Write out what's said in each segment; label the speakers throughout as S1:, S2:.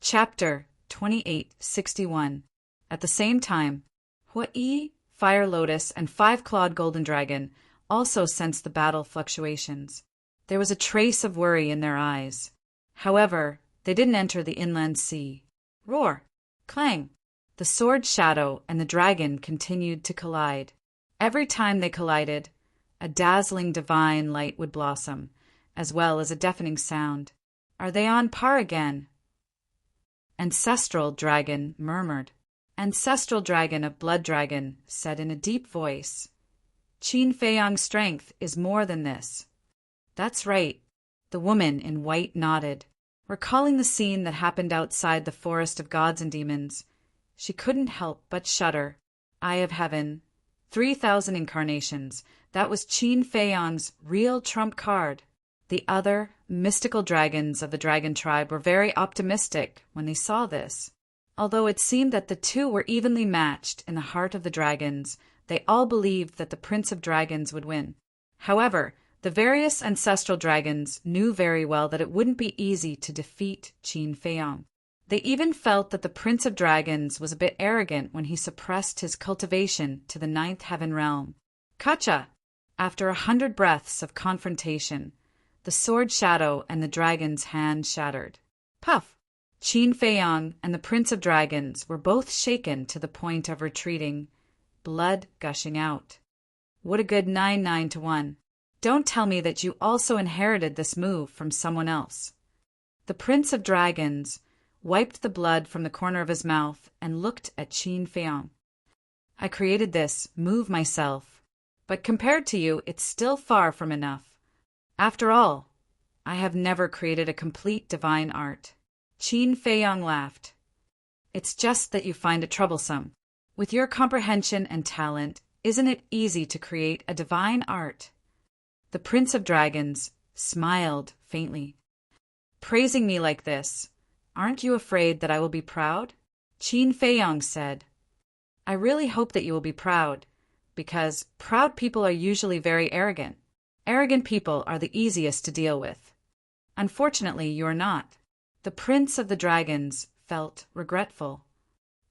S1: Chapter 2861. At the same time, Huai, Fire Lotus, and Five-Clawed Golden Dragon also sensed the battle fluctuations. There was a trace of worry in their eyes. However, they didn't enter the inland sea. Roar! Clang! The sword shadow and the dragon continued to collide. Every time they collided, a dazzling divine light would blossom, as well as a deafening sound. Are they on par again? Ancestral Dragon murmured. Ancestral Dragon of Blood Dragon said in a deep voice, Qin Feiyang's strength is more than this. That's right. The woman in white nodded. Recalling the scene that happened outside the Forest of Gods and Demons, she couldn't help but shudder. Eye of Heaven. 3,000 incarnations. That was Qin Feiyang's real trump card. The other mystical dragons of the dragon tribe were very optimistic when they saw this. Although it seemed that the two were evenly matched in the heart of the dragons, they all believed that the Prince of Dragons would win. However, the various ancestral dragons knew very well that it wouldn't be easy to defeat Qin Feiyang. They even felt that the Prince of Dragons was a bit arrogant when he suppressed his cultivation to the 9th heaven realm. Kacha! After 100 breaths of confrontation, the sword shadow and the dragon's hand shattered. Puff! Qin Feiyang and the Prince of Dragons were both shaken to the point of retreating, blood gushing out. What a good 9-9 to 1. Don't tell me that you also inherited this move from someone else. The Prince of Dragons wiped the blood from the corner of his mouth and looked at Qin Feiyang. I created this move myself, but compared to you, it's still far from enough. After all, I have never created a complete divine art. Qin Feiyang laughed. It's just that you find it troublesome. With your comprehension and talent, isn't it easy to create a divine art? The Prince of Dragons smiled faintly. Praising me like this, aren't you afraid that I will be proud? Qin Feiyang said. I really hope that you will be proud, because proud people are usually very arrogant. Arrogant people are the easiest to deal with. Unfortunately, you are not. The Prince of the Dragons felt regretful.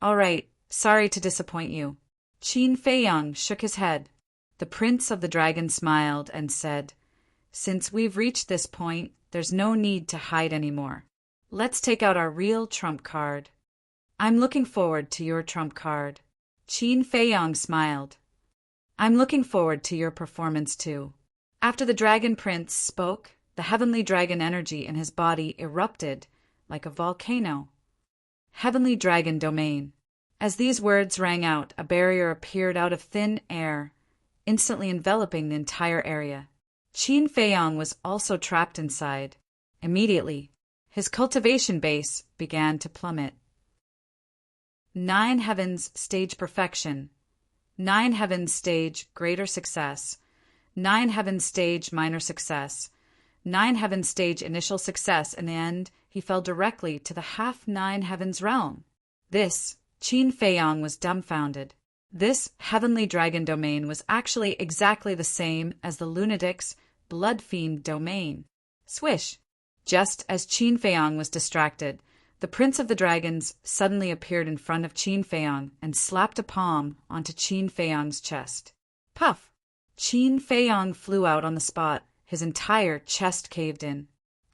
S1: All right, sorry to disappoint you. Qin Feiyang shook his head. The Prince of the Dragons smiled and said, Since we've reached this point, there's no need to hide anymore. Let's take out our real trump card. I'm looking forward to your trump card. Qin Feiyang smiled. I'm looking forward to your performance too. After the Dragon Prince spoke, the heavenly dragon energy in his body erupted like a volcano. Heavenly Dragon Domain. As these words rang out, a barrier appeared out of thin air, instantly enveloping the entire area. Qin Feiyang was also trapped inside. Immediately, his cultivation base began to plummet. 9 heavens stage perfection. 9 heavens stage greater success. 9 heavens stage minor success. 9 heavens stage initial success. In the end, he fell directly to the half 9 heavens realm. This, Qin Feiyang was dumbfounded. This heavenly dragon domain was actually exactly the same as the lunatic's blood fiend domain. Swish! Just as Qin Feiyang was distracted, the Prince of the Dragons suddenly appeared in front of Qin Feiyang and slapped a palm onto Qin Feiyang's chest. Puff! Qin Feiyang flew out on the spot, his entire chest caved in,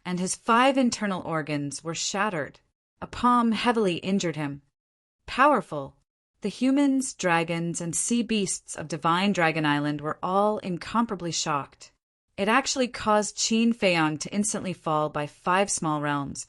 S1: and his 5 internal organs were shattered. A palm heavily injured him. Powerful! The humans, dragons, and sea beasts of Divine Dragon Island were all incomparably shocked. It actually caused Qin Feiyang to instantly fall by 5 small realms,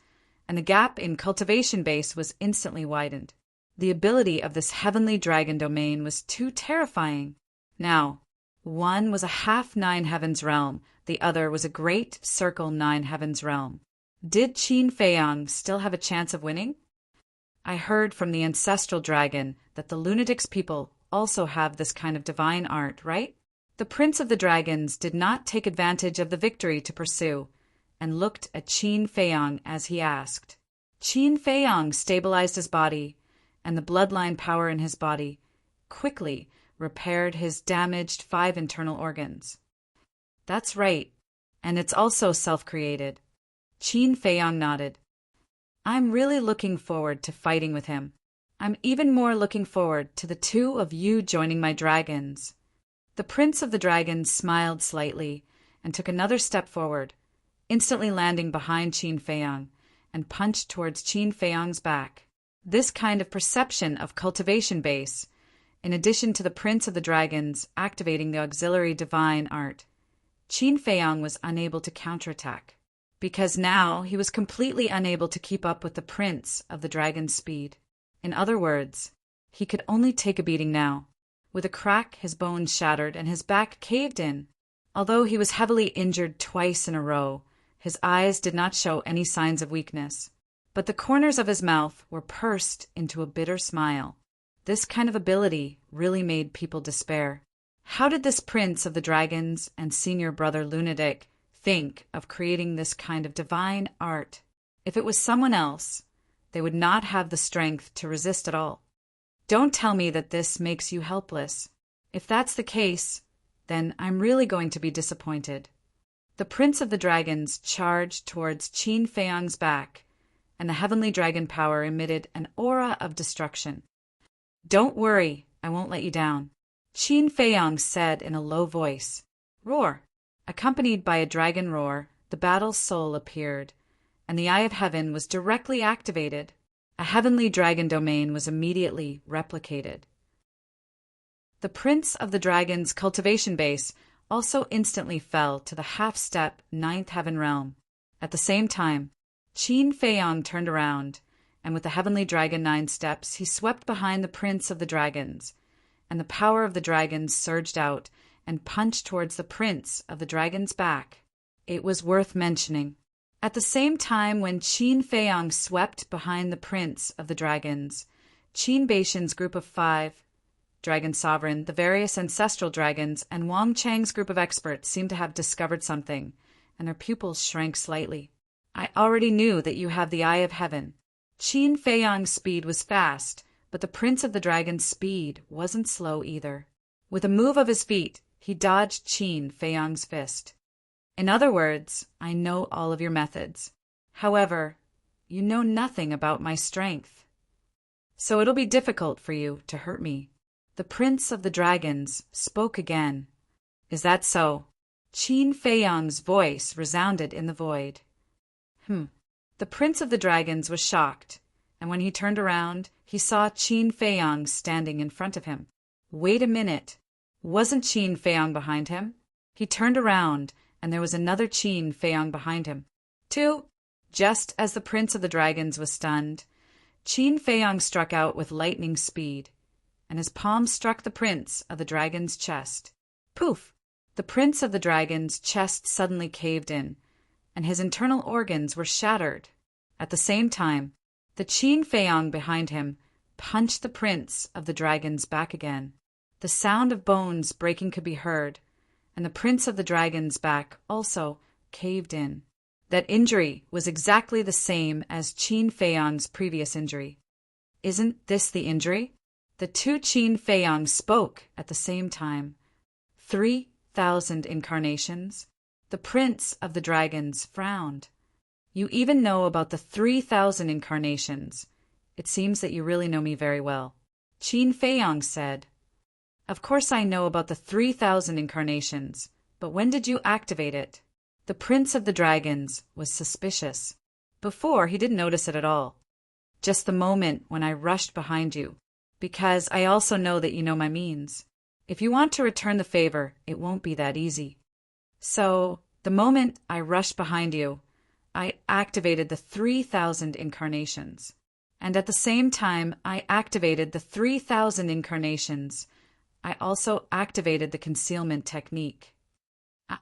S1: and the gap in cultivation base was instantly widened. The ability of this heavenly dragon domain was too terrifying. Now, one was a half 9 heavens realm, the other was a great circle 9 heavens realm. Did Qin Feiyang still have a chance of winning? I heard from the ancestral dragon that the lunatics people also have this kind of divine art, right? The Prince of the Dragons did not take advantage of the victory to pursue, and looked at Qin Feiyang as he asked. Qin Feiyang stabilized his body, and the bloodline power in his body quickly repaired his damaged 5 internal organs. That's right, and it's also self-created. Qin Feiyang nodded. I'm really looking forward to fighting with him. I'm even more looking forward to the two of you joining my dragons." The Prince of the Dragons smiled slightly and took another step forward, instantly landing behind Qin Feiyang, and punched towards Qin Feiyang's back. This kind of perception of cultivation base, in addition to the Prince of the Dragons activating the auxiliary divine art, Qin Feiyang was unable to counterattack, because now he was completely unable to keep up with the Prince of the Dragon's speed. In other words, he could only take a beating now. With a crack, his bones shattered and his back caved in. Although he was heavily injured twice in a row, his eyes did not show any signs of weakness, but the corners of his mouth were pursed into a bitter smile. This kind of ability really made people despair. How did this Prince of the Dragons and senior brother lunatic think of creating this kind of divine art? If it was someone else, they would not have the strength to resist at all. Don't tell me that this makes you helpless. If that's the case, then I'm really going to be disappointed. The Prince of the Dragons charged towards Qin Feiyang's back, and the heavenly dragon power emitted an aura of destruction. "Don't worry, I won't let you down," Qin Feiyang said in a low voice. Roar! Accompanied by a dragon roar, the battle soul appeared, and the Eye of Heaven was directly activated. A heavenly dragon domain was immediately replicated. The Prince of the Dragon's cultivation base also instantly fell to the half-step ninth heaven realm. At the same time, Qin Feiyang turned around, and with the heavenly dragon 9 steps, he swept behind the Prince of the Dragons, and the power of the dragons surged out and punched towards the Prince of the Dragon's back. It was worth mentioning. At the same time when Qin Feiyang swept behind the Prince of the Dragons, Qin Baishan's group of 5, Dragon Sovereign, the various ancestral dragons, and Wang Chang's group of experts seemed to have discovered something, and their pupils shrank slightly. "I already knew that you have the Eye of Heaven." Qin Feiyang's speed was fast, but the Prince of the Dragon's speed wasn't slow either. With a move of his feet, he dodged Qin Feiyang's fist. "In other words, I know all of your methods. However, you know nothing about my strength. So it'll be difficult for you to hurt me." The Prince of the Dragons spoke again. "Is that so?" Qin Feiyang's voice resounded in the void. The Prince of the Dragons was shocked, and when he turned around, he saw Qin Feiyang standing in front of him. Wait a minute. Wasn't Qin Feiyang behind him? He turned around, and there was another Qin Feiyang behind him. 2. Just as the Prince of the Dragons was stunned, Qin Feiyang struck out with lightning speed, and his palm struck the Prince of the Dragon's chest. Poof! The Prince of the Dragon's chest suddenly caved in, and his internal organs were shattered. At the same time, the Qin Feiyang behind him punched the Prince of the Dragons back again. The sound of bones breaking could be heard, and the Prince of the Dragon's back also caved in. That injury was exactly the same as Qin Feiyang's previous injury. "Isn't this the injury?" The two Qin Feiyang spoke at the same time. 3,000 incarnations? The Prince of the Dragons frowned. "You even know about the 3,000 incarnations. It seems that you really know me very well." Qin Feiyang said. "Of course I know about the 3,000 incarnations, but when did you activate it?" The Prince of the Dragons was suspicious. Before, he didn't notice it at all. "Just the moment when I rushed behind you, because I also know that you know my means. If you want to return the favor, it won't be that easy. So, the moment I rushed behind you, I activated the 3,000 incarnations. And at the same time I activated the 3,000 incarnations, I also activated the concealment technique.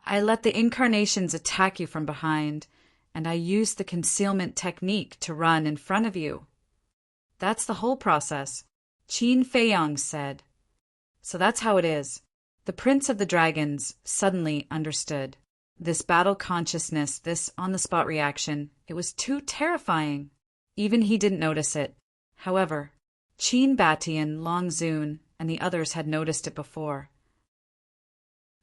S1: I let the incarnations attack you from behind, and I used the concealment technique to run in front of you. That's the whole process," Qin Feiyang said. "So that's how it is." The Prince of the Dragons suddenly understood. This battle consciousness, this on-the-spot reaction, it was too terrifying. Even he didn't notice it. However, Qin Batian, Long Zun, and the others had noticed it before.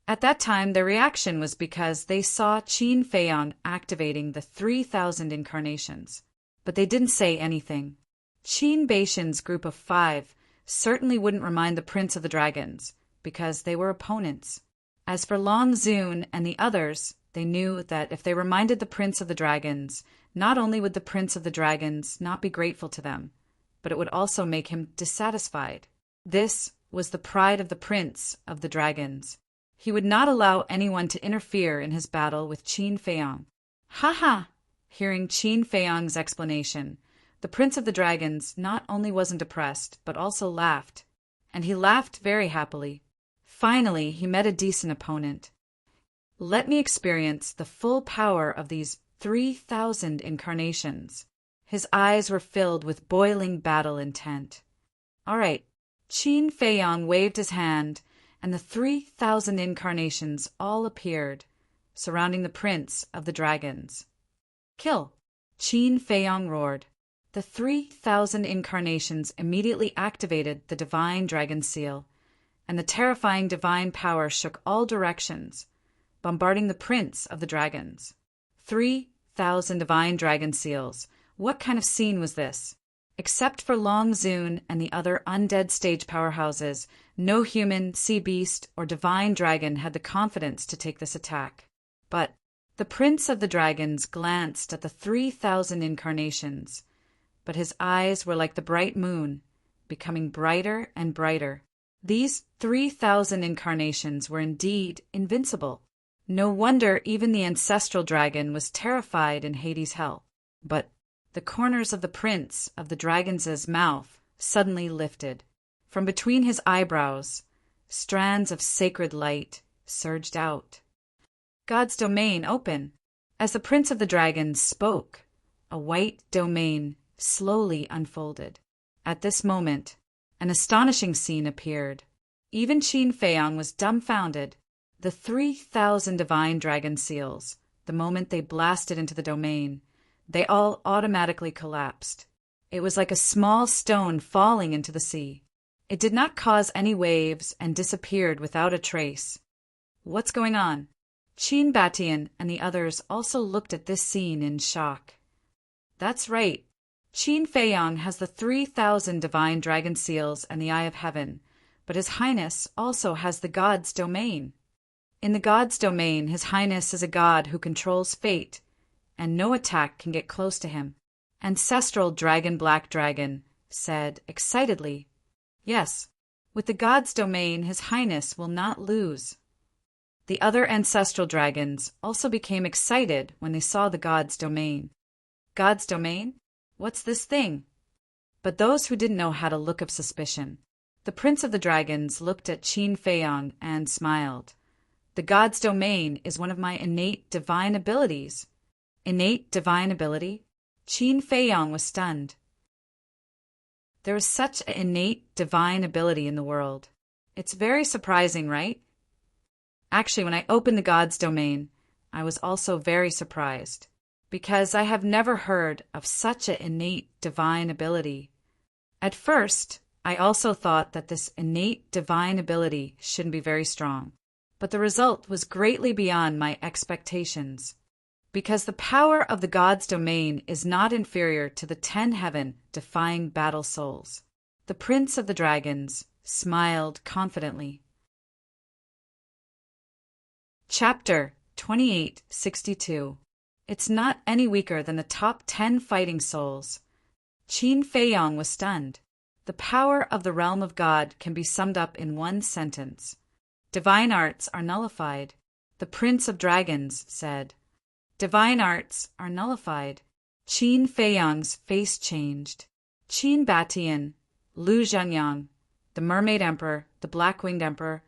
S1: At that time, their reaction was because they saw Qin Feiyang activating the 3,000 incarnations. but they didn't say anything. Qin Beishan's group of 5 certainly wouldn't remind the Prince of the Dragons, because they were opponents. As for Long Zun and the others, they knew that if they reminded the Prince of the Dragons, not only would the Prince of the Dragons not be grateful to them, but it would also make him dissatisfied. This was the pride of the Prince of the Dragons. He would not allow anyone to interfere in his battle with Qin Feiyang. Ha ha! Hearing Qin Feiyang's explanation, the Prince of the Dragons not only wasn't depressed, but also laughed. And he laughed very happily. Finally, he met a decent opponent. Let me experience the full power of these 3,000 incarnations. His eyes were filled with boiling battle intent. All right. Qin Feiyang waved his hand, and the 3,000 incarnations all appeared, surrounding the Prince of the Dragons. Kill! Qin Feiyang roared. The 3,000 incarnations immediately activated the divine dragon seal, and the terrifying divine power shook all directions, bombarding the Prince of the Dragons. 3,000 divine dragon seals. What kind of scene was this? Except for Long Zun and the other undead stage powerhouses, no human, sea beast, or divine dragon had the confidence to take this attack. But the Prince of the Dragons glanced at the 3,000 incarnations, but his eyes were like the bright moon, becoming brighter and brighter. These 3,000 incarnations were indeed invincible. No wonder even the ancestral dragon was terrified in Hades' hell. But the corners of the Prince of the Dragons' mouth suddenly lifted. From between his eyebrows, strands of sacred light surged out. God's domain open. As the Prince of the Dragons spoke, a white domain slowly unfolded. At this moment, an astonishing scene appeared. Even Qin Feiyang was dumbfounded. The 3,000 divine dragon seals, the moment they blasted into the domain, they all automatically collapsed. It was like a small stone falling into the sea. It did not cause any waves and disappeared without a trace. What's going on? Qin Batian and the others also looked at this scene in shock. That's right. Qin Feiyang has the 3,000 divine dragon seals and the Eye of Heaven, but His Highness also has the God's domain. In the God's domain, His Highness is a god who controls fate, and no attack can get close to him. Ancestral Dragon Black Dragon said excitedly, Yes, with the God's domain, His Highness will not lose. The other ancestral dragons also became excited when they saw the God's domain. God's domain? What's this thing? But those who didn't know had a look of suspicion. The Prince of the Dragons looked at Qin Feiyang and smiled. The God's domain is one of my innate divine abilities. Innate divine ability? Qin Feiyang was stunned. There is such an innate divine ability in the world. It's very surprising, right? Actually, when I opened the God's domain, I was also very surprised, because I have never heard of such an innate divine ability. At first, I also thought that this innate divine ability shouldn't be very strong, but the result was greatly beyond my expectations. Because the power of the God's domain is not inferior to the 10 heaven-defying battle souls. The Prince of the Dragons smiled confidently. Chapter 2862. It's not any weaker than the top 10 fighting souls. Qin Feiyang was stunned. The power of the realm of God can be summed up in one sentence. Divine arts are nullified. The Prince of Dragons said. Divine arts are nullified. Qin Feiyang's face changed. Qin Batian, Lu Zhenyang, the Mermaid Emperor, the Black-Winged Emperor,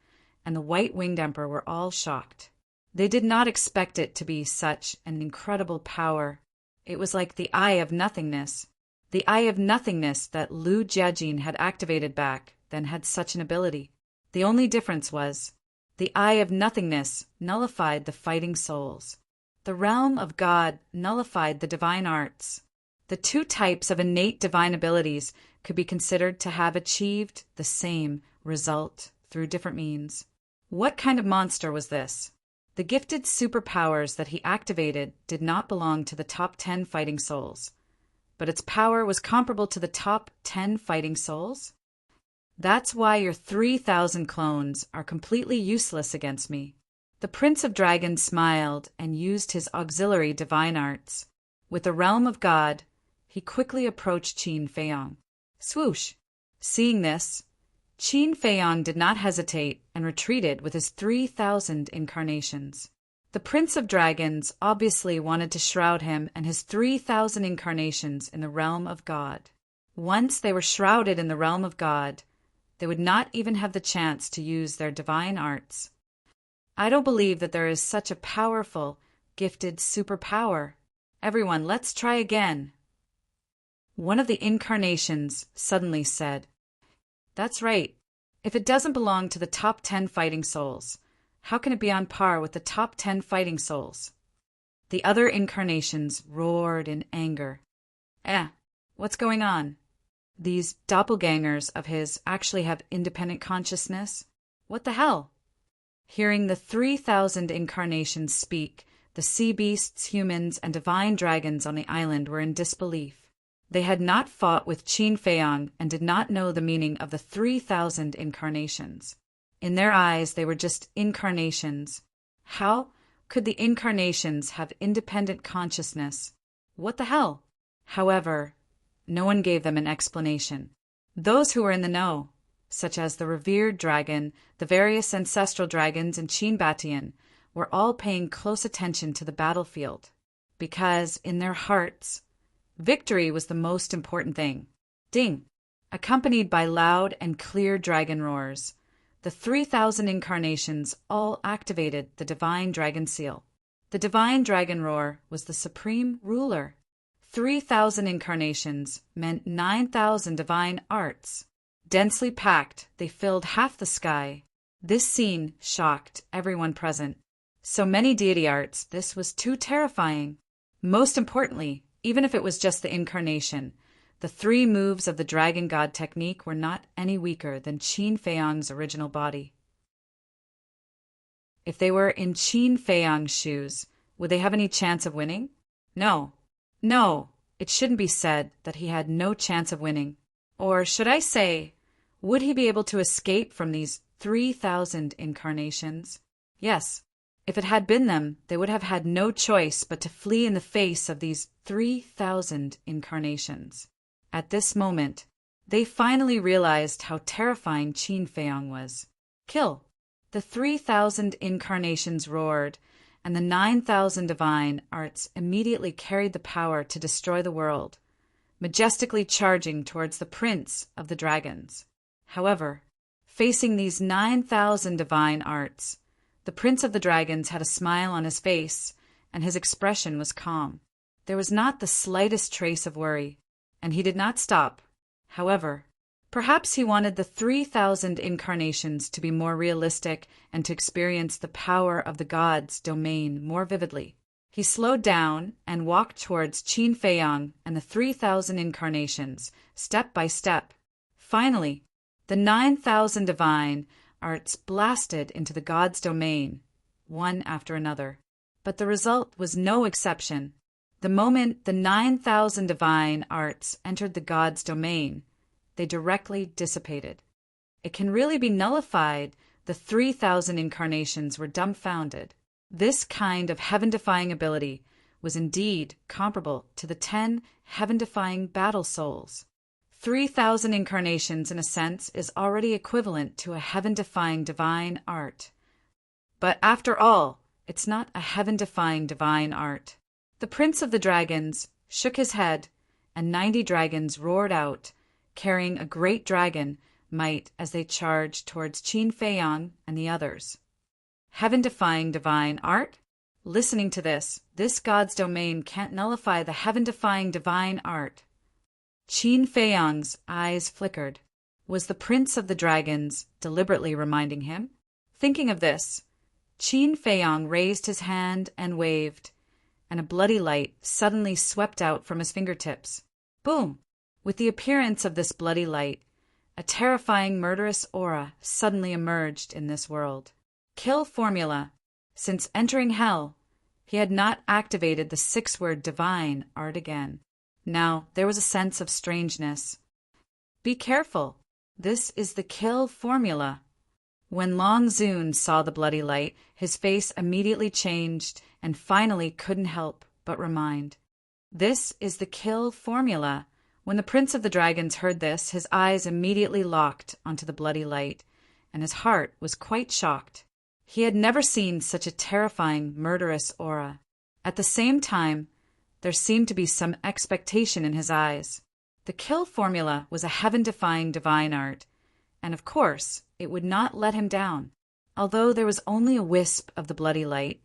S1: and the White-Winged Emperor were all shocked. They did not expect it to be such an incredible power. It was like the Eye of Nothingness. The Eye of Nothingness that Lu Jiajin had activated back then had such an ability. The only difference was, the Eye of Nothingness nullified the fighting souls. The realm of God nullified the divine arts. The two types of innate divine abilities could be considered to have achieved the same result through different means. What kind of monster was this? The gifted superpowers that he activated did not belong to the top 10 fighting souls. but its power was comparable to the top 10 fighting souls? That's why your 3,000 clones are completely useless against me. The Prince of Dragons smiled and used his auxiliary divine arts. With the realm of God, he quickly approached Qin Feiyong. Swoosh! Seeing this, Qin Feiyong did not hesitate and retreated with his 3,000 incarnations. The Prince of Dragons obviously wanted to shroud him and his 3,000 incarnations in the realm of God. Once they were shrouded in the realm of God, they would not even have the chance to use their divine arts. I don't believe that there is such a powerful, gifted superpower. Everyone, let's try again. One of the incarnations suddenly said, "That's right. If it doesn't belong to the top 10 fighting souls, how can it be on par with the top 10 fighting souls?" The other incarnations roared in anger. What's going on? These doppelgangers of his actually have independent consciousness? What the hell? Hearing the 3,000 incarnations speak, the sea beasts, humans, and divine dragons on the island were in disbelief. They had not fought with Qin Feiyong and did not know the meaning of the 3,000 incarnations. In their eyes, they were just incarnations. How could the incarnations have independent consciousness? What the hell? However, no one gave them an explanation. Those who were in the know, such as the revered dragon, the various ancestral dragons, and Qin Batian, were all paying close attention to the battlefield, because in their hearts, victory was the most important thing. Ding! Accompanied by loud and clear dragon roars, the 3,000 incarnations all activated the divine dragon seal. The divine dragon roar was the supreme ruler. 3,000 incarnations meant 9,000 divine arts. Densely packed, they filled half the sky. This scene shocked everyone present. So many deity arts, this was too terrifying. Most importantly, even if it was just the incarnation, the 3 moves of the Dragon God technique were not any weaker than Qin Feiyong's original body. If they were in Qin Feiyong's shoes, would they have any chance of winning? No, it shouldn't be said that he had no chance of winning. Or should I say, would he be able to escape from these 3,000 incarnations? Yes. If it had been them, they would have had no choice but to flee in the face of these 3,000 incarnations. At this moment, they finally realized how terrifying Qin Feiyong was. Kill! The 3,000 incarnations roared, and the 9,000 divine arts immediately carried the power to destroy the world, majestically charging towards the Prince of the Dragons. However, facing these 9,000 divine arts, the Prince of the Dragons had a smile on his face, and his expression was calm. There was not the slightest trace of worry, and he did not stop. However, perhaps he wanted the 3,000 incarnations to be more realistic and to experience the power of the god's domain more vividly. He slowed down and walked towards Qin Feiyong and the 3,000 incarnations, step by step. Finally, the 9,000 divine arts blasted into the god's domain, one after another. But the result was no exception. The moment the 9,000 divine arts entered the god's domain, they directly dissipated. It can really be nullified. The 3,000 incarnations were dumbfounded. This kind of heaven-defying ability was indeed comparable to the 10 heaven-defying battle souls. 3,000 incarnations, in a sense, is already equivalent to a heaven-defying divine art. But after all, it's not a heaven-defying divine art. The Prince of the Dragons shook his head, and 90 dragons roared out, carrying a great dragon might as they charged towards Qin Feiyong and the others. Heaven-defying divine art? Listening to this god's domain can't nullify the heaven-defying divine art. Qin Feiyong's eyes flickered. Was the Prince of the Dragons deliberately reminding him? Thinking of this, Qin Feiyong raised his hand and waved, and a bloody light suddenly swept out from his fingertips. Boom! With the appearance of this bloody light, a terrifying murderous aura suddenly emerged in this world. Kill formula. Since entering hell, he had not activated the 6-word divine art again. Now there was a sense of strangeness. Be careful. This is the kill formula. When Long Zun saw the bloody light, his face immediately changed and finally couldn't help but remind. This is the kill formula. When the Prince of the Dragons heard this, his eyes immediately locked onto the bloody light, and his heart was quite shocked. He had never seen such a terrifying, murderous aura. At the same time, there seemed to be some expectation in his eyes. The kill formula was a heaven-defying divine art, and of course, it would not let him down. Although there was only a wisp of the bloody light,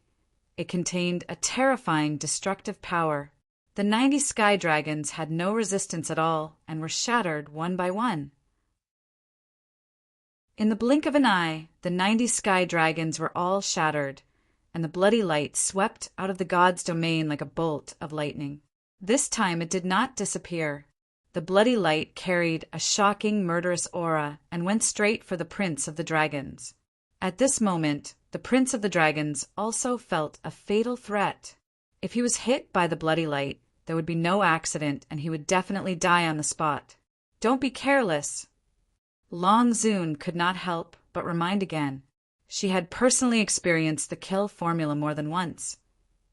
S1: it contained a terrifying, destructive power. The 90 sky dragons had no resistance at all and were shattered one by one. In the blink of an eye, the 90 sky dragons were all shattered, and the bloody light swept out of the god's domain like a bolt of lightning. This time it did not disappear. The bloody light carried a shocking, murderous aura and went straight for the Prince of the Dragons. At this moment, the Prince of the Dragons also felt a fatal threat. If he was hit by the bloody light, there would be no accident and he would definitely die on the spot. Don't be careless. Long Zun could not help but remind again. She had personally experienced the kill formula more than once,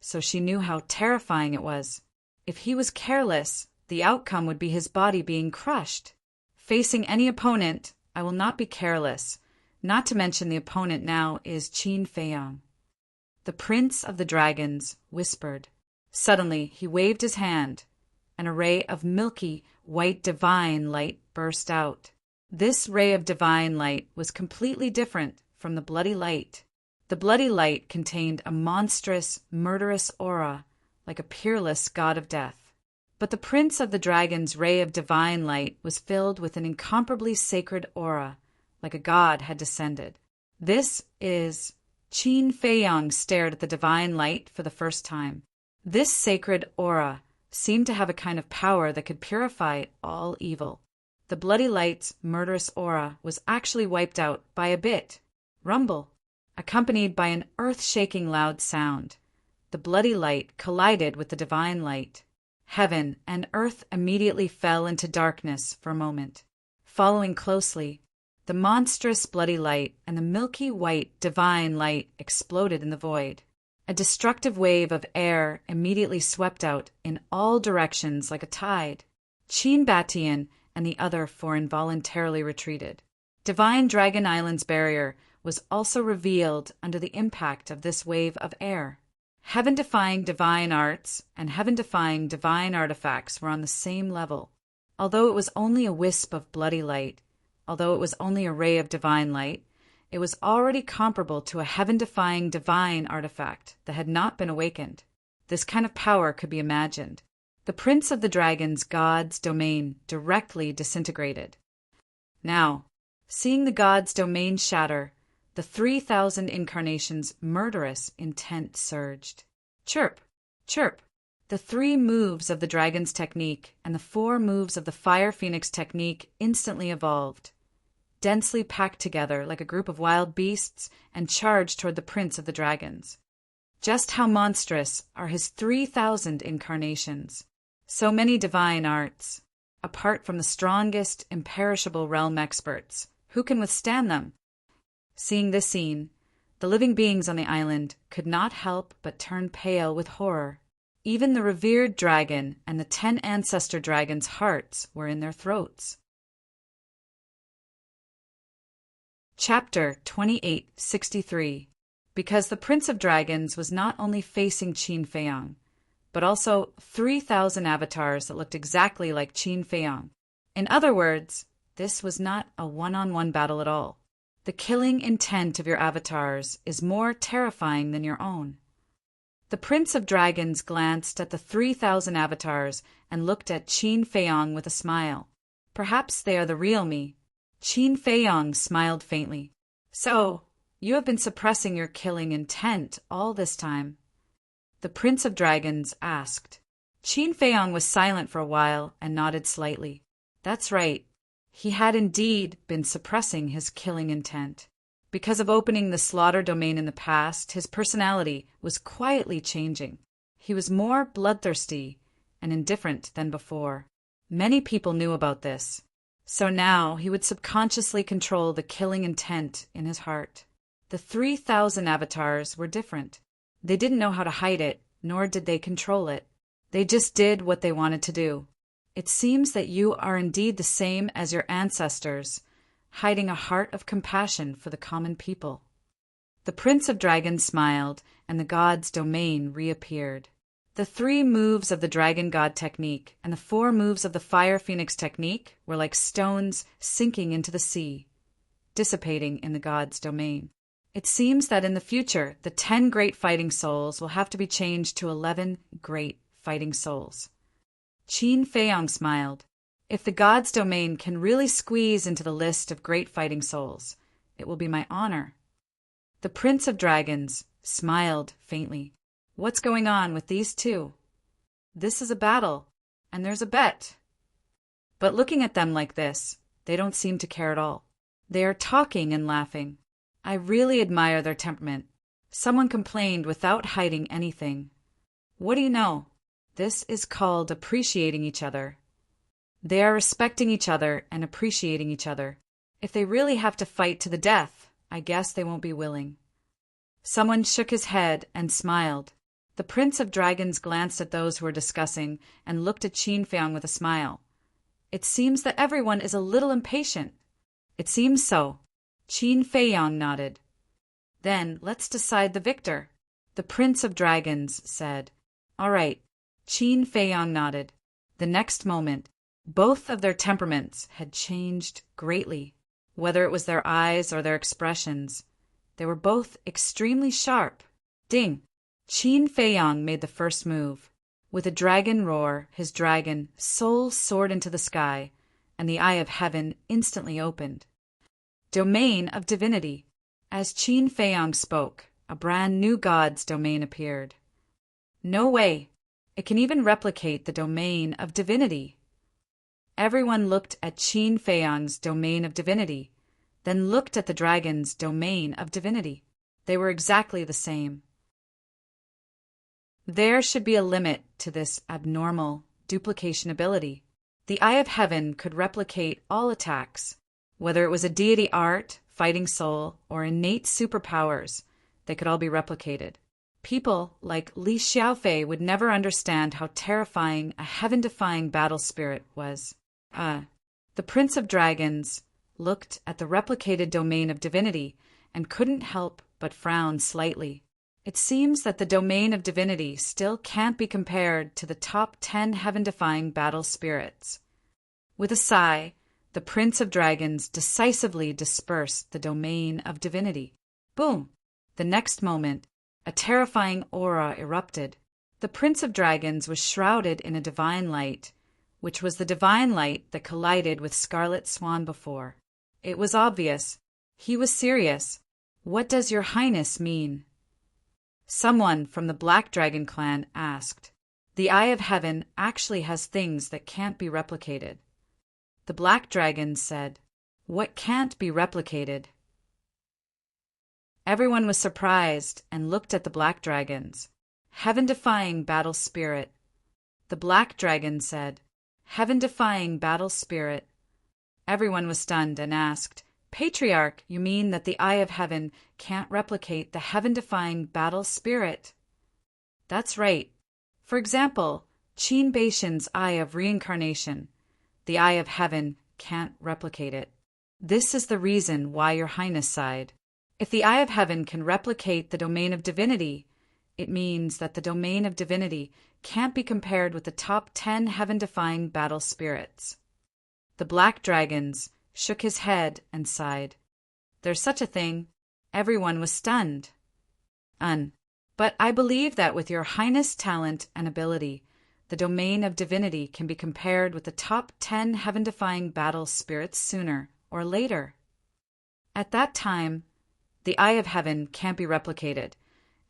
S1: so she knew how terrifying it was. If he was careless, the outcome would be his body being crushed. Facing any opponent, I will not be careless, not to mention the opponent now is Qin Feiyang. The Prince of the Dragons whispered. Suddenly, he waved his hand, and a ray of milky, white divine light burst out. This ray of divine light was completely different from the bloody light. The bloody light contained a monstrous, murderous aura, like a peerless god of death. But the Prince of the Dragon's ray of divine light was filled with an incomparably sacred aura, like a god had descended. This is... Qin Feiyang stared at the divine light for the first time. This sacred aura seemed to have a kind of power that could purify all evil. The bloody light's murderous aura was actually wiped out by a bit. Rumble, accompanied by an earth-shaking loud sound. The bloody light collided with the divine light. Heaven and earth immediately fell into darkness for a moment. Following closely, the monstrous bloody light and the milky white divine light exploded in the void. A destructive wave of air immediately swept out in all directions like a tide. Qin Batian and the other four involuntarily retreated. Divine Dragon Island's barrier was also revealed under the impact of this wave of air. Heaven-defying divine arts and heaven-defying divine artifacts were on the same level. Although it was only a wisp of bloody light, although it was only a ray of divine light, it was already comparable to a heaven-defying divine artifact that had not been awakened. This kind of power could be imagined. The Prince of the Dragons' god's domain directly disintegrated. Now, seeing the god's domain shatter, the 3,000 incarnations' murderous intent surged. Chirp, chirp. The 3 moves of the dragon's technique and the 4 moves of the Fire Phoenix technique instantly evolved, densely packed together like a group of wild beasts and charged toward the Prince of the Dragons. Just how monstrous are his 3,000 incarnations? So many divine arts. Apart from the strongest, imperishable realm experts, who can withstand them? Seeing this scene, the living beings on the island could not help but turn pale with horror. Even the revered dragon and the 10 ancestor dragons' hearts were in their throats. Chapter 2863. Because the Prince of Dragons was not only facing Qin Feiyang, but also 3,000 avatars that looked exactly like Qin Feiyang. In other words, this was not a one-on-one battle at all. The killing intent of your avatars is more terrifying than your own. The Prince of Dragons glanced at the 3,000 avatars and looked at Qin Feiyang with a smile. Perhaps they are the real me. Qin Feiyang smiled faintly. So, you have been suppressing your killing intent all this time? The Prince of Dragons asked. Qin Feiyang was silent for a while and nodded slightly. That's right. He had indeed been suppressing his killing intent. Because of opening the slaughter domain in the past, his personality was quietly changing. He was more bloodthirsty, and indifferent than before. Many people knew about this. So now he would subconsciously control the killing intent in his heart. The 3,000 avatars were different. They didn't know how to hide it, nor did they control it. They just did what they wanted to do. It seems that you are indeed the same as your ancestors, hiding a heart of compassion for the common people. The Prince of Dragons smiled, and the god's domain reappeared. The 3 moves of the Dragon God technique and the 4 moves of the Fire Phoenix technique were like stones sinking into the sea, dissipating in the god's domain. It seems that in the future, the 10 great fighting souls will have to be changed to 11 great fighting souls. Qin Feiyong smiled. If the god's domain can really squeeze into the list of great fighting souls, it will be my honor. The Prince of Dragons smiled faintly. What's going on with these 2? This is a battle, and there's a bet. But looking at them like this, they don't seem to care at all. They are talking and laughing. I really admire their temperament. Someone complained without hiding anything. What do you know? This is called appreciating each other. They are respecting each other and appreciating each other. If they really have to fight to the death, I guess they won't be willing. Someone shook his head and smiled. The Prince of Dragons glanced at those who were discussing and looked at Qin Feiyong with a smile. It seems that everyone is a little impatient. It seems so. Qin Feiyong nodded. Then let's decide the victor. The Prince of Dragons said. All right. Qin Feiyong nodded. The next moment, both of their temperaments had changed greatly. Whether it was their eyes or their expressions, they were both extremely sharp. Ding! Qin Feiyong made the first move. With a dragon roar, his dragon soul soared into the sky, and the Eye of Heaven instantly opened. Domain of Divinity. As Qin Feiyong spoke, a brand new god's domain appeared. No way! It can even replicate the domain of divinity. Everyone looked at Qin Feiyong's domain of divinity, then looked at the dragon's domain of divinity. They were exactly the same. There should be a limit to this abnormal duplication ability. The Eye of Heaven could replicate all attacks. Whether it was a deity art, fighting soul, or innate superpowers, they could all be replicated. People like Li Xiaofei would never understand how terrifying a heaven-defying battle spirit was. The Prince of Dragons looked at the replicated domain of divinity and couldn't help but frown slightly. It seems that the domain of divinity still can't be compared to the top 10 heaven-defying battle spirits. With a sigh, the Prince of Dragons decisively dispersed the domain of divinity. Boom! The next moment, a terrifying aura erupted. The Prince of Dragons was shrouded in a divine light, which was the divine light that collided with Scarlet Swan before. It was obvious. He was serious. What does your highness mean? Someone from the Black Dragon clan asked. The Eye of Heaven actually has things that can't be replicated. The Black Dragon said, What can't be replicated? Everyone was surprised and looked at the Black Dragons. Heaven-defying battle spirit. The Black Dragon said, Heaven-defying battle spirit. Everyone was stunned and asked, Patriarch, you mean that the Eye of Heaven can't replicate the heaven-defying battle spirit? That's right. For example, Qin Beishan's Eye of Reincarnation. The Eye of Heaven can't replicate it. This is the reason why your highness sighed. If the Eye of Heaven can replicate the domain of divinity, it means that the domain of divinity can't be compared with the top 10 heaven-defying battle spirits. The Black Dragons shook his head and sighed. There's such a thing. Everyone was stunned. But I believe that with your highness' talent and ability, the domain of divinity can be compared with the top 10 heaven-defying battle spirits sooner or later. At that time, the Eye of Heaven can't be replicated,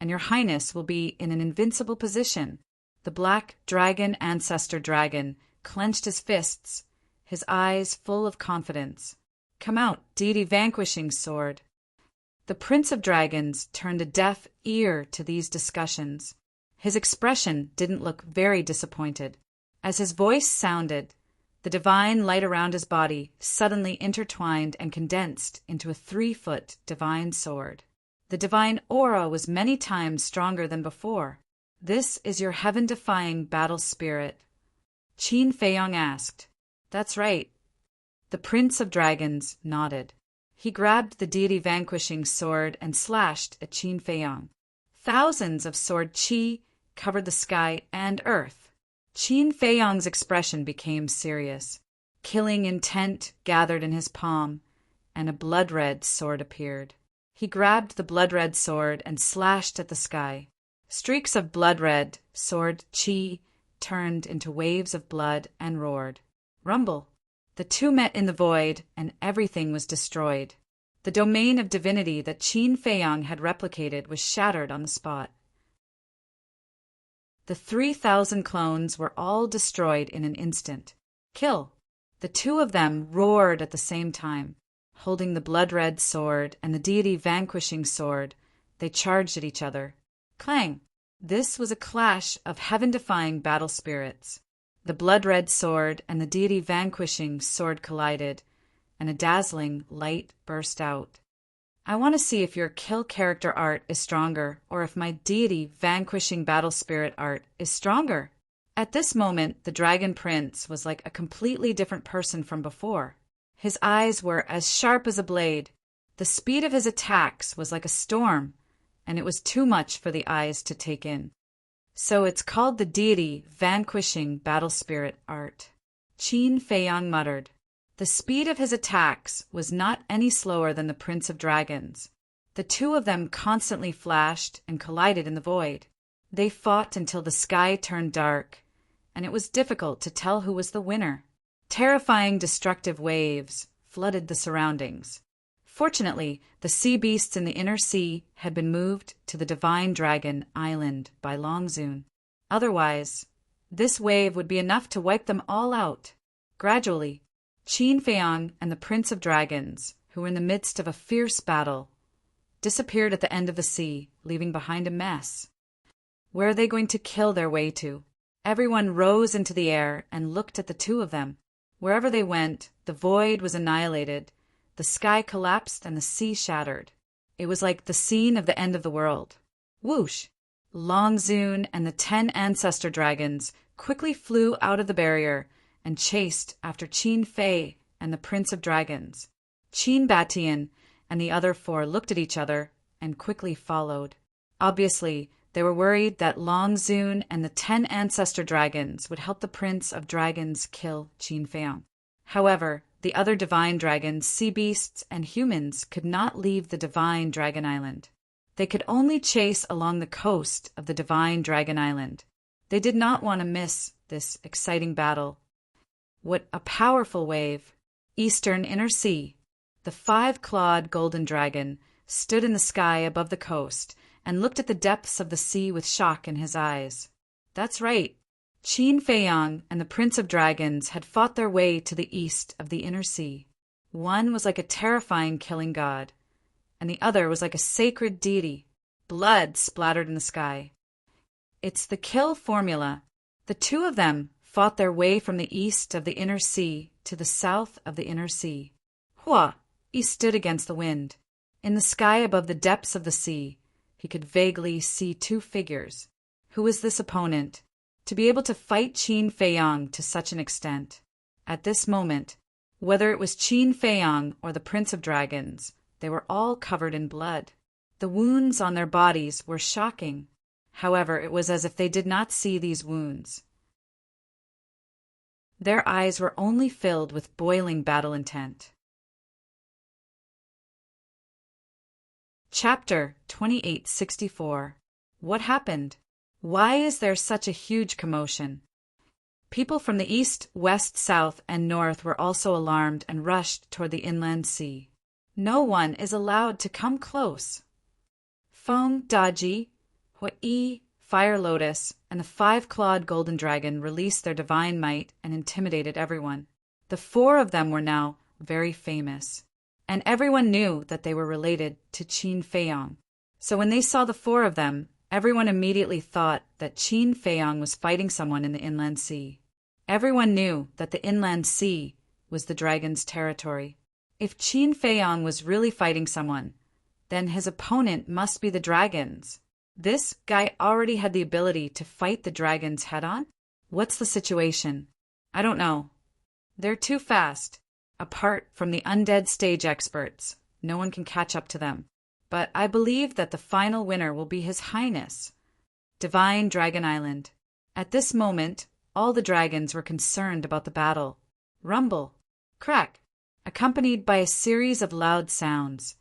S1: and your highness will be in an invincible position. The Black Dragon Ancestor Dragon clenched his fists, his eyes full of confidence. Come out, deity vanquishing sword. The Prince of Dragons turned a deaf ear to these discussions. His expression didn't look very disappointed. As his voice sounded, the divine light around his body suddenly intertwined and condensed into a 3-foot divine sword. The divine aura was many times stronger than before. "This is your heaven-defying battle spirit?" Qin Feiyong asked. "That's right." The Prince of Dragons nodded. He grabbed the deity-vanquishing sword and slashed at Qin Feiyong. Thousands of sword qi covered the sky and earth. Qin Feiyong's expression became serious. Killing intent gathered in his palm, and a blood-red sword appeared. He grabbed the blood-red sword and slashed at the sky. Streaks of blood-red sword qi turned into waves of blood and roared. Rumble. The two met in the void, and everything was destroyed. The domain of divinity that Qin Feiyong had replicated was shattered on the spot. The 3,000 clones were all destroyed in an instant. Kill! The two of them roared at the same time. Holding the blood-red sword and the deity-vanquishing sword, they charged at each other. Clang! This was a clash of heaven-defying battle spirits. The blood-red sword and the deity-vanquishing sword collided, and a dazzling light burst out. I want to see if your kill character art is stronger, or if my deity-vanquishing battle spirit art is stronger. At this moment, the Dragon Prince was like a completely different person from before. His eyes were as sharp as a blade. The speed of his attacks was like a storm, and it was too much for the eyes to take in. So it's called the deity-vanquishing battle spirit art. Qin Feiyong muttered. The speed of his attacks was not any slower than the Prince of Dragons. The two of them constantly flashed and collided in the void. They fought until the sky turned dark, and it was difficult to tell who was the winner. Terrifying destructive waves flooded the surroundings. Fortunately, the sea beasts in the inner sea had been moved to the Divine Dragon Island by Longzun. Otherwise, this wave would be enough to wipe them all out. Gradually, Qin Feiyong and the Prince of Dragons, who were in the midst of a fierce battle, disappeared at the end of the sea, leaving behind a mess. Where are they going to kill their way to? Everyone rose into the air and looked at the two of them. Wherever they went, the void was annihilated, the sky collapsed, and the sea shattered. It was like the scene of the end of the world. Whoosh! Longzun and the 10 ancestor dragons quickly flew out of the barrier and chased after Qin Fei and the Prince of Dragons. Qin Batian and the other 4 looked at each other and quickly followed. Obviously, they were worried that Longzun and the 10 ancestor dragons would help the Prince of Dragons kill Qin Feiyong. However, the other divine dragons, sea beasts, and humans could not leave the Divine Dragon Island. They could only chase along the coast of the Divine Dragon Island. They did not want to miss this exciting battle. What a powerful wave! Eastern Inner Sea. The 5-clawed golden dragon stood in the sky above the coast and looked at the depths of the sea with shock in his eyes. That's right. Qin Feiyong and the Prince of Dragons had fought their way to the east of the Inner Sea. One was like a terrifying killing god, and the other was like a sacred deity. Blood splattered in the sky. It's the kill formula. The two of them fought their way from the east of the Inner Sea to the south of the Inner Sea. Hua! He stood against the wind. In the sky above the depths of the sea, he could vaguely see 2 figures. Who was this opponent? To be able to fight Qin Feiyong to such an extent. At this moment, whether it was Qin Feiyong or the Prince of Dragons, they were all covered in blood. The wounds on their bodies were shocking. However, it was as if they did not see these wounds. Their eyes were only filled with boiling battle intent. Chapter 2864. What happened? Why is there such a huge commotion? People from the east, west, south, and north were also alarmed and rushed toward the inland sea. No one is allowed to come close. Feng Daji, Hui, Fire Lotus, and the 5-clawed golden dragon released their divine might and intimidated everyone. The 4 of them were now very famous, and everyone knew that they were related to Qin Feiyong. So when they saw the 4 of them, everyone immediately thought that Qin Feiyong was fighting someone in the inland sea. Everyone knew that the inland sea was the dragon's territory. If Qin Feiyang was really fighting someone, then his opponent must be the dragons. This guy already had the ability to fight the dragons head-on? What's the situation? I don't know. They're too fast. Apart from the undead stage experts, no one can catch up to them. But I believe that the final winner will be His Highness, Divine Dragon Island. At this moment, all the dragons were concerned about the battle. Rumble, crack, accompanied by a series of loud sounds.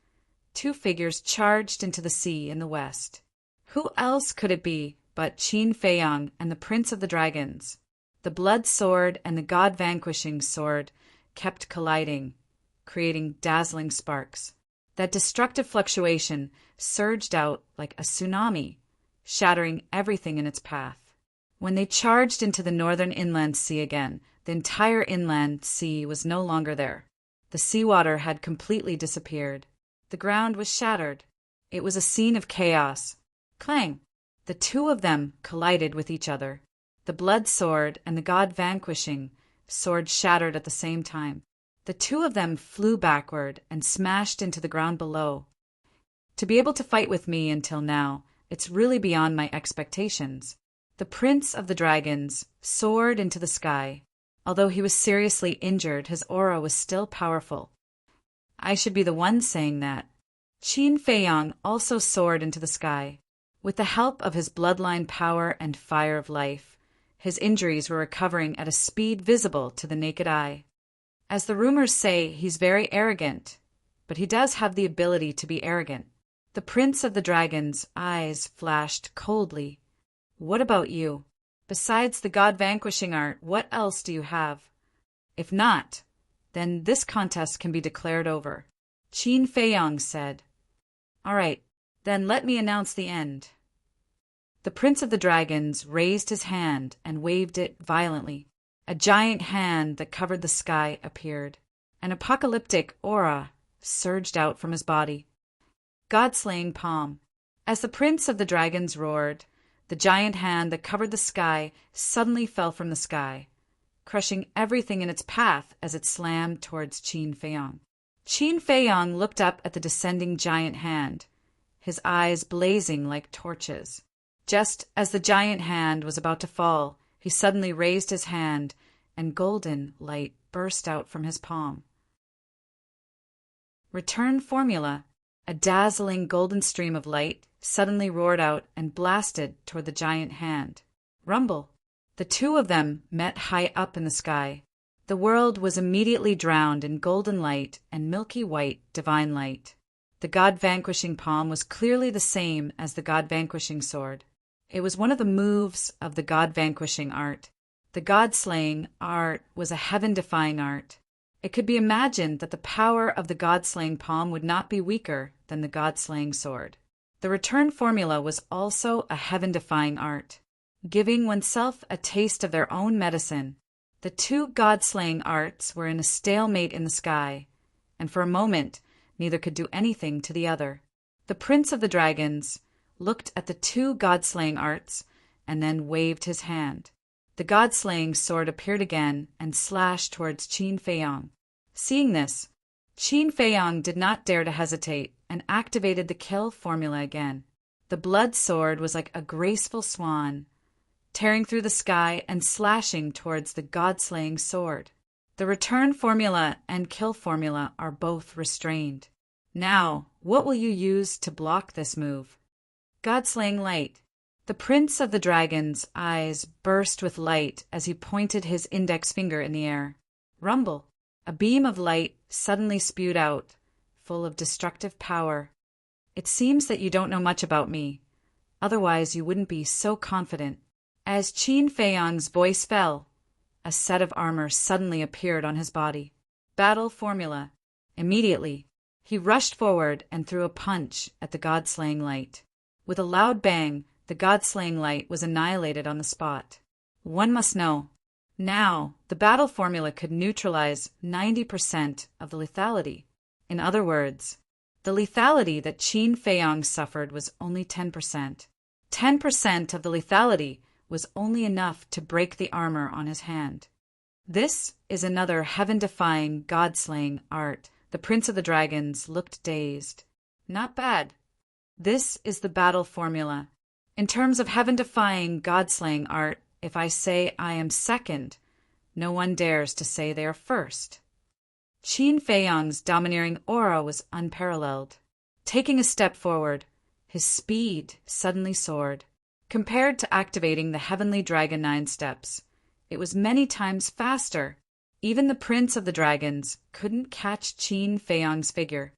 S1: Two figures charged into the sea in the west. Who else could it be but Qin Feiyang and the Prince of the Dragons? The blood sword and the god-vanquishing sword kept colliding, creating dazzling sparks. That destructive fluctuation surged out like a tsunami, shattering everything in its path. When they charged into the northern inland sea again, the entire inland sea was no longer there. The seawater had completely disappeared. The ground was shattered. It was a scene of chaos. Clang! The two of them collided with each other. The blood sword and the god-vanquishing sword shattered at the same time. The two of them flew backward and smashed into the ground below. To be able to fight with me until now, it's really beyond my expectations. The Prince of the Dragons soared into the sky. Although he was seriously injured, his aura was still powerful. I should be the one saying that. Qin Feiyang also soared into the sky. With the help of his bloodline power and fire of life, his injuries were recovering at a speed visible to the naked eye. As the rumors say, he's very arrogant, but he does have the ability to be arrogant. The Prince of the Dragon's eyes flashed coldly. What about you? Besides the god-vanquishing art, what else do you have? If not, then this contest can be declared over. Qin Feiyang said. All right, then let me announce the end. The Prince of the Dragons raised his hand and waved it violently. A giant hand that covered the sky appeared. An apocalyptic aura surged out from his body. God-slaying palm. As the Prince of the Dragons roared, the giant hand that covered the sky suddenly fell from the sky, crushing everything in its path as it slammed towards Qin Feiyang. Qin Feiyang looked up at the descending giant hand, his eyes blazing like torches. Just as the giant hand was about to fall, he suddenly raised his hand, and golden light burst out from his palm. Return formula. A dazzling golden stream of light suddenly roared out and blasted toward the giant hand. Rumble. The two of them met high up in the sky. The world was immediately drowned in golden light and milky white divine light. The god-vanquishing palm was clearly the same as the god-vanquishing sword. It was one of the moves of the god-vanquishing art. The god-slaying art was a heaven-defying art. It could be imagined that the power of the god-slaying palm would not be weaker than the god-slaying sword. The return formula was also a heaven-defying art, giving oneself a taste of their own medicine. The two god-slaying arts were in a stalemate in the sky, and for a moment neither could do anything to the other. The Prince of the Dragons looked at the two god-slaying arts and then waved his hand. The god-slaying sword appeared again and slashed towards Qin Feiyang. Seeing this, Qin Feiyang did not dare to hesitate and activated the kill formula again. The blood sword was like a graceful swan, tearing through the sky and slashing towards the god-slaying sword. The return formula and kill formula are both restrained. Now, what will you use to block this move? God-slaying light. The Prince of the Dragon's eyes burst with light as he pointed his index finger in the air. Rumble. A beam of light suddenly spewed out, full of destructive power. It seems that you don't know much about me. Otherwise, you wouldn't be so confident. As Qin Feiyang's voice fell, a set of armor suddenly appeared on his body. Battle formula. Immediately, he rushed forward and threw a punch at the god-slaying light. With a loud bang, the god-slaying light was annihilated on the spot. One must know. Now, the battle formula could neutralize 90% of the lethality. In other words, the lethality that Qin Feiyang suffered was only 10%. 10% of the lethality was only enough to break the armor on his hand. This is another heaven-defying, god-slaying art. The Prince of the Dragons looked dazed. Not bad. This is the battle formula. In terms of heaven-defying, god-slaying art, if I say I am second, no one dares to say they are first. Qin Feiyang's domineering aura was unparalleled. Taking a step forward, his speed suddenly soared. Compared to activating the Heavenly Dragon 9 steps, it was many times faster. Even the Prince of the Dragons couldn't catch Qin Feiyang's figure.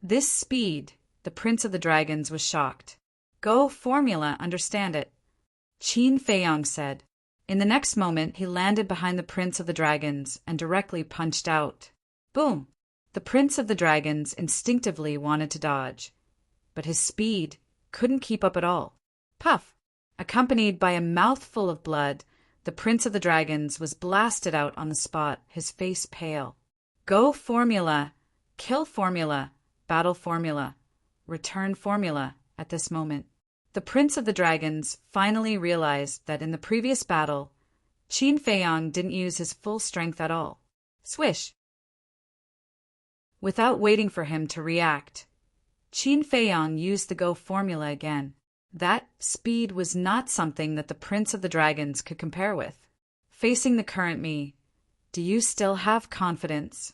S1: This speed, the Prince of the Dragons was shocked. Go formula, understand it, Qin Feiyang said. In the next moment, he landed behind the Prince of the Dragons and directly punched out. Boom! The Prince of the Dragons instinctively wanted to dodge, but his speed couldn't keep up at all. Puff! Accompanied by a mouthful of blood, the Prince of the Dragons was blasted out on the spot, his face pale. Go formula, kill formula, battle formula, return formula at this moment. The Prince of the Dragons finally realized that in the previous battle, Qin Feiyang didn't use his full strength at all. Swish! Without waiting for him to react, Qin Feiyang used the Go formula again. That speed was not something that the Prince of the Dragons could compare with. Facing the current me, do you still have confidence?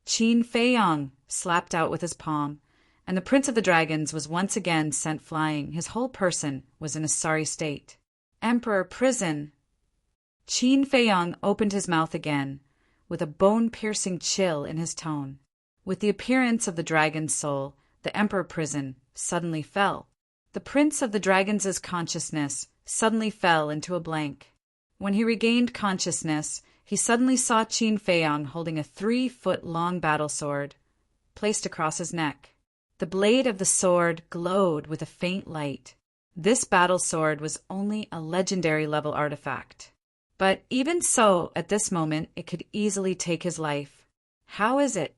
S1: Qin Feiyang slapped out with his palm, and the Prince of the Dragons was once again sent flying. His whole person was in a sorry state. Emperor Prison! Qin Feiyang opened his mouth again, with a bone-piercing chill in his tone. With the appearance of the dragon's soul, the Emperor Prison suddenly fell. The Prince of the Dragons' consciousness suddenly fell into a blank. When he regained consciousness, he suddenly saw Qin Feiyang holding a 3-foot-long battle sword, placed across his neck. The blade of the sword glowed with a faint light. This battle sword was only a legendary-level artifact. But even so, at this moment, it could easily take his life. How is it?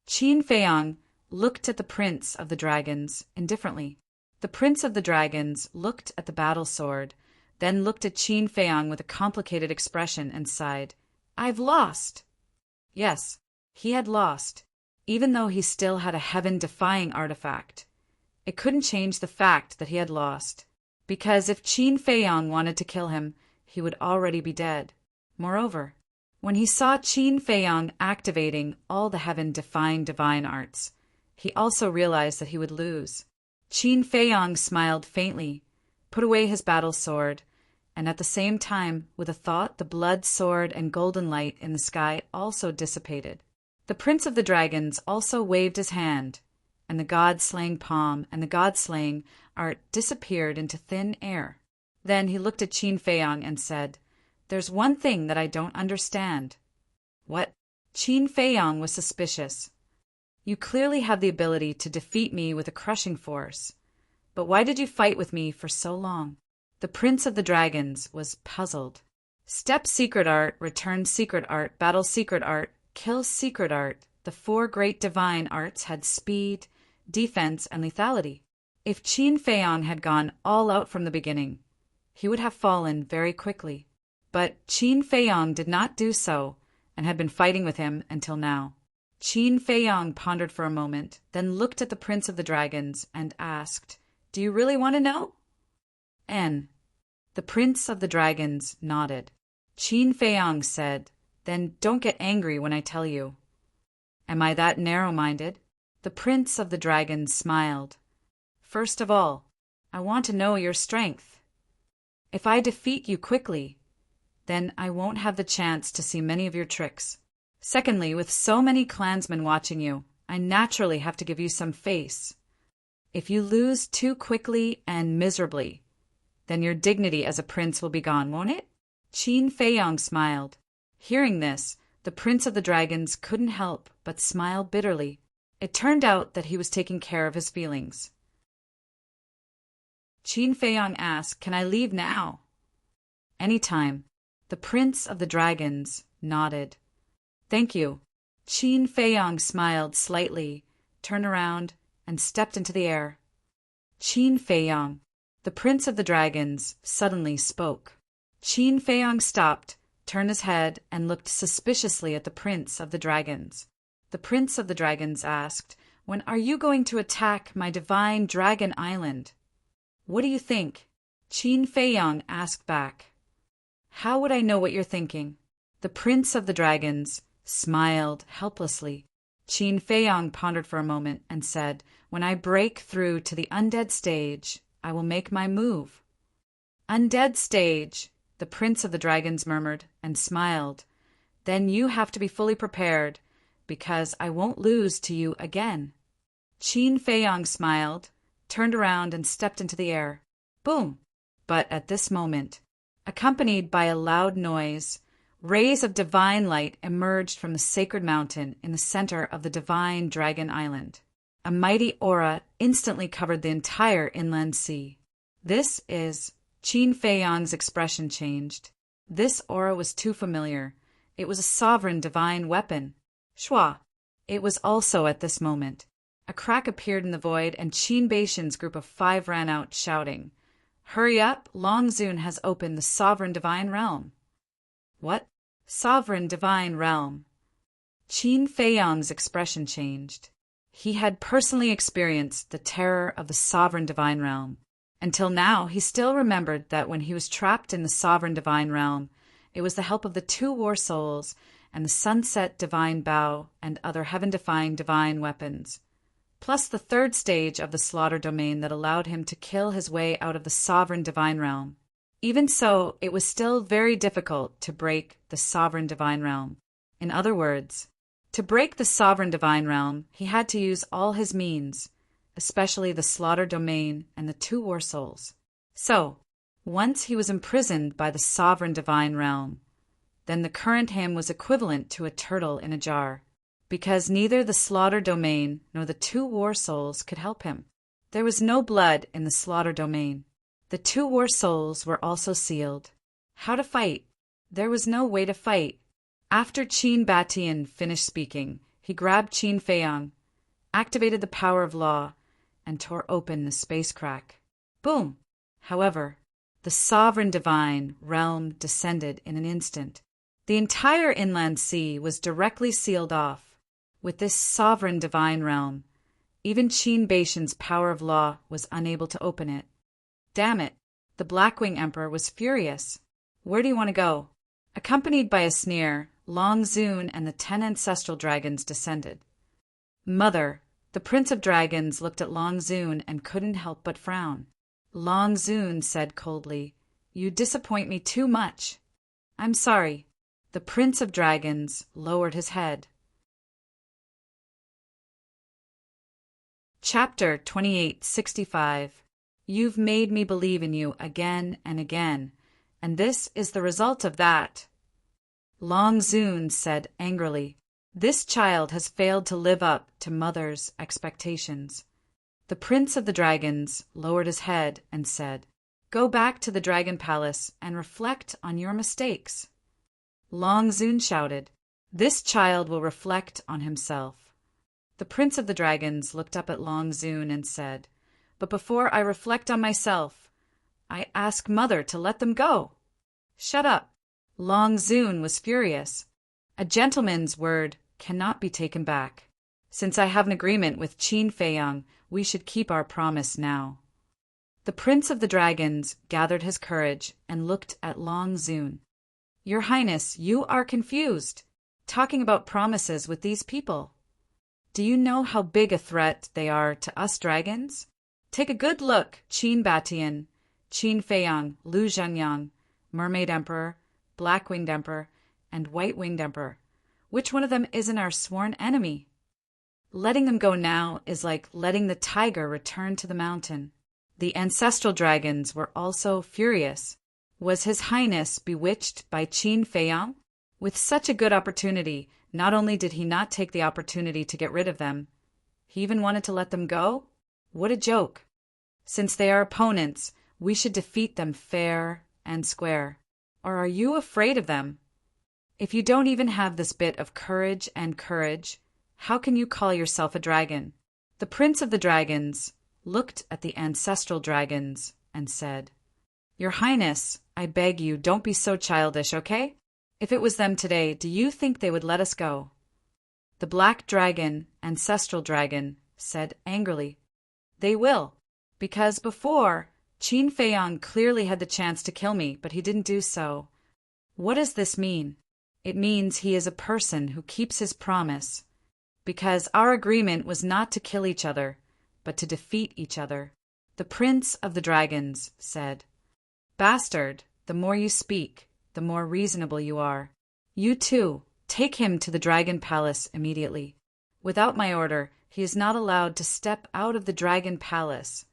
S1: Qin Feiyang looked at the Prince of the Dragons indifferently. The Prince of the Dragons looked at the battle sword, then looked at Qin Feiyang with a complicated expression and sighed. I've lost! Yes, he had lost, even though he still had a heaven-defying artifact. It couldn't change the fact that he had lost, because if Qin Feiyang wanted to kill him, he would already be dead. Moreover, when he saw Qin Feiyang activating all the heaven-defying divine arts, he also realized that he would lose. Qin Feiyang smiled faintly, put away his battle sword, and at the same time, with a thought, the blood sword and golden light in the sky also dissipated. The Prince of the Dragons also waved his hand, and the god-slaying palm and the god-slaying art disappeared into thin air. Then he looked at Qin Feiyang and said, There's one thing that I don't understand. What? Qin Feiyang was suspicious. You clearly have the ability to defeat me with a crushing force, but why did you fight with me for so long? The Prince of the Dragons was puzzled. Step secret art, return secret art, battle secret art, kill secret art. The 4 great divine arts had speed, defense, and lethality. If Qin Feiyang had gone all out from the beginning, he would have fallen very quickly. But Qin Feiyang did not do so and had been fighting with him until now. Qin Feiyang pondered for a moment, then looked at the Prince of the Dragons and asked, Do you really want to know? N. The Prince of the Dragons nodded. Qin Feiyang said, Then don't get angry when I tell you. Am I that narrow-minded? The Prince of the Dragons smiled. First of all, I want to know your strength. If I defeat you quickly, then I won't have the chance to see many of your tricks. Secondly, with so many clansmen watching you, I naturally have to give you some face. If you lose too quickly and miserably, then your dignity as a prince will be gone, won't it? Qin Feiyang smiled. Hearing this, the Prince of the Dragons couldn't help but smile bitterly. It turned out that he was taking care of his feelings. Qin Feiyang asked, Can I leave now? Anytime. The Prince of the Dragons nodded. Thank you. Qin Feiyang smiled slightly, turned around, and stepped into the air. Qin Feiyang, the Prince of the Dragons, suddenly spoke. Qin Feiyang stopped, turned his head and looked suspiciously at the Prince of the Dragons. The Prince of the Dragons asked, "When are you going to attack my divine dragon island?" "What do you think?" Qin Feiyang asked back. "How would I know what you're thinking?" The Prince of the Dragons smiled helplessly. Qin Feiyang pondered for a moment and said, "When I break through to the undead stage, I will make my move." "Undead stage," the Prince of the Dragons murmured and smiled. "Then you have to be fully prepared, because I won't lose to you again." Qin Feiyang smiled, turned around and stepped into the air. Boom! But at this moment, accompanied by a loud noise, rays of divine light emerged from the sacred mountain in the center of the divine dragon island. A mighty aura instantly covered the entire inland sea. Qin Feiyang's expression changed. This aura was too familiar. It was a sovereign divine weapon. Shua! It was also at this moment. A crack appeared in the void, and Qin Beishan's group of 5 ran out, shouting, "Hurry up! Long Zun has opened the sovereign divine realm." "What? Sovereign divine realm?" Qin Feiyang's expression changed. He had personally experienced the terror of the sovereign divine realm. Until now, he still remembered that when he was trapped in the sovereign divine realm, it was the help of the 2 war souls and the sunset divine bow and other heaven-defying divine weapons, plus the 3rd stage of the slaughter domain that allowed him to kill his way out of the sovereign divine realm. Even so, it was still very difficult to break the sovereign divine realm. In other words, to break the sovereign divine realm, he had to use all his means, especially the slaughter domain and the 2 war souls. So, once he was imprisoned by the sovereign divine realm, then the current him was equivalent to a turtle in a jar, because neither the slaughter domain nor the 2 war souls could help him. There was no blood in the slaughter domain. The 2 war souls were also sealed. How to fight? There was no way to fight. After Qin Batian finished speaking, he grabbed Qin Feiyang, activated the power of law, and tore open the space crack. Boom! However, the sovereign divine realm descended in an instant. The entire inland sea was directly sealed off. With this sovereign divine realm, even Qin Beishan's power of law was unable to open it. Damn it! The Blackwing Emperor was furious. "Where do you want to go?" Accompanied by a sneer, Long Zun and the 10 ancestral dragons descended. "Mother," the Prince of Dragons looked at Long Zun and couldn't help but frown. Long Zun said coldly, "You disappoint me too much." "I'm sorry." The Prince of Dragons lowered his head. Chapter 2865. You've made me believe in you again and again, and this is the result of that. Long Zun said angrily, "This child has failed to live up to Mother's expectations." The Prince of the Dragons lowered his head and said, "Go back to the Dragon Palace and reflect on your mistakes." Long Zun shouted, "This child will reflect on himself." The Prince of the Dragons looked up at Long Zun and said, "But before I reflect on myself, I ask Mother to let them go." "Shut up." Long Zun was furious. "A gentleman's word cannot be taken back. Since I have an agreement with Qin Feiyang, we should keep our promise now." The Prince of the Dragons gathered his courage and looked at Long Zun. "Your Highness, you are confused, talking about promises with these people. Do you know how big a threat they are to us dragons? Take a good look, Qin Batian, Qin Feiyang, Lu Zhenyang, Mermaid Emperor, Black-Winged Emperor, and White-Winged Emperor. Which one of them isn't our sworn enemy? Letting them go now is like letting the tiger return to the mountain." The ancestral dragons were also furious. Was His Highness bewitched by Qin Feiyang? With such a good opportunity, not only did he not take the opportunity to get rid of them, he even wanted to let them go? What a joke. Since they are opponents, we should defeat them fair and square. Or are you afraid of them? If you don't even have this bit of courage, how can you call yourself a dragon? The Prince of the Dragons looked at the ancestral dragons and said, "Your Highness, I beg you, don't be so childish, okay? If it was them today, do you think they would let us go? The black dragon, ancestral dragon, said angrily. They will, because before, Qin Feiyang clearly had the chance to kill me, but he didn't do so. What does this mean? It means he is a person who keeps his promise, because our agreement was not to kill each other, but to defeat each other. The Prince of the Dragons said, Bastard, the more you speak, the more reasonable you are. You too, take him to the Dragon Palace immediately. Without my order, he is not allowed to step out of the Dragon Palace.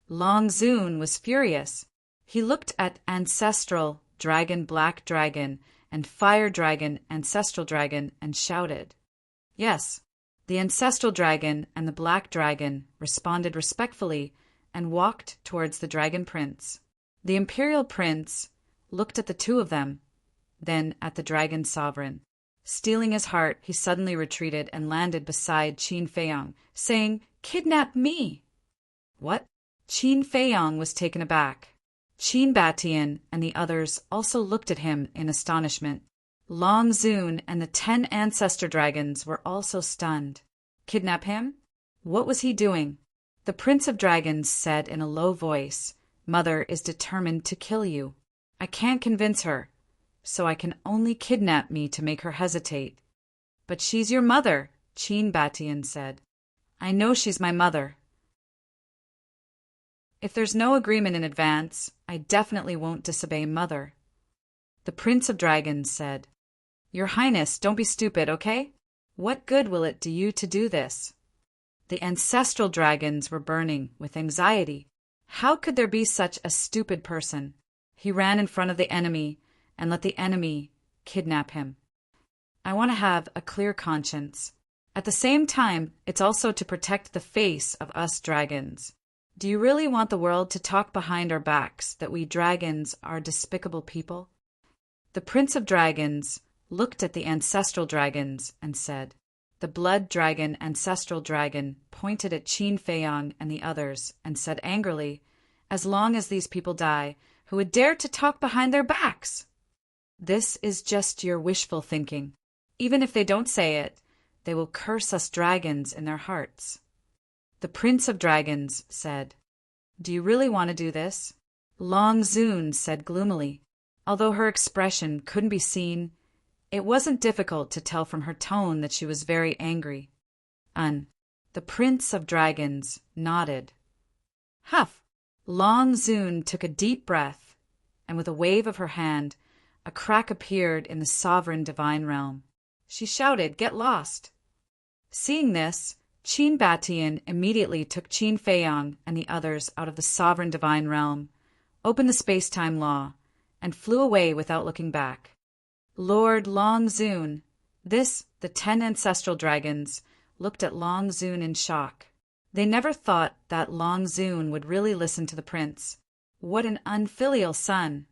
S1: Long Zun was furious. He looked at Ancestral Dragon Black Dragon and Fire Dragon Ancestral Dragon and shouted. Yes, the Ancestral Dragon and the Black Dragon responded respectfully and walked towards the Dragon Prince. The Imperial Prince looked at the two of them, then at the Dragon Sovereign. Steeling his heart, he suddenly retreated and landed beside Qin Feiyang, saying, Kidnap me! What? Qin Feiyang was taken aback. Qin Batian and the others also looked at him in astonishment. Long Zun and the 10 ancestor dragons were also stunned. Kidnap him? What was he doing? The Prince of Dragons said in a low voice, Mother is determined to kill you. I can't convince her, so I can only kidnap me to make her hesitate. But she's your mother, Qin Batian said. I know she's my mother. If there's no agreement in advance, I definitely won't disobey Mother. The Prince of Dragons said, Your Highness, don't be stupid, okay? What good will it do you to do this? The ancestral dragons were burning with anxiety. How could there be such a stupid person? He ran in front of the enemy and let the enemy kidnap him. I want to have a clear conscience. At the same time, it's also to protect the face of us dragons. Do you really want the world to talk behind our backs that we dragons are despicable people? The Prince of Dragons looked at the ancestral dragons and said, The blood dragon ancestral dragon pointed at Qin Feiyang and the others and said angrily, As long as these people die, who would dare to talk behind their backs? This is just your wishful thinking. Even if they don't say it, they will curse us dragons in their hearts. The Prince of Dragons said, Do you really want to do this? Long Zun said gloomily. Although her expression couldn't be seen, it wasn't difficult to tell from her tone that she was very angry. The Prince of Dragons nodded. Huff! Long Zun took a deep breath, and with a wave of her hand, a crack appeared in the sovereign divine realm. She shouted, Get lost! Seeing this, Qin Batian immediately took Qin Feiyang and the others out of the sovereign divine realm, opened the space-time law, and flew away without looking back. Lord Long Zun, the 10 ancestral dragons, looked at Long Zun in shock. They never thought that Long Zun would really listen to the prince. What an unfilial son!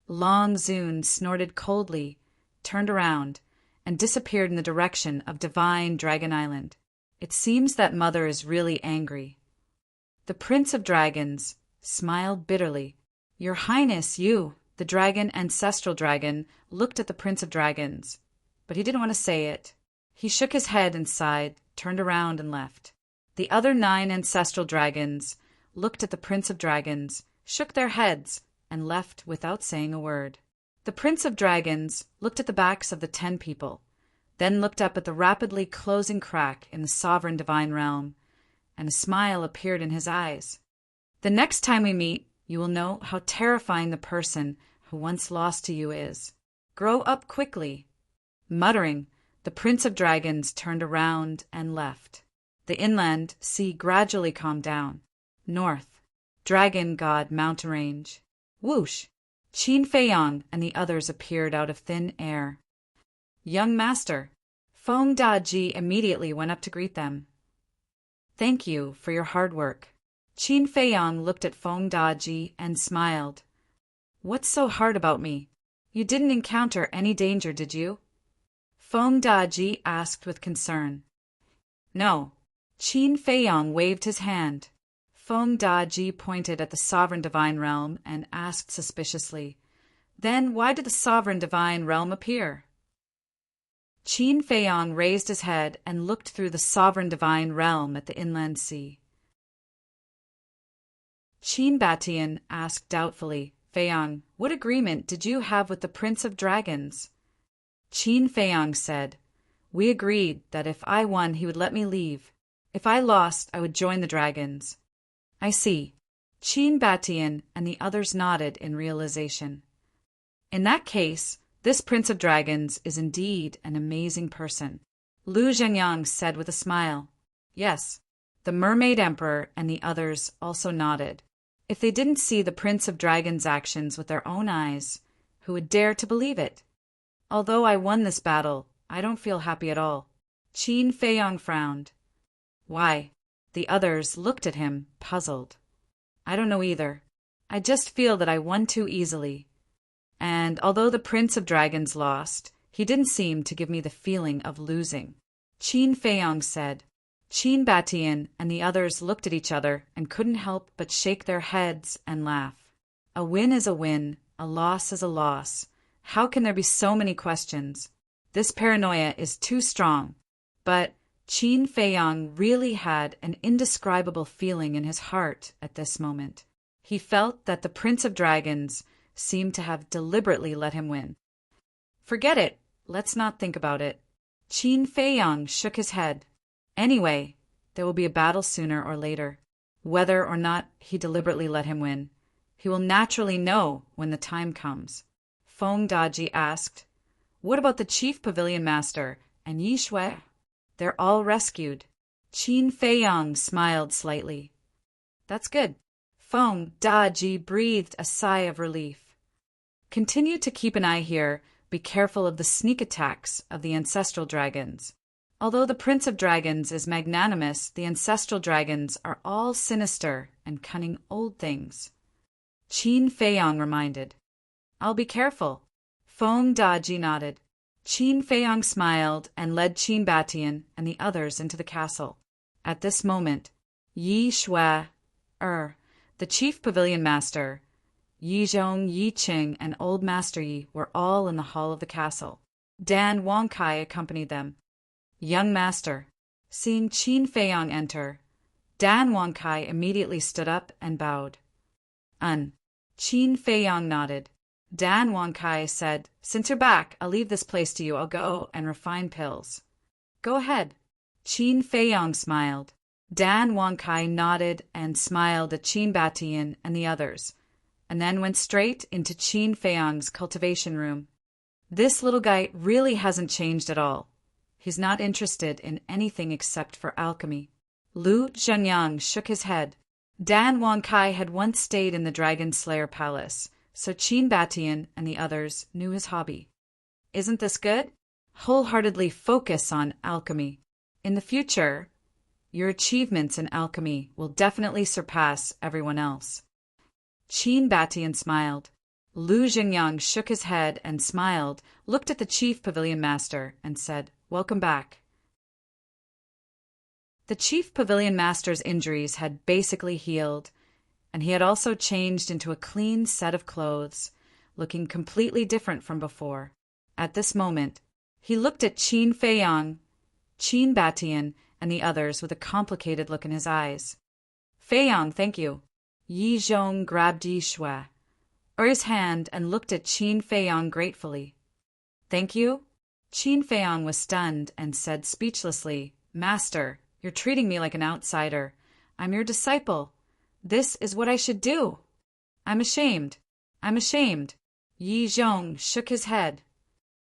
S1: Long Zun snorted coldly, turned around, and disappeared in the direction of Divine Dragon Island. It seems that Mother is really angry. The Prince of Dragons smiled bitterly. Your Highness, you, the dragon ancestral dragon, looked at the Prince of Dragons, but he didn't want to say it. He shook his head and sighed, turned around and left. The other 9 ancestral dragons looked at the Prince of Dragons, shook their heads, and left without saying a word. The Prince of Dragons looked at the backs of the 10 people, then looked up at the rapidly closing crack in the sovereign divine realm, and a smile appeared in his eyes. The next time we meet, you will know how terrifying the person who once lost to you is. Grow up quickly. Muttering, the Prince of Dragons turned around and left. The inland sea gradually calmed down. North, Dragon God Mountain Range. Whoosh! Qin Feiyang and the others appeared out of thin air. Young Master, Feng Daji immediately went up to greet them. Thank you for your hard work. Qin Feiyang looked at Feng Daji and smiled. What's so hard about me? You didn't encounter any danger, did you? Feng Daji asked with concern. No. Qin Feiyang waved his hand. Feng Daji pointed at the sovereign divine realm and asked suspiciously, Then why did the sovereign divine realm appear? Qin Feiyang raised his head and looked through the sovereign divine realm at the inland sea. Qin Batian asked doubtfully, Feiyang, what agreement did you have with the Prince of Dragons? Qin Feiyang said, we agreed that if I won he would let me leave. If I lost, I would join the dragons. I see. Qin Batian and the others nodded in realization. In that case, this Prince of Dragons is indeed an amazing person. Lu Zhengyang said with a smile. Yes. The Mermaid Emperor and the others also nodded. If they didn't see the Prince of Dragons' actions with their own eyes, who would dare to believe it? Although I won this battle, I don't feel happy at all. Qin Feiyang frowned. Why? The others looked at him, puzzled. I don't know either. I just feel that I won too easily. And although the Prince of Dragons lost, he didn't seem to give me the feeling of losing. Qin Feiyang said. Qin Batian and the others looked at each other and couldn't help but shake their heads and laugh. A win is a win, a loss is a loss. How can there be so many questions? This paranoia is too strong. But Qin Feiyang really had an indescribable feeling in his heart at this moment. He felt that the Prince of Dragons seemed to have deliberately let him win. Forget it. Let's not think about it. Qin Feiyang shook his head. Anyway, there will be a battle sooner or later. Whether or not he deliberately let him win, he will naturally know when the time comes. Feng Daji asked, what about the Chief Pavilion Master and Yi Shui? They're all rescued. Qin Feiyang smiled slightly. That's good. Feng Daji breathed a sigh of relief. Continue to keep an eye here. Be careful of the sneak attacks of the ancestral dragons. Although the Prince of Dragons is magnanimous, the ancestral dragons are all sinister and cunning old things. Qin Feiyang reminded. I'll be careful. Feng Daji nodded. Qin Feiyang smiled and led Qin Batian and the others into the castle. At this moment, Yi Shui, the Chief Pavilion Master, Yi Zhong, Yi Qing, and Old Master Yi were all in the hall of the castle. Dan Wangkai accompanied them. Young Master. Seeing Qin Feiyang enter, Dan Wangkai immediately stood up and bowed. Qin Feiyang nodded. Dan Wangkai said, since you're back, I'll leave this place to you. I'll go and refine pills. Go ahead. Qin Feiyang smiled. Dan Wangkai nodded and smiled at Qin Batian and the others, and then went straight into Qin Feiyang's cultivation room. This little guy really hasn't changed at all. He's not interested in anything except for alchemy. Lu Zhengyang shook his head. Dan Wangkai had once stayed in the Dragon Slayer Palace, so Qin Batian and the others knew his hobby. Isn't this good? Wholeheartedly focus on alchemy. In the future, your achievements in alchemy will definitely surpass everyone else. Qin Batian smiled. Lu Zhengyang shook his head and smiled, looked at the Chief Pavilion Master, and said, welcome back. The Chief Pavilion Master's injuries had basically healed, and he had also changed into a clean set of clothes, looking completely different from before. At this moment, he looked at Qin Feiyang, Qin Batian, and the others with a complicated look in his eyes. Feiyang, thank you. Yi Zhong grabbed Yi Shui, or his hand, and looked at Qin Feiyang gratefully. Thank you? Qin Feiyang was stunned and said speechlessly, Master, you're treating me like an outsider. I'm your disciple. This is what I should do. I'm ashamed. I'm ashamed. Yi Zhong shook his head.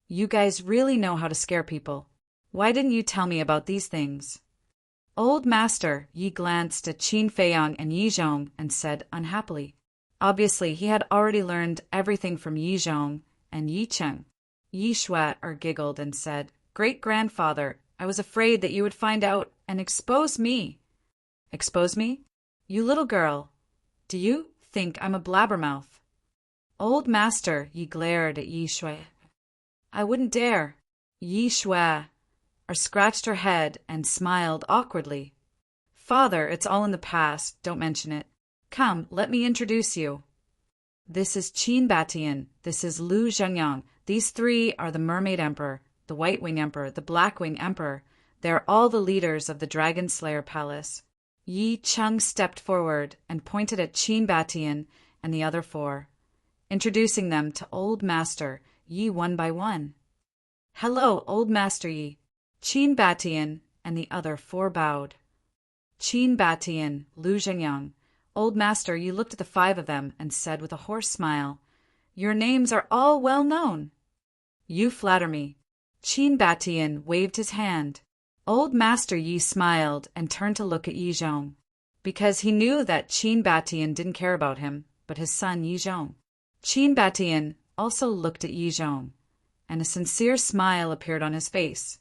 S1: You guys really know how to scare people. Why didn't you tell me about these things? Old Master, Yi glanced at Qin Feiyang and Yi Zhong and said unhappily. Obviously, he had already learned everything from Yi Zhong and Yi Qing. Yi Shui giggled and said, Great-grandfather, I was afraid that you would find out and expose me. Expose me? You little girl. Do you think I'm a blabbermouth? Old Master, Yi glared at Yi Shui. I wouldn't dare. Yi Shui scratched her head and smiled awkwardly. Father, it's all in the past. Don't mention it. Come, let me introduce you. This is Unbeaten. This is Lu Zhengyang. These three are the Mermaid Emperor, the White Wing Emperor, the Black Wing Emperor. They are all the leaders of the Dragon Slayer Palace. Yi Cheng stepped forward and pointed at Unbeaten and the other four, introducing them to Old Master Yi one by one. Hello, Old Master Yi. Unbeaten and the other four bowed. Unbeaten, Lu Zhengyang. Old Master Yi looked at the five of them and said with a hoarse smile, "Your names are all well known." "You flatter me." Unbeaten waved his hand. Old Master Yi smiled and turned to look at Yi Zhong, because he knew that Unbeaten didn't care about him, but his son Yi Zhong. Unbeaten also looked at Yi Zhong, and a sincere smile appeared on his face.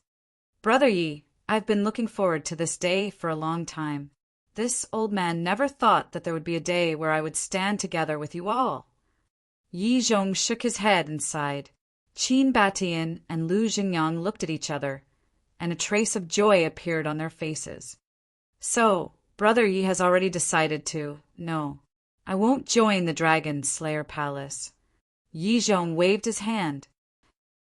S1: "Brother Yi, I've been looking forward to this day for a long time. This old man never thought that there would be a day where I would stand together with you all." Yi Zhong shook his head and sighed. Unbeaten and Lu Zhengyang looked at each other, and a trace of joy appeared on their faces. "So, Brother Yi has already decided to. No, I won't join the Dragon Slayer Palace." Yi Zhong waved his hand.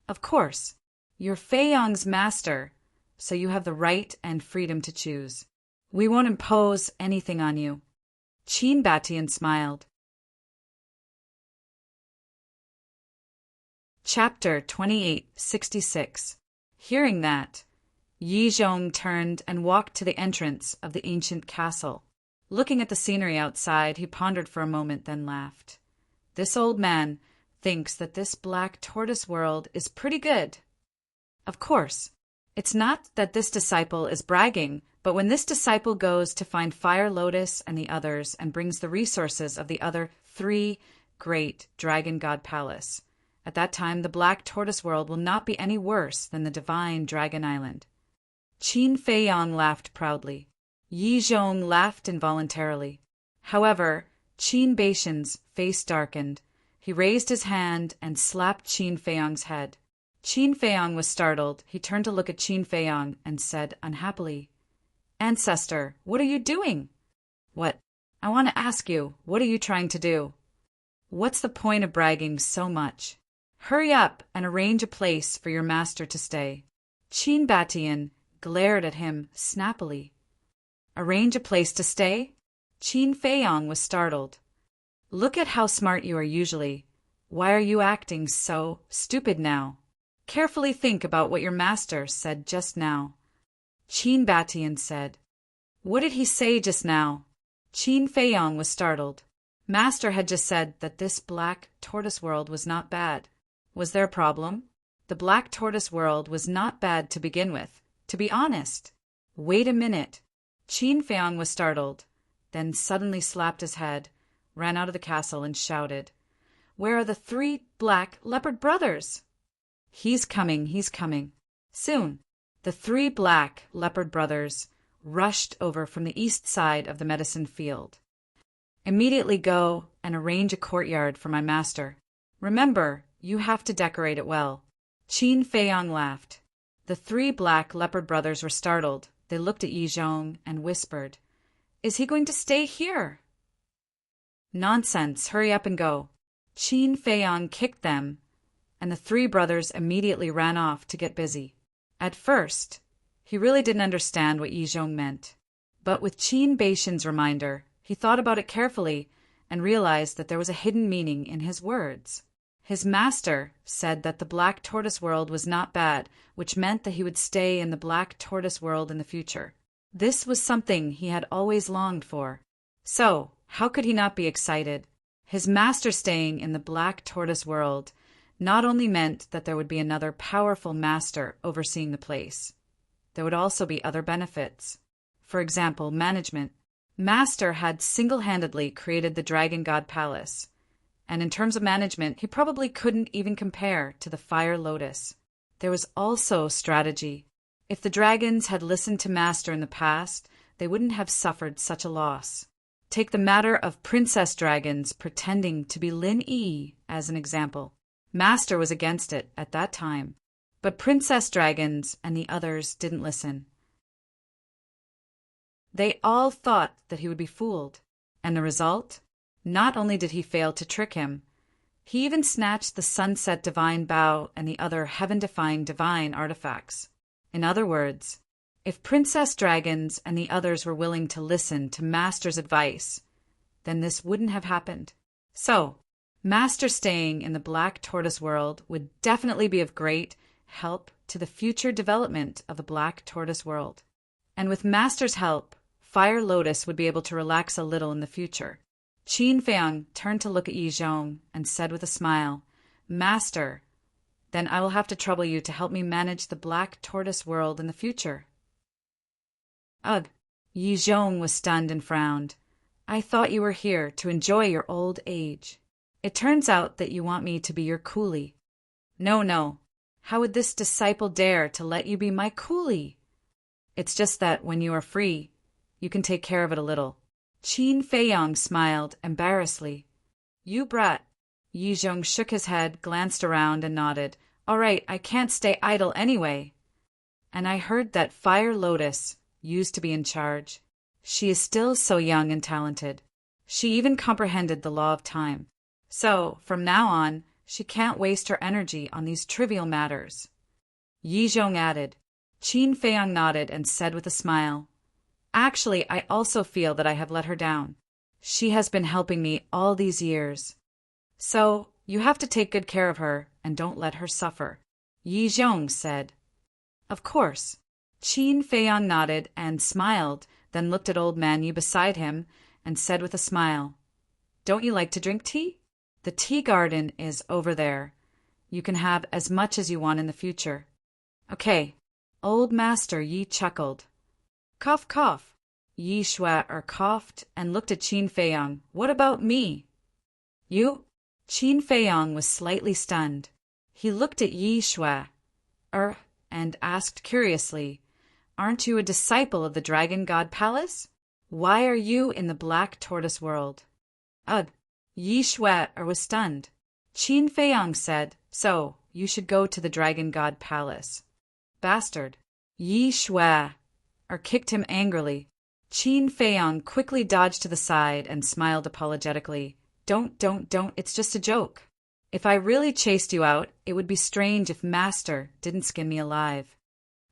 S1: "Of course, you're Fei Yong's master, so you have the right and freedom to choose. We won't impose anything on you." Unbeaten smiled. Chapter 2866. Hearing that, Yi Zhong turned and walked to the entrance of the ancient castle. Looking at the scenery outside, he pondered for a moment, then laughed. This old man thinks that this black tortoise world is pretty good. Of course, it's not that this disciple is bragging, but when this disciple goes to find Fire Lotus and the others and brings the resources of the other three great Dragon God Palace, at that time the black tortoise world will not be any worse than the divine Dragon Island. Qin Fei Yong laughed proudly. Yi Zhong laughed involuntarily. However, Qin Beishan's face darkened. He raised his hand and slapped Qin Fei Yong's head. Qin Fei Yong was startled. He turned to look at Qin Fei Yong and said unhappily, "Ancestor, what are you doing?" "What? I want to ask you, what are you trying to do?" "What's the point of bragging so much? Hurry up and arrange a place for your master to stay." Unbeaten glared at him snappily. "Arrange a place to stay?" Qin Fei Yong was startled. "Look at how smart you are usually. Why are you acting so stupid now? Carefully think about what your master said just now." Unbeaten said. "What did he say just now?" Qin Fei Yong was startled. Master had just said that this black tortoise world was not bad. Was there a problem? The black tortoise world was not bad to begin with, to be honest. Wait a minute. Qin Fei Yong was startled, then suddenly slapped his head, ran out of the castle and shouted, "Where are the three black leopard brothers?" He's coming. Soon, the three black leopard brothers rushed over from the east side of the medicine field. "Immediately go and arrange a courtyard for my master. Remember, you have to decorate it well." Qin Fei Yong laughed. The three black leopard brothers were startled. They looked at Yi Zhong and whispered, "Is he going to stay here?" "Nonsense, hurry up and go." Qin Fei Yong kicked them, and the three brothers immediately ran off to get busy. At first, he really didn't understand what Yi Zhong meant. But with Qin Beishan's reminder, he thought about it carefully and realized that there was a hidden meaning in his words. His master said that the black tortoise world was not bad, which meant that he would stay in the black tortoise world in the future. This was something he had always longed for. So, how could he not be excited? His master staying in the black tortoise world not only meant that there would be another powerful master overseeing the place. There would also be other benefits. For example, management. Master had single-handedly created the Dragon God Palace, and in terms of management, he probably couldn't even compare to the Fire Lotus. There was also strategy. If the dragons had listened to Master in the past, they wouldn't have suffered such a loss. Take the matter of princess dragons pretending to be Lin Yi as an example. Master was against it at that time, but princess dragons and the others didn't listen. They all thought that he would be fooled, and the result? Not only did he fail to trick him, He even snatched the sunset divine bow and the other heaven-defying divine artifacts. In other words, if Princess Dragons and the others were willing to listen to Master's advice, then this wouldn't have happened. So, Master staying in the Black Tortoise world would definitely be of great help to the future development of the Black Tortoise world. And with Master's help, Fire Lotus would be able to relax a little in the future. Qin Feiyang turned to look at Yi Zhong and said with a smile, "Master, then I will have to trouble you to help me manage the Black Tortoise world in the future." Ugh! Yi Zhong was stunned and frowned. "I thought you were here to enjoy your old age. It turns out that you want me to be your coolie." "No, no. How would this disciple dare to let you be my coolie? It's just that when you are free, you can take care of it a little." Qin Feiyang smiled embarrassedly. "You brat." Yi Zhong shook his head, glanced around, and nodded. "All right, I can't stay idle anyway. And I heard that Fire Lotus used to be in charge. She is still so young and talented. She even comprehended the law of time. So, from now on, she can't waste her energy on these trivial matters." Yi Zhong added. Qin Feiyang nodded and said with a smile, "Actually, I also feel that I have let her down. She has been helping me all these years. So, you have to take good care of her and don't let her suffer." Yi Zhong said. "Of course." Qin Feiyang nodded and smiled, then looked at old man Yu beside him and said with a smile, "Don't you like to drink tea? The tea garden is over there. You can have as much as you want in the future." "Okay." Old Master Yi chuckled. "Cough, cough." Yi Shui coughed and looked at Qin Feiyang. "What about me?" "You?" Qin Feiyang was slightly stunned. He looked at Yi Shui and asked curiously, "Aren't you a disciple of the Dragon God Palace? Why are you in the Black Tortoise world?" Ugh! Yi Shui was stunned. Qin Feiyang said, "So, you should go to the Dragon God Palace." "Bastard!" Yi Shui kicked him angrily. Qin Feiyang quickly dodged to the side and smiled apologetically. Don't, it's just a joke. If I really chased you out, it would be strange if Master didn't skin me alive.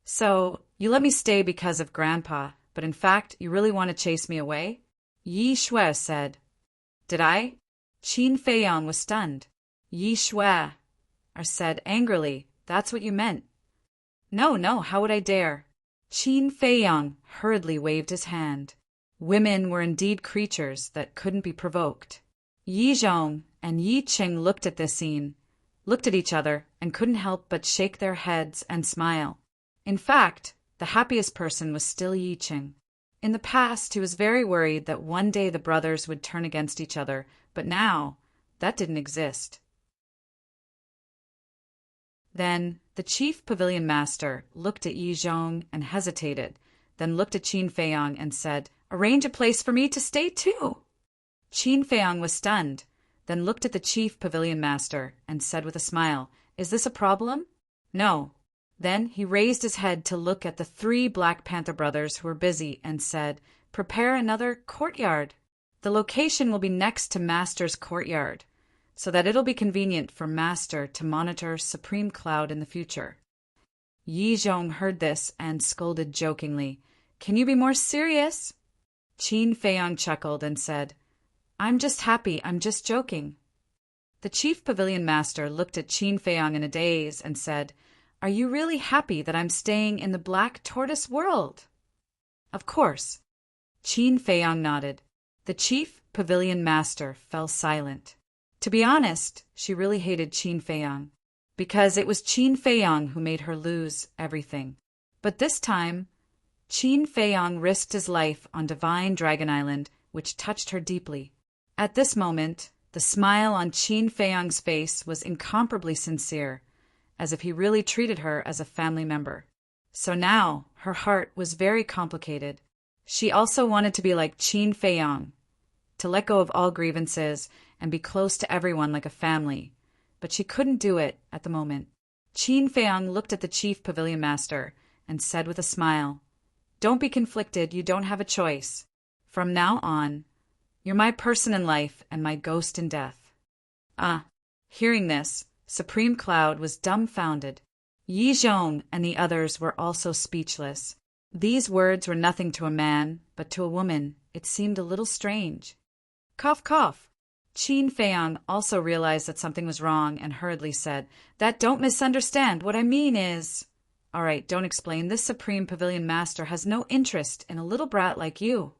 S1: So, you let me stay because of Grandpa, but in fact, you really want to chase me away?" Yi Shui said. "Did I?" Qin Feiyang was stunned. Yi Shui said angrily, "That's what you meant." No, how would I dare?" Qin Feiyang hurriedly waved his hand. Women were indeed creatures that couldn't be provoked. Yi Zhong and Yi Qing looked at this scene, looked at each other, and couldn't help but shake their heads and smile. In fact, the happiest person was still Yi Qing. In the past, he was very worried that one day the brothers would turn against each other, but now, that didn't exist. Then, the chief pavilion master looked at Yi Zhong and hesitated, then looked at Qin Feiyang and said, "Arrange a place for me to stay too." Qin Feiyang was stunned, then looked at the chief pavilion master and said with a smile, "Is this a problem?" "No." Then he raised his head to look at the 3 Black Panther brothers who were busy and said, "Prepare another courtyard. The location will be next to Master's courtyard, so that it'll be convenient for Master to monitor Supreme Cloud in the future." Yi Zhong heard this and scolded jokingly, "Can you be more serious?" Qin Feiyang chuckled and said, "I'm just happy, I'm just joking." The chief pavilion master looked at Qin Feiyang in a daze and said, "Are you really happy that I'm staying in the Black Tortoise world?" "Of course." Qin Feiyang nodded. The chief pavilion master fell silent. To be honest, she really hated Qin Feiyang, because it was Qin Feiyang who made her lose everything. But this time, Qin Feiyang risked his life on Divine Dragon Island, which touched her deeply. At this moment, the smile on Qin Feiyang's face was incomparably sincere, as if he really treated her as a family member. So now, her heart was very complicated. She also wanted to be like Qin Feiyang, to let go of all grievances and be close to everyone like a family, but she couldn't do it at the moment. Qin Feiyang looked at the chief pavilion master and said with a smile, "Don't be conflicted, you don't have a choice. From now on, you're my person in life and my ghost in death." Hearing this, Supreme Cloud was dumbfounded. Yi Zhong and the others were also speechless. These words were nothing to a man, but to a woman it seemed a little strange. Cough, cough. Qin Feiyang also realized that something was wrong and hurriedly said, "That don't misunderstand. What I mean is—" "All right, don't explain. This Supreme Pavilion Master has no interest in a little brat like you."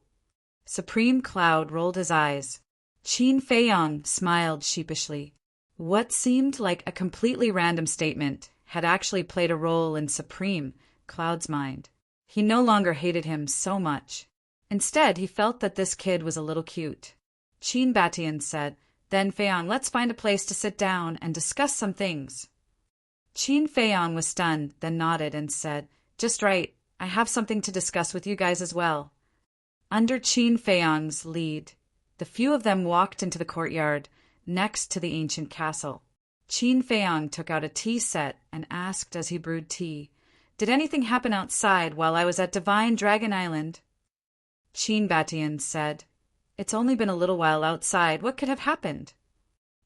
S1: Supreme Cloud rolled his eyes. Qin Feiyang smiled sheepishly. What seemed like a completely random statement had actually played a role in Supreme Cloud's mind. He no longer hated him so much. Instead, he felt that this kid was a little cute. Qin Batian said, "Then, Feiyang, let's find a place to sit down and discuss some things." Qin Feiyang was stunned, then nodded and said, "Just right. I have something to discuss with you guys as well." Under Qin Feiyang's lead, the few of them walked into the courtyard next to the ancient castle. Qin Feiyang took out a tea set and asked as he brewed tea, "Did anything happen outside while I was at Divine Dragon Island?" Qin Batian said, "It's only been a little while outside. What could have happened?"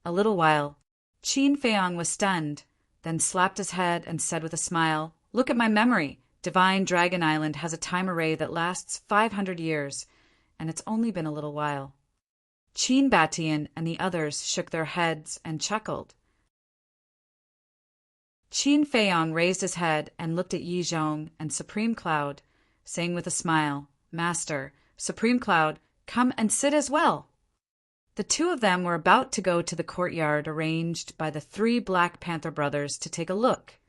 S1: "A little while." Qin Feiyang was stunned, then slapped his head and said with a smile, "Look at my memory. Divine Dragon Island has a time array that lasts 500 years, and it's only been a little while." Qin Batian and the others shook their heads and chuckled. Qin Feiyang raised his head and looked at Yi Zhong and Supreme Cloud, saying with a smile, "Master, Supreme Cloud, come and sit as well." The two of them were about to go to the courtyard arranged by the three Black Panther brothers to take a look,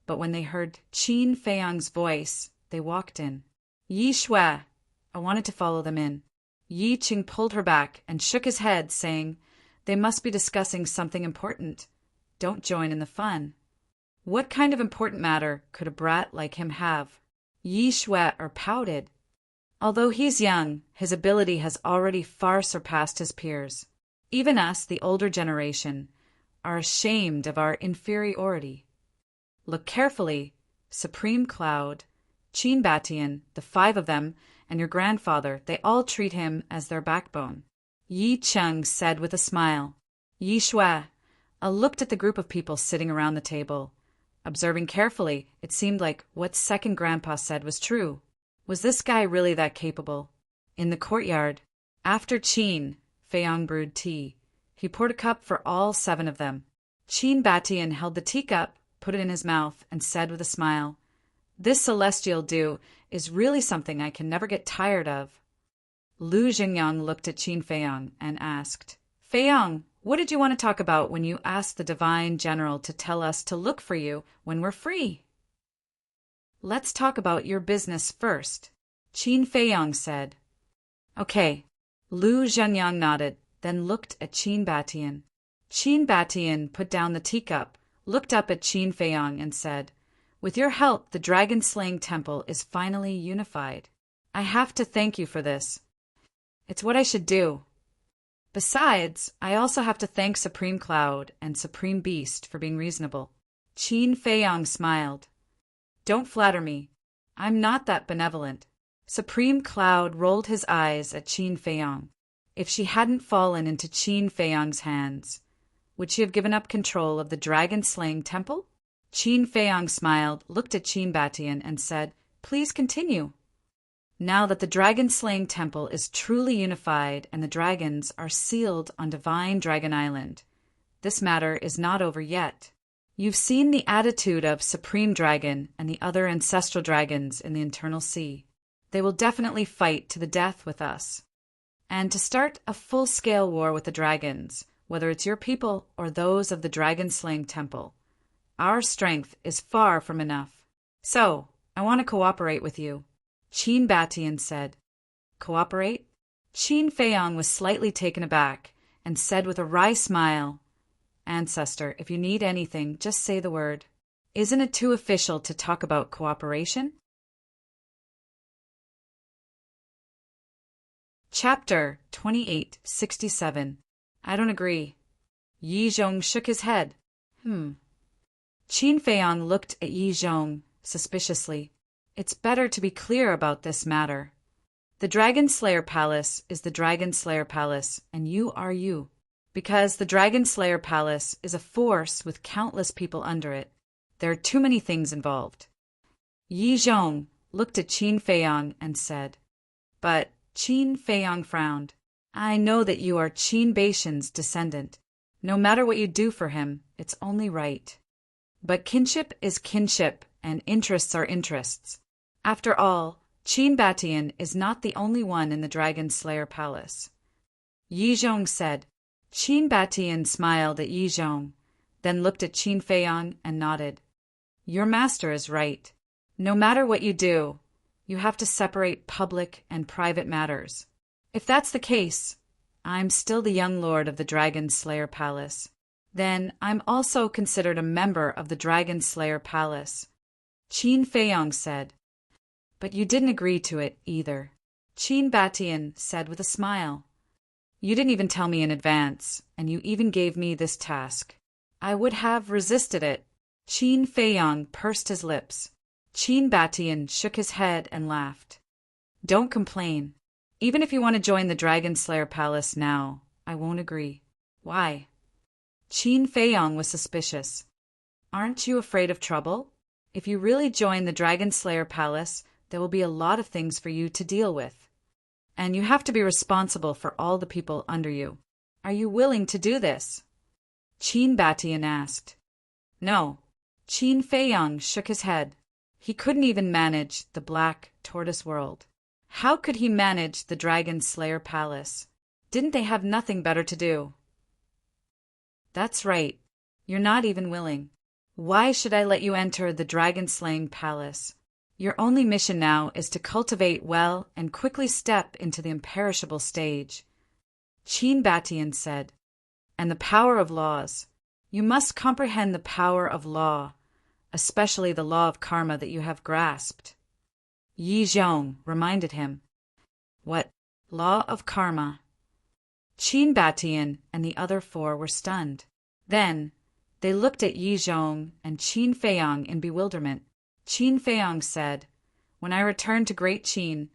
S1: but when they heard Qin Feiyang's voice, they walked in. "Yi Shui." I wanted to follow them in. Yi Qing pulled her back and shook his head, saying, "They must be discussing something important. Don't join in the fun." What kind of important matter could a brat like him have? Yi Shui pouted. Although he's young, his ability has already far surpassed his peers. Even us, the older generation, are ashamed of our inferiority. Look carefully. Supreme Cloud, Qin Batian, the five of them, and your grandfather, they all treat him as their backbone. Yi Cheng said with a smile. Yi Shui looked at the group of people sitting around the table. Observing carefully, it seemed like what second grandpa said was true. Was this guy really that capable? In the courtyard, after Qin Feiyang brewed tea, he poured a cup for all 7 of them. Qin Batian held the teacup, put it in his mouth, and said with a smile, "This celestial dew is really something I can never get tired of." Lu Jingyang looked at Qin Feiyang and asked, "Feiyang, what did you want to talk about when you asked the Divine General to tell us to look for you when we're free?" "Let's talk about your business first," Qin Feiyang said. "Okay." Lu Zhenyang nodded, then looked at Qin Batian. Qin Batian put down the teacup, looked up at Qin Feiyang and said, "With your help, the dragon-slaying temple is finally unified. I have to thank you for this. It's what I should do. Besides, I also have to thank Supreme Cloud and Supreme Beast for being reasonable." Qin Feiyang smiled. "Don't flatter me. I'm not that benevolent." Supreme Cloud rolled his eyes at Qin Feiyang. If she hadn't fallen into Qin Feiyang's hands, would she have given up control of the dragon-slaying temple? Qin Feiyang smiled, looked at Qin Batian, and said, "Please continue." "Now that the dragon-slaying temple is truly unified and the dragons are sealed on Divine Dragon Island, this matter is not over yet. You've seen the attitude of Supreme Dragon and the other ancestral dragons in the Internal Sea. They will definitely fight to the death with us. And to start a full-scale war with the dragons, whether it's your people or those of the dragon-slaying temple, our strength is far from enough. So, I want to cooperate with you." Qin Batian said. "Cooperate?" Qin Feiyang was slightly taken aback and said with a wry smile, "Ancestor, if you need anything, just say the word. Isn't it too official to talk about cooperation?" Chapter 2867. I don't agree. Yi Zhong shook his head. Qin Feiyang looked at Yi Zhong suspiciously. "It's better to be clear about this matter. The Dragon Slayer Palace is the Dragon Slayer Palace, and you are you. Because the Dragon Slayer Palace is a force with countless people under it. There are too many things involved. Yi Zhong looked at Qin Feiyang and said, but Qin Feiyang frowned. I know that you are Qin Baishan's descendant. No matter what you do for him, it's only right. But kinship is kinship, and interests are interests. After all, Qin Batian is not the only one in the Dragon Slayer Palace. Yi Zhong said. Qin Batian smiled at Yi Zhong, then looked at Qin Feiyang and nodded. Your master is right. No matter what you do, you have to separate public and private matters. If that's the case, I'm still the young lord of the Dragon Slayer Palace. Then I'm also considered a member of the Dragon Slayer Palace. Qin Feiyang said. But you didn't agree to it either. Qin Batian said with a smile. You didn't even tell me in advance, and you even gave me this task. I would have resisted it. Qin Feiyang pursed his lips. Qin Batian shook his head and laughed. Don't complain. Even if you want to join the Dragon Slayer Palace now, I won't agree. Why? Qin Feiyang was suspicious. Aren't you afraid of trouble? If you really join the Dragon Slayer Palace, there will be a lot of things for you to deal with. And you have to be responsible for all the people under you. Are you willing to do this? Qin Batian asked. No. Qin Feiyang shook his head. He couldn't even manage the Black Tortoise World. How could he manage the Dragon Slayer Palace? Didn't they have nothing better to do? That's right. You're not even willing. Why should I let you enter the Dragon Slaying Palace? Your only mission now is to cultivate well and quickly step into the imperishable stage. Qin Batian said. And the power of laws. You must comprehend the power of law, especially the law of karma that you have grasped. Yi Zhong reminded him. What? Law of karma? Qin Batian and the other four were stunned. Then they looked at Yi Zhong and Qin Feiyang in bewilderment. Qin Feiyang said, When I returned to Great Qin,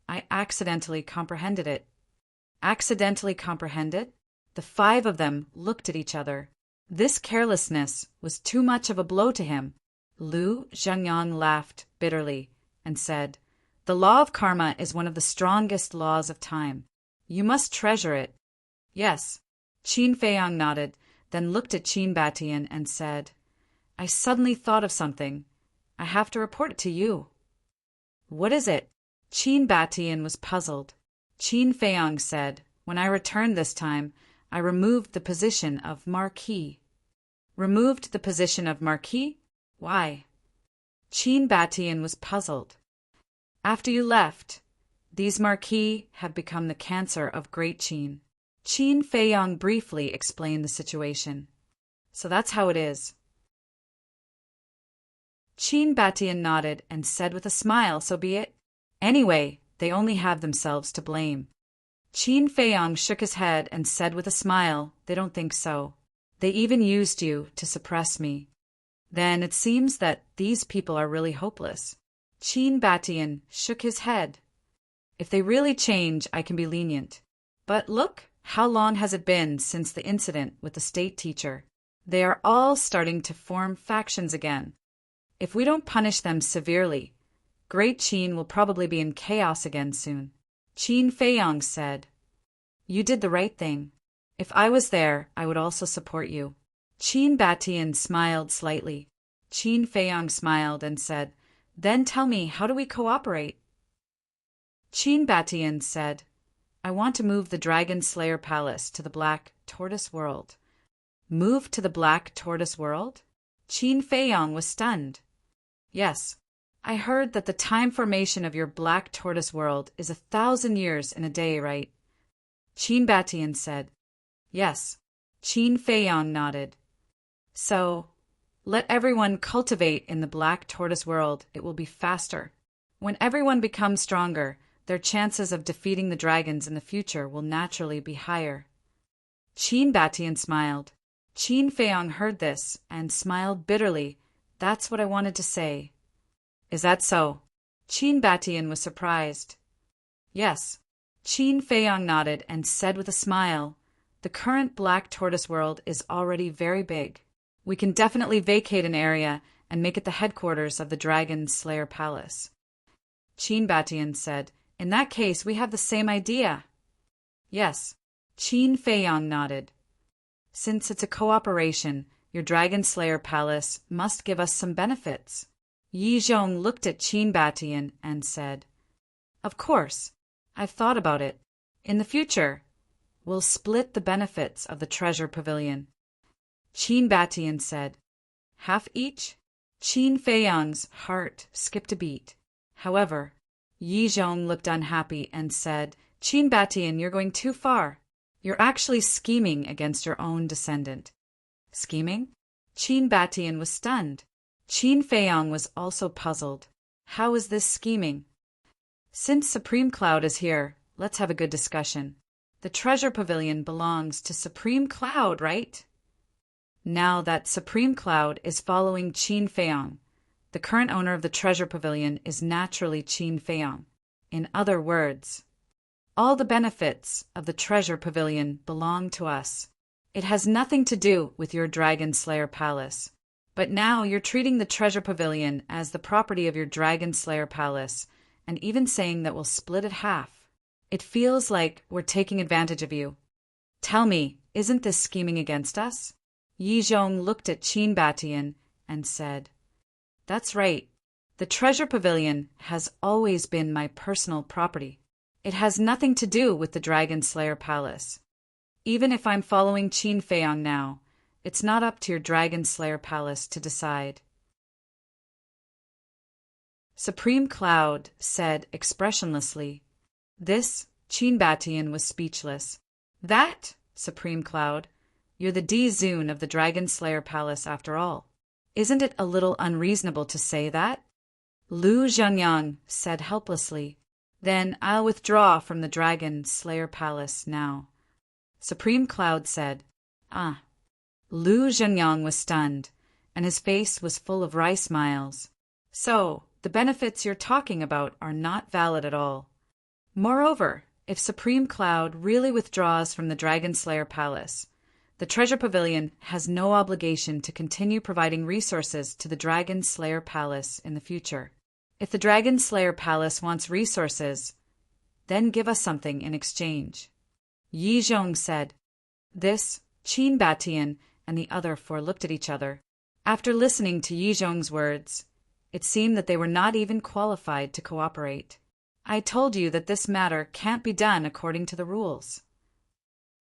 S1: I accidentally comprehended it. Accidentally comprehended? The five of them looked at each other. This carelessness was too much of a blow to him. Lu Zhangyan laughed bitterly and said, The law of karma is one of the strongest laws of time. You must treasure it. Yes. Qin Feiyang nodded, then looked at Qin Batian and said, I suddenly thought of something. I have to report it to you. What is it? Qin Batian was puzzled. Qin Feiyang said, When I returned this time, I removed the position of Marquis. Removed the position of Marquis? Why? Qin Batian was puzzled. After you left, these Marquis have become the cancer of Great Qin. Qin Feiyang briefly explained the situation. So that's how it is. Qin Batian nodded and said with a smile, So be it. Anyway, they only have themselves to blame. Qin Feiyang shook his head and said with a smile, They don't think so. They even used you to suppress me. Then it seems that these people are really hopeless. Qin Batian shook his head. If they really change, I can be lenient. But look, how long has it been since the incident with the state teacher? They are all starting to form factions again. If we don't punish them severely, Great Qin will probably be in chaos again soon. Qin Feiyang said, You did the right thing. If I was there, I would also support you. Qin Batian smiled slightly. Qin Feiyang smiled and said, Then tell me, how do we cooperate? Qin Batian said, I want to move the Dragon Slayer Palace to the Black Tortoise World. Move to the Black Tortoise World? Qin Feiyang was stunned. Yes, I heard that the time formation of your Black Tortoise World is 1,000 years in a day, right? Qin Batian said, Yes. Qin Feiyang nodded. So, let everyone cultivate in the Black Tortoise World. It will be faster. When everyone becomes stronger, their chances of defeating the dragons in the future will naturally be higher. Qin Batian smiled. Qin Feiyang heard this and smiled bitterly. That's what I wanted to say. Is that so? Qin Batian was surprised. Yes. Qin Feiyang nodded and said with a smile, The current Black Tortoise world is already very big. We can definitely vacate an area and make it the headquarters of the Dragon Slayer Palace. Qin Batian said, In that case, we have the same idea. Yes. Qin Feiyang nodded. Since it's a cooperation, your Dragon Slayer Palace must give us some benefits. Yi Zhong looked at Qin Batian and said, Of course. I've thought about it. In the future, we'll split the benefits of the treasure pavilion. Qin Batian said, Half each? Qin Feiyang's heart skipped a beat. However, Yi Zhong looked unhappy and said, Qin Batian, you're going too far. You're actually scheming against your own descendant. Scheming? Qin Batian was stunned. Qin Feiyang was also puzzled. How is this scheming? Since Supreme Cloud is here, let's have a good discussion. The treasure pavilion belongs to Supreme Cloud, right? Now that Supreme Cloud is following Qin Feiyang, the current owner of the treasure pavilion is naturally Qin Feiyang. In other words, all the benefits of the treasure pavilion belong to us. It has nothing to do with your Dragon Slayer Palace. But now you're treating the treasure pavilion as the property of your Dragon Slayer Palace, and even saying that we'll split it half. It feels like we're taking advantage of you. Tell me, isn't this scheming against us? Yi Zhong looked at Qin Batian and said, That's right. The treasure pavilion has always been my personal property. It has nothing to do with the Dragon Slayer Palace. Even if I'm following Qin Feiyang now, it's not up to your Dragon Slayer Palace to decide. Supreme Cloud said expressionlessly. This, Qin Batian was speechless. That, Supreme Cloud, you're the D-Zune of the Dragon Slayer Palace after all. Isn't it a little unreasonable to say that? Lu Zhanyang said helplessly. Then I'll withdraw from the Dragon Slayer Palace now. Supreme Cloud said, Ah. Lu Zhenyang was stunned, and his face was full of wry smiles. So, the benefits you're talking about are not valid at all. Moreover, if Supreme Cloud really withdraws from the Dragon Slayer Palace, the Treasure Pavilion has no obligation to continue providing resources to the Dragon Slayer Palace in the future. If the Dragon Slayer Palace wants resources, then give us something in exchange. Yi Zhong said. This, Qin Batian and the other four looked at each other. After listening to Yi Zhong's words, it seemed that they were not even qualified to cooperate. I told you that this matter can't be done according to the rules.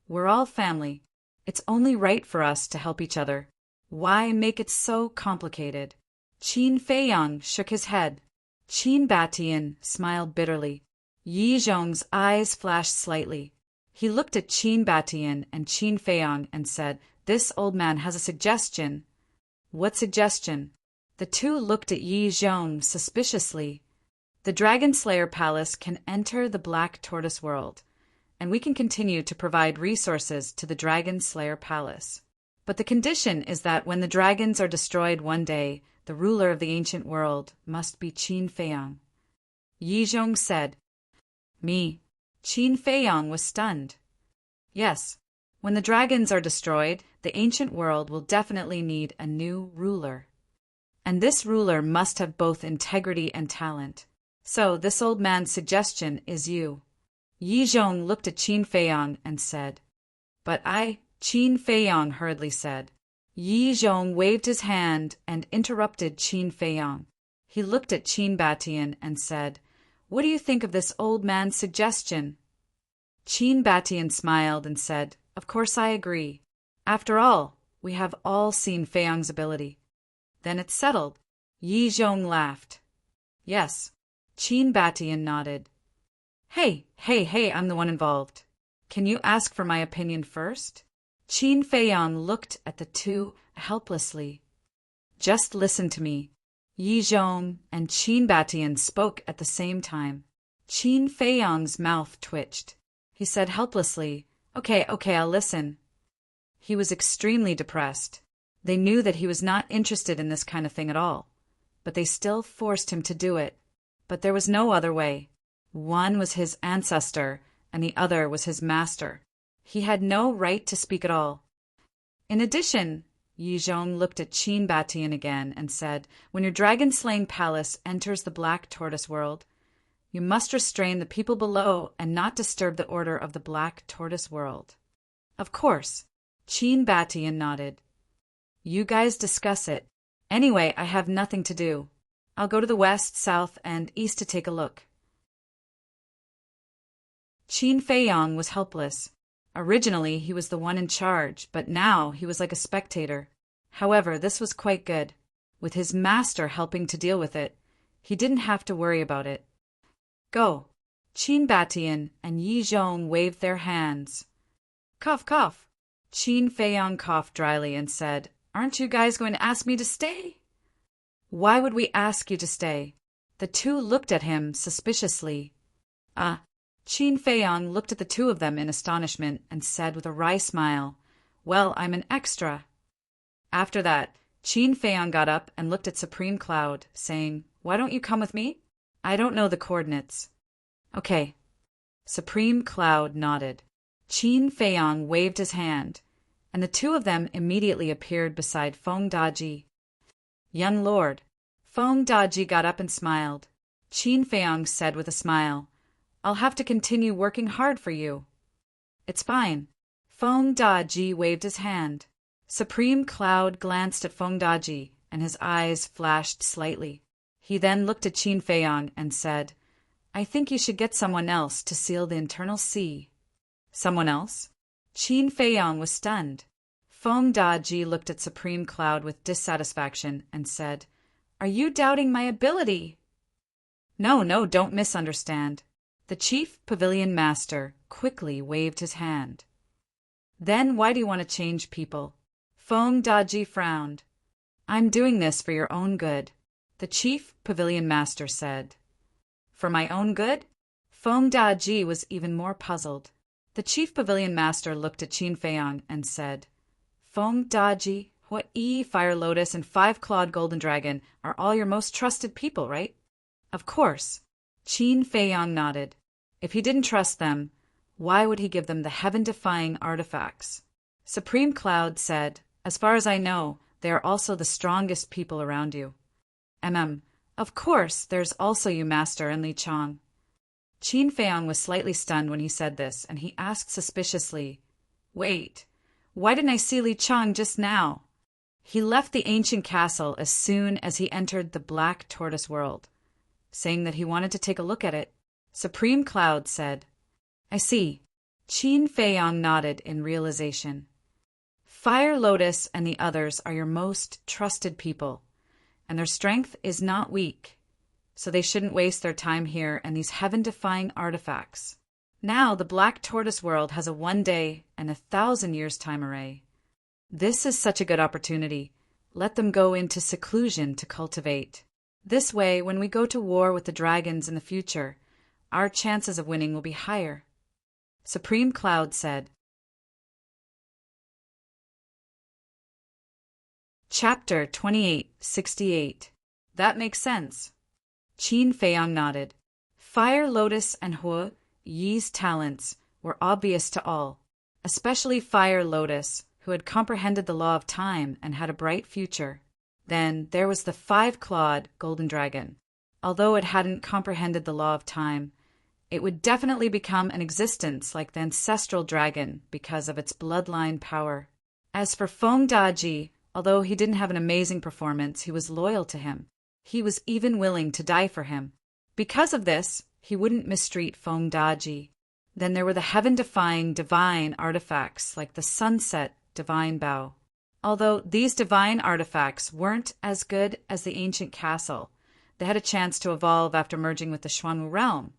S1: We're all family. It's only right for us to help each other. Why make it so complicated? Qin Feiyang shook his head. Qin Batian smiled bitterly. Yi Zhong's eyes flashed slightly. He looked at Qin Batian and Qin Feiyang and said, This old man has a suggestion. What suggestion? The two looked at Yi Zhong suspiciously. The Dragon Slayer Palace can enter the Black Tortoise world, and we can continue to provide resources to the Dragon Slayer Palace. But the condition is that when the dragons are destroyed one day, the ruler of the ancient world must be Qin Feiyang. Yi Zhong said. Me. Qin Feiyang was stunned. Yes, when the dragons are destroyed, the ancient world will definitely need a new ruler. And this ruler must have both integrity and talent. So this old man's suggestion is you. Yi Zhong looked at Qin Feiyang and said. But Qin Feiyang hurriedly said. Yi Zhong waved his hand and interrupted Qin Feiyang. He looked at Qin Batian and said, What do you think of this old man's suggestion? Qin Batian smiled and said, Of course I agree. After all, we have all seen Feiyang's ability. Then it's settled. Yi Zhong laughed. Yes. Qin Batian nodded. Hey, I'm the one involved. Can you ask for my opinion first? Qin Feiyang looked at the two helplessly. Just listen to me. Yi Zhong and Qin Batian spoke at the same time. Qin Feiyang's mouth twitched. He said helplessly, Okay, I'll listen. He was extremely depressed. They knew that he was not interested in this kind of thing at all, but they still forced him to do it. But there was no other way. One was his ancestor, and the other was his master. He had no right to speak at all. In addition, Yi Zhong looked at Qin Batian again and said, "When your dragon-slaying palace enters the Black Tortoise world, you must restrain the people below and not disturb the order of the Black Tortoise world." "Of course." Qin Batian nodded. "You guys discuss it. Anyway, I have nothing to do. I'll go to the west, south, and east to take a look." Qin Feiyang was helpless. Originally, he was the one in charge, but now he was like a spectator. However, this was quite good. With his master helping to deal with it, he didn't have to worry about it. "Go." Qin Batian and Yi Zhong waved their hands. "Cough, cough." Qin Feiyang coughed dryly and said, "Aren't you guys going to ask me to stay?" "Why would we ask you to stay?" The two looked at him suspiciously. Qin Feiyang looked at the two of them in astonishment and said with a wry smile, "Well, I'm an extra." After that, Qin Feiyang got up and looked at Supreme Cloud, saying, "Why don't you come with me? I don't know the coordinates." "Okay." Supreme Cloud nodded. Qin Feiyang waved his hand, and the two of them immediately appeared beside Feng Daji. "Young lord." Feng Daji got up and smiled. Qin Feiyang said with a smile, "I'll have to continue working hard for you." "It's fine." Feng Daji waved his hand. Supreme Cloud glanced at Feng Daji, and his eyes flashed slightly. He then looked at Qin Feiyang and said, "I think you should get someone else to seal the internal sea." "Someone else?" Qin Feiyang was stunned. Feng Daji looked at Supreme Cloud with dissatisfaction and said, "Are you doubting my ability?" No, don't misunderstand." The Chief Pavilion Master quickly waved his hand. "Then why do you want to change people?" Feng Daji frowned. "I'm doing this for your own good," the Chief Pavilion Master said. "For my own good?" Feng Daji was even more puzzled. The Chief Pavilion Master looked at Qin Feiyang and said, "Feng Daji, Hua Yi, Fire Lotus, and Five-Clawed Golden Dragon are all your most trusted people, right?" "Of course." Qin Feiyang nodded. If he didn't trust them, why would he give them the heaven-defying artifacts? Supreme Cloud said, "As far as I know, they are also the strongest people around you." Of course, there's also you, Master, and Li Chang." Qin Feiyang was slightly stunned when he said this, and he asked suspiciously, "Wait, why didn't I see Li Chang just now?" "He left the ancient castle as soon as he entered the Black Tortoise world, saying that he wanted to take a look at it." Supreme Cloud said, "I see." Qin Feiyang nodded in realization. "Fire Lotus and the others are your most trusted people, and their strength is not weak, so they shouldn't waste their time here and these heaven-defying artifacts. Now the Black Tortoise world has a 1-day and 1,000 years time array. This is such a good opportunity. Let them go into seclusion to cultivate. This way, when we go to war with the dragons in the future, our chances of winning will be higher." Supreme Cloud said. Chapter 2868. That makes sense. Qin Feiyang nodded. Fire Lotus and Hua Yi's talents were obvious to all, especially Fire Lotus, who had comprehended the law of time and had a bright future. Then there was the Five-Clawed Golden Dragon. Although it hadn't comprehended the law of time, it would definitely become an existence like the ancestral dragon because of its bloodline power. As for Feng Daji, although he didn't have an amazing performance, he was loyal to him. He was even willing to die for him. Because of this, he wouldn't mistreat Feng Daji. Then there were the heaven-defying divine artifacts like the Sunset Divine Bow. Although these divine artifacts weren't as good as the ancient castle, they had a chance to evolve after merging with the Xuanwu realm,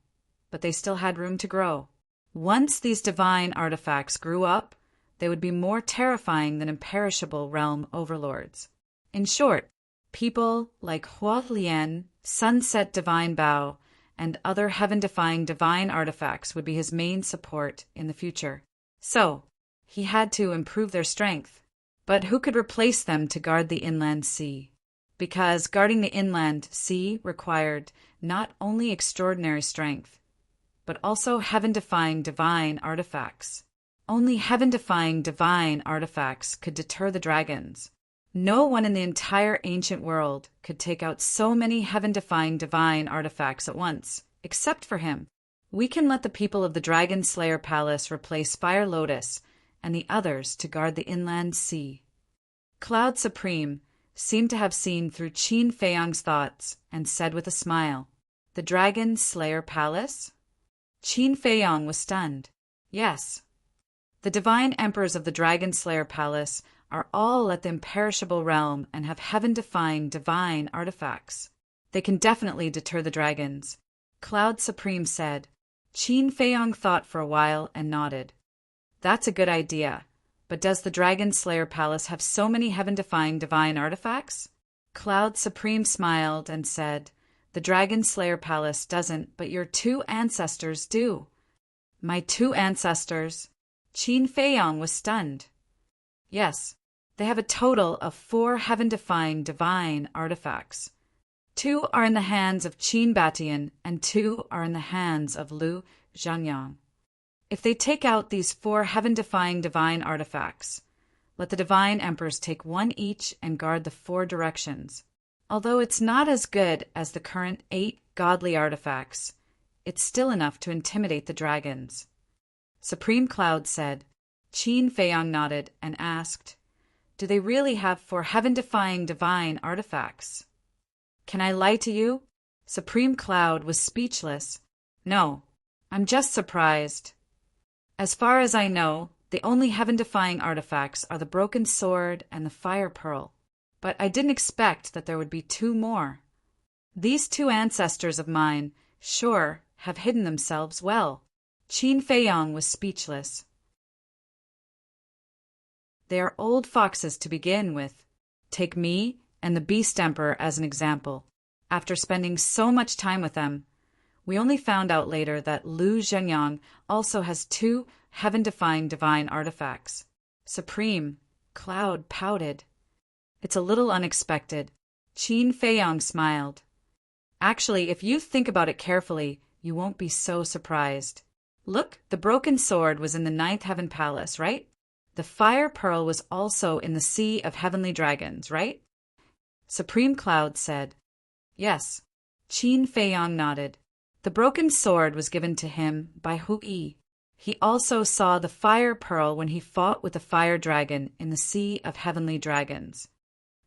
S1: but they still had room to grow. Once these divine artifacts grew up, they would be more terrifying than imperishable realm overlords. In short, people like Hua Lian, Sunset Divine Bow, and other heaven-defying divine artifacts would be his main support in the future. So, he had to improve their strength. But who could replace them to guard the inland sea? Because guarding the inland sea required not only extraordinary strength, but also heaven-defying divine artifacts. Only heaven-defying divine artifacts could deter the dragons. No one in the entire ancient world could take out so many heaven-defying divine artifacts at once, except for him. We can let the people of the Dragon Slayer Palace replace Fire Lotus and the others to guard the inland sea. Cloud Supreme seemed to have seen through Qin Feiyang's thoughts and said with a smile, "The Dragon Slayer Palace?" Qin Feiyang was stunned. Yes. The divine emperors of the Dragon Slayer Palace are all at the imperishable realm and have heaven-defying divine artifacts. They can definitely deter the dragons. Cloud Supreme said. Qin Feiyang thought for a while and nodded. That's a good idea. But does the Dragon Slayer Palace have so many heaven-defying divine artifacts? Cloud Supreme smiled and said, "The Dragon Slayer Palace doesn't, but your 2 ancestors do." My 2 ancestors? Qin Feiyang was stunned. Yes, they have a total of 4 heaven-defying divine artifacts. 2 are in the hands of Qin Batian and 2 are in the hands of Lu Zhangyang. If they take out these 4 heaven-defying divine artifacts, let the divine emperors take 1 each and guard the 4 directions. Although it's not as good as the current 8 godly artifacts, it's still enough to intimidate the dragons. Supreme Cloud said. Qin Feiyang nodded and asked, "Do they really have 4 heaven-defying divine artifacts?" "Can I lie to you?" Supreme Cloud was speechless. "No, I'm just surprised. As far as I know, the only heaven-defying artifacts are the broken sword and the fire pearl. But I didn't expect that there would be 2 more. These 2 ancestors of mine, sure, have hidden themselves well." Qin Feiyang was speechless. They are old foxes to begin with. Take me and the Beast Emperor as an example. After spending so much time with them, we only found out later that Lu Zhangyang also has 2 heaven-defying divine artifacts. Supreme Cloud pouted. "It's a little unexpected." Qin Feiyang smiled. "Actually, if you think about it carefully, you won't be so surprised. Look, the broken sword was in the 9th Heaven Palace, right? The fire pearl was also in the Sea of Heavenly Dragons, right?" Supreme Cloud said. "Yes." Qin Feiyang nodded. "The broken sword was given to him by Hu Yi. He also saw the fire pearl when he fought with the fire dragon in the Sea of Heavenly Dragons.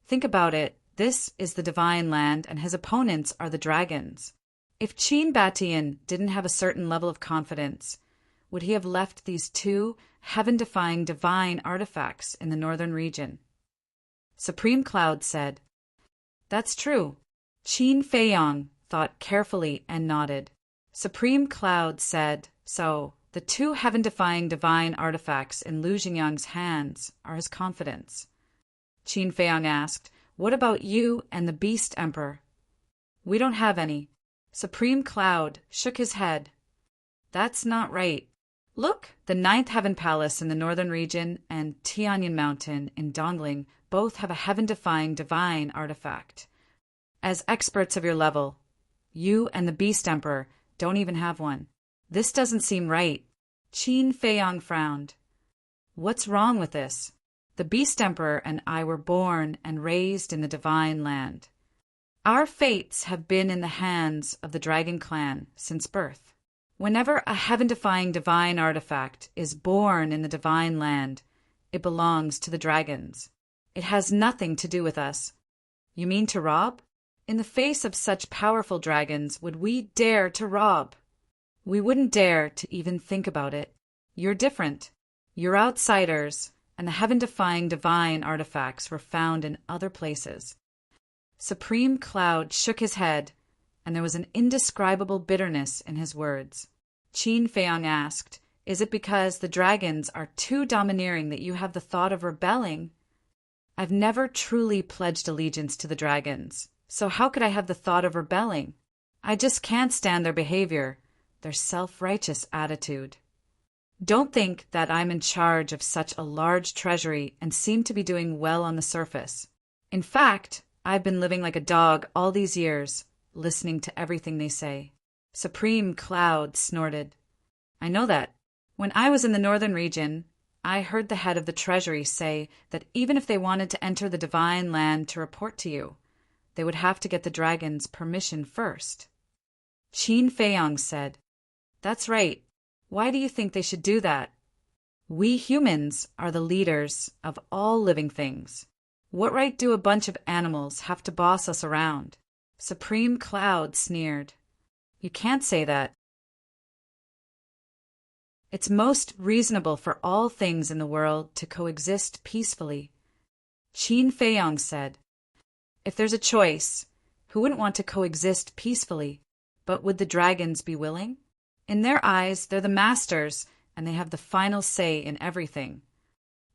S1: Think about it. This is the divine land and his opponents are the dragons. If Qin Batian didn't have a certain level of confidence, would he have left these 2 heaven-defying divine artifacts in the northern region?" Supreme Cloud said. "That's true." Qin Feiyang thought carefully and nodded. Supreme Cloud said, "So, the 2 heaven-defying divine artifacts in Lu Zhangyang's hands are his confidence." Qin Feiyang asked, "What about you and the Beast Emperor?" "We don't have any." Supreme Cloud shook his head. "That's not right. Look, the 9th Heaven Palace in the northern region and Tianyan Mountain in Dongling both have a heaven-defying divine artifact. As experts of your level, you and the Beast Emperor don't even have one. This doesn't seem right." Qin Feiyang frowned. "What's wrong with this? The Beast Emperor and I were born and raised in the divine land. Our fates have been in the hands of the Dragon Clan since birth. Whenever a heaven-defying divine artifact is born in the divine land, it belongs to the dragons. It has nothing to do with us." "You mean to rob? In the face of such powerful dragons, would we dare to rob?" "We wouldn't dare to even think about it. You're different. You're outsiders, and the heaven-defying divine artifacts were found in other places." Supreme Cloud shook his head, and there was an indescribable bitterness in his words. Qin Feiyang asked, "Is it because the dragons are too domineering that you have the thought of rebelling?" "I've never truly pledged allegiance to the dragons, so how could I have the thought of rebelling? I just can't stand their behavior, their self-righteous attitude. Don't think that I'm in charge of such a large treasury and seem to be doing well on the surface. In fact, I've been living like a dog all these years, listening to everything they say." Supreme Cloud snorted. "I know that. When I was in the northern region, I heard the head of the treasury say that even if they wanted to enter the divine land to report to you, they would have to get the dragon's permission first. Qin Feiyang said, "That's right. Why do you think they should do that? We humans are the leaders of all living things. What right do a bunch of animals have to boss us around?" Supreme Cloud sneered. "You can't say that. It's most reasonable for all things in the world to coexist peacefully." Qin Feiyang said, "If there's a choice, who wouldn't want to coexist peacefully? But would the dragons be willing? In their eyes, they're the masters, and they have the final say in everything.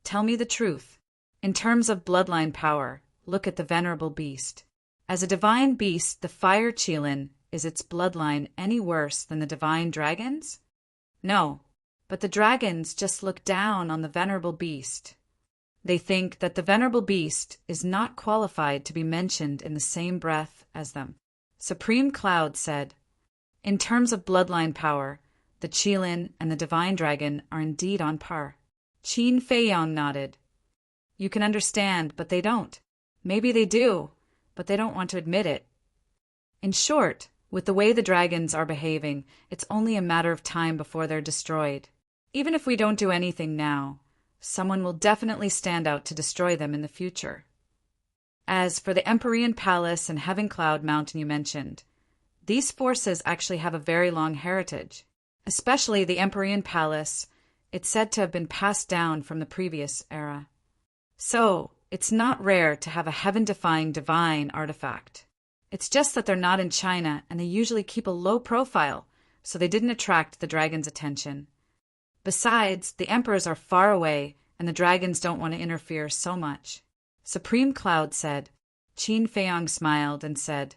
S1: Tell me the truth. In terms of bloodline power, look at the venerable beast. As a divine beast, the fire Qilin, is its bloodline any worse than the divine dragons? No, but the dragons just look down on the venerable beast. They think that the venerable beast is not qualified to be mentioned in the same breath as them." Supreme Cloud said, "In terms of bloodline power, the Qilin and the divine dragon are indeed on par." Qin Feiyang nodded. "You can understand, but they don't. Maybe they do, but they don't want to admit it. In short, with the way the dragons are behaving, it's only a matter of time before they're destroyed. Even if we don't do anything now, someone will definitely stand out to destroy them in the future. As for the Empyrean Palace and Heaven Cloud Mountain you mentioned, these forces actually have a very long heritage. Especially the Empyrean Palace, it's said to have been passed down from the previous era. So, it's not rare to have a heaven-defying divine artifact. It's just that they're not in China, and they usually keep a low profile, so they didn't attract the dragon's attention. Besides, the emperors are far away, and the dragons don't want to interfere so much." Supreme Cloud said. Qin Feiyang smiled and said,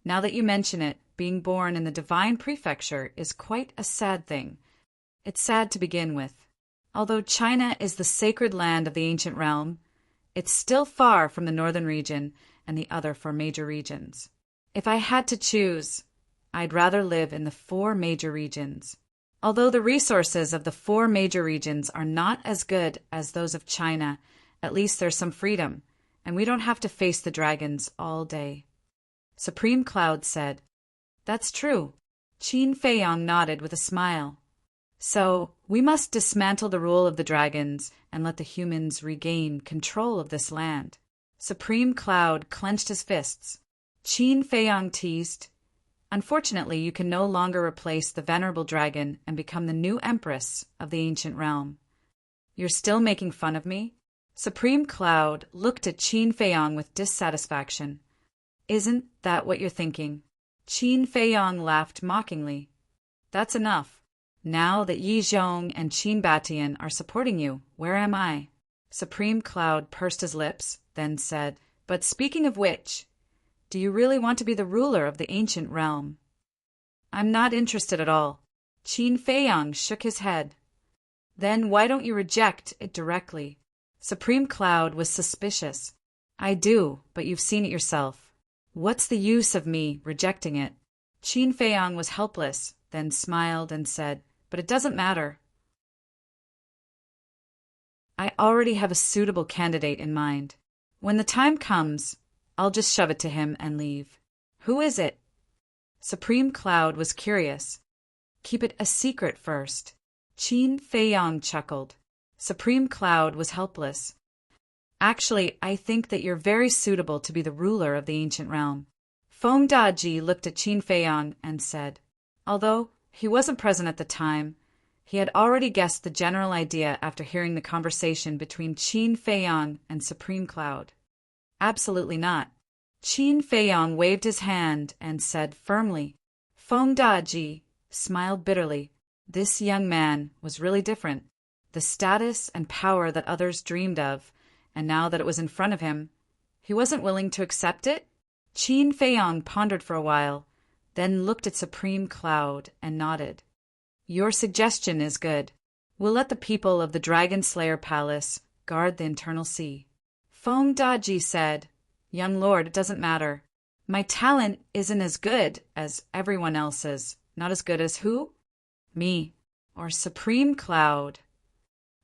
S1: "Now that you mention it, being born in the divine prefecture is quite a sad thing. It's sad to begin with. Although China is the sacred land of the ancient realm, it's still far from the northern region and the other four major regions. If I had to choose, I'd rather live in the four major regions. Although the resources of the four major regions are not as good as those of China, at least there's some freedom, and we don't have to face the dragons all day." Supreme Cloud said, "That's true." Qin Feiyang nodded with a smile. "So, we must dismantle the rule of the dragons and let the humans regain control of this land." Supreme Cloud clenched his fists. Qin Feiyang teased, "Unfortunately, you can no longer replace the venerable dragon and become the new empress of the ancient realm. You're still making fun of me?" Supreme Cloud looked at Qin Feiyang with dissatisfaction. "Isn't that what you're thinking?" Qin Feiyang laughed mockingly. "That's enough. Now that Yi Zhong and Qin Batian are supporting you, where am I?" Supreme Cloud pursed his lips, then said, "But speaking of which, do you really want to be the ruler of the ancient realm?" "I'm not interested at all." Qin Feiyang shook his head. "Then why don't you reject it directly?" Supreme Cloud was suspicious. "I do, but you've seen it yourself. What's the use of me rejecting it?" Qin Feiyang was helpless, then smiled and said, "But it doesn't matter. I already have a suitable candidate in mind. When the time comes, I'll just shove it to him and leave." "Who is it?" Supreme Cloud was curious. "Keep it a secret first." Qin Feiyang chuckled. Supreme Cloud was helpless. "Actually, I think that you're very suitable to be the ruler of the ancient realm." Feng Daji looked at Qin Feiyang and said, although he wasn't present at the time, he had already guessed the general idea after hearing the conversation between Qin Feiyang and Supreme Cloud. "Absolutely not." Qin Feiyang waved his hand and said firmly. Feng Daji smiled bitterly. This young man was really different. The status and power that others dreamed of, and now that it was in front of him, he wasn't willing to accept it? Qin Feiyang pondered for a while, then looked at Supreme Cloud and nodded. "Your suggestion is good. We'll let the people of the Dragon Slayer Palace guard the internal sea." Feng Daji said, "Young lord, it doesn't matter. My talent isn't as good as everyone else's. Not as good as who? Me. or Supreme Cloud.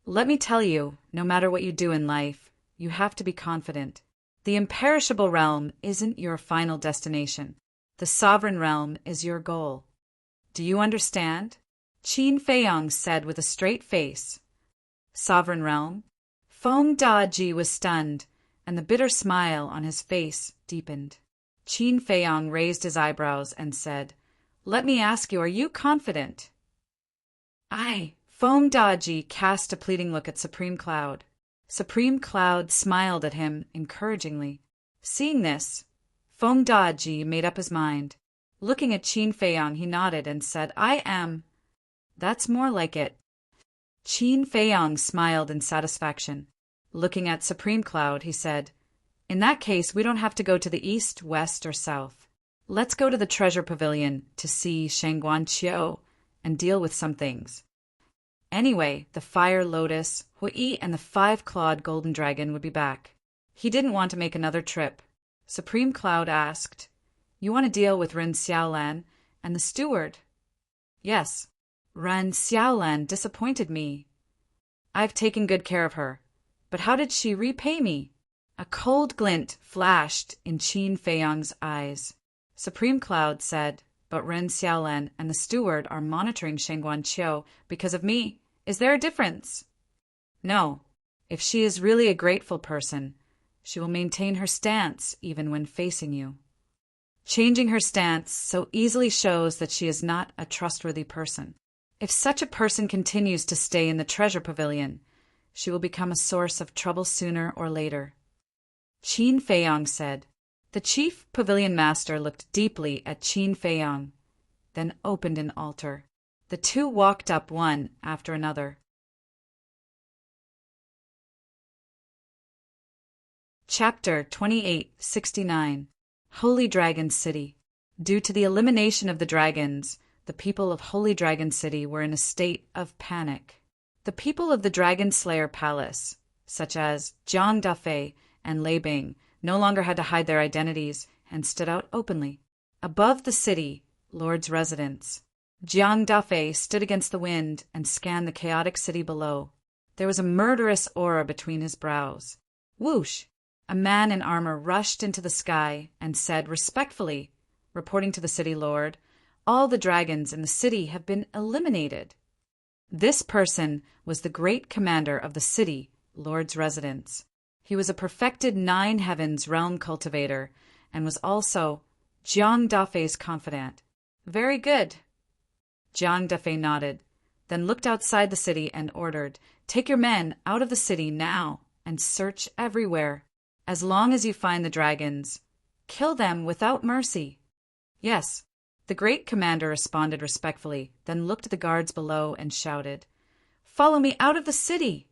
S1: Let me tell you, no matter what you do in life, you have to be confident. The imperishable realm isn't your final destination. The sovereign realm is your goal. Do you understand? Qin Feiyong said with a straight face. Sovereign realm? Feng Daji was stunned, and the bitter smile on his face deepened. Qin Feiyong raised his eyebrows and said, "Let me ask you, are you confident?" "Aye." Feng Daji cast a pleading look at Supreme Cloud. Supreme Cloud smiled at him encouragingly. Seeing this, Feng Daji made up his mind. Looking at Qin Feiyong, he nodded and said, "I am." "That's more like it." Qin Feiyong smiled in satisfaction. Looking at Supreme Cloud, he said, "In that case, we don't have to go to the east, west, or south. Let's go to the treasure pavilion to see Shangguanqiu and deal with some things." Anyway, the Fire Lotus, Hui, and the five-clawed golden dragon would be back. He didn't want to make another trip. Supreme Cloud asked, "You want to deal with Ren Xiaolan and the steward?" "Yes. Ren Xiaolan disappointed me. I've taken good care of her. But how did she repay me?" A cold glint flashed in Qin Feiyong's eyes. Supreme Cloud said, "But Ren Xiaolan and the steward are monitoring Shangguanqiu because of me. Is there a difference?" "No. If she is really a grateful person, she will maintain her stance even when facing you. Changing her stance so easily shows that she is not a trustworthy person. If such a person continues to stay in the treasure pavilion, she will become a source of trouble sooner or later." Qin Feiyong said. The chief pavilion master looked deeply at Qin Feiyong, then opened an altar. The two walked up one after another. Chapter 2869. Holy Dragon City. Due to the elimination of the dragons, the people of Holy Dragon City were in a state of panic. The people of the Dragon Slayer Palace, such as Jiang Dafei and Lei Bing, no longer had to hide their identities and stood out openly. Above the city, Lord's residence, Jiang Dafei stood against the wind and scanned the chaotic city below. There was a murderous aura between his brows. Whoosh! A man in armor rushed into the sky and said respectfully, reporting to the city lord, "All the dragons in the city have been eliminated." This person was the great commander of the city, Lord's residence. He was a perfected Nine Heavens realm cultivator and was also Jiang Dafei's confidant. "Very good." Jiang Dafei nodded, then looked outside the city and ordered, "Take your men out of the city now and search everywhere. As long as you find the dragons, kill them without mercy." "Yes." The great commander responded respectfully, then looked at the guards below and shouted, "Follow me out of the city!"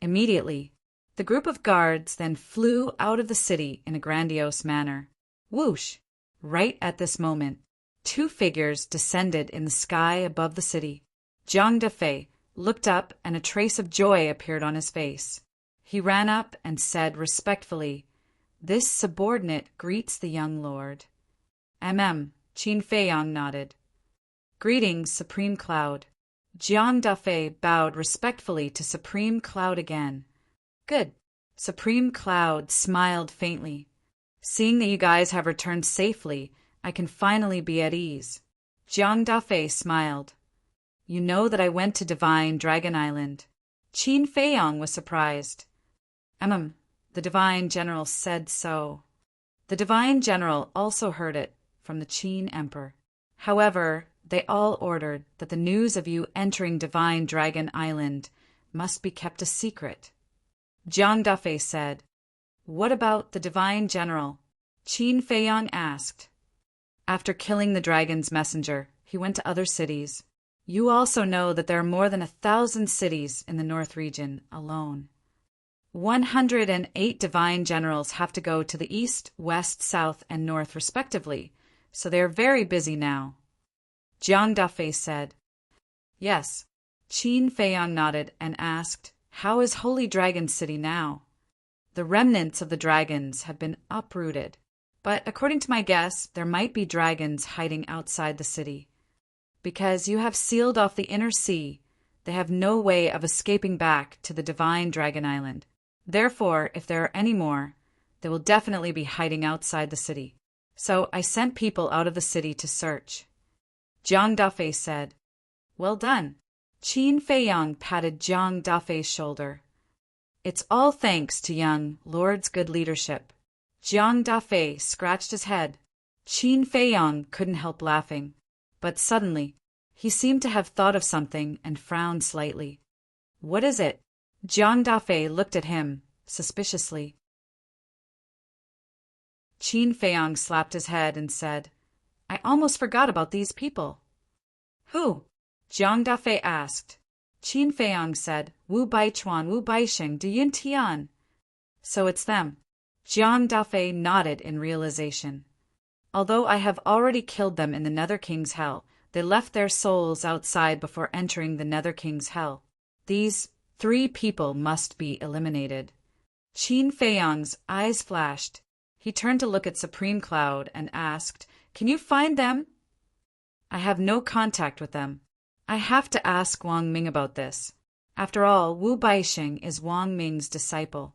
S1: Immediately, the group of guards then flew out of the city in a grandiose manner. Whoosh! Right at this moment, two figures descended in the sky above the city. Jiang Dafei looked up and a trace of joy appeared on his face. He ran up and said respectfully, "This subordinate greets the young lord." Qin Feiyong nodded. "Greetings, Supreme Cloud." Jiang Dafei bowed respectfully to Supreme Cloud again. "Good." Supreme Cloud smiled faintly. "Seeing that you guys have returned safely, I can finally be at ease." Jiang Dafei smiled. "You know that I went to Divine Dragon Island." Qin Feiyong was surprised. The Divine General said so." The Divine General also heard it from the Qin Emperor. However, they all ordered that the news of you entering Divine Dragon Island must be kept a secret. Jiang Dafei said, "What about the Divine General?" Qin Feiyong asked. "After killing the dragon's messenger, he went to other cities. You also know that there are more than 1,000 cities in the North region alone. 108 divine generals have to go to the east, west, south, and north respectively, so they are very busy now." Jiang Dafei said. "Yes." Qin Feiyong nodded and asked, "How is Holy Dragon City now?" "The remnants of the dragons have been uprooted, but according to my guess, there might be dragons hiding outside the city. Because you have sealed off the inner sea, they have no way of escaping back to the divine Dragon Island. Therefore, if there are any more, they will definitely be hiding outside the city. So I sent people out of the city to search. Jiang Dafei said. Well done. Qin Feiyang patted Jiang Dafei's shoulder. It's all thanks to young Lord's good leadership. Jiang Dafei scratched his head. Qin Feiyang couldn't help laughing. But suddenly, he seemed to have thought of something and frowned slightly. What is it? Jiang Dafei looked at him, suspiciously. Qin Feiyang slapped his head and said, I almost forgot about these people. Who? Jiang Dafei asked. Qin Feiyang said, Wu Baichuan, Wu Baixing, Diyin Tian. So it's them. Jiang Dafei nodded in realization. Although I have already killed them in the Nether King's Hell, they left their souls outside before entering the Nether King's Hell. These 3 people must be eliminated. Qin Feiyang's eyes flashed. He turned to look at Supreme Cloud and asked, Can you find them? I have no contact with them. I have to ask Wang Ming about this. After all, Wu Baixing is Wang Ming's disciple.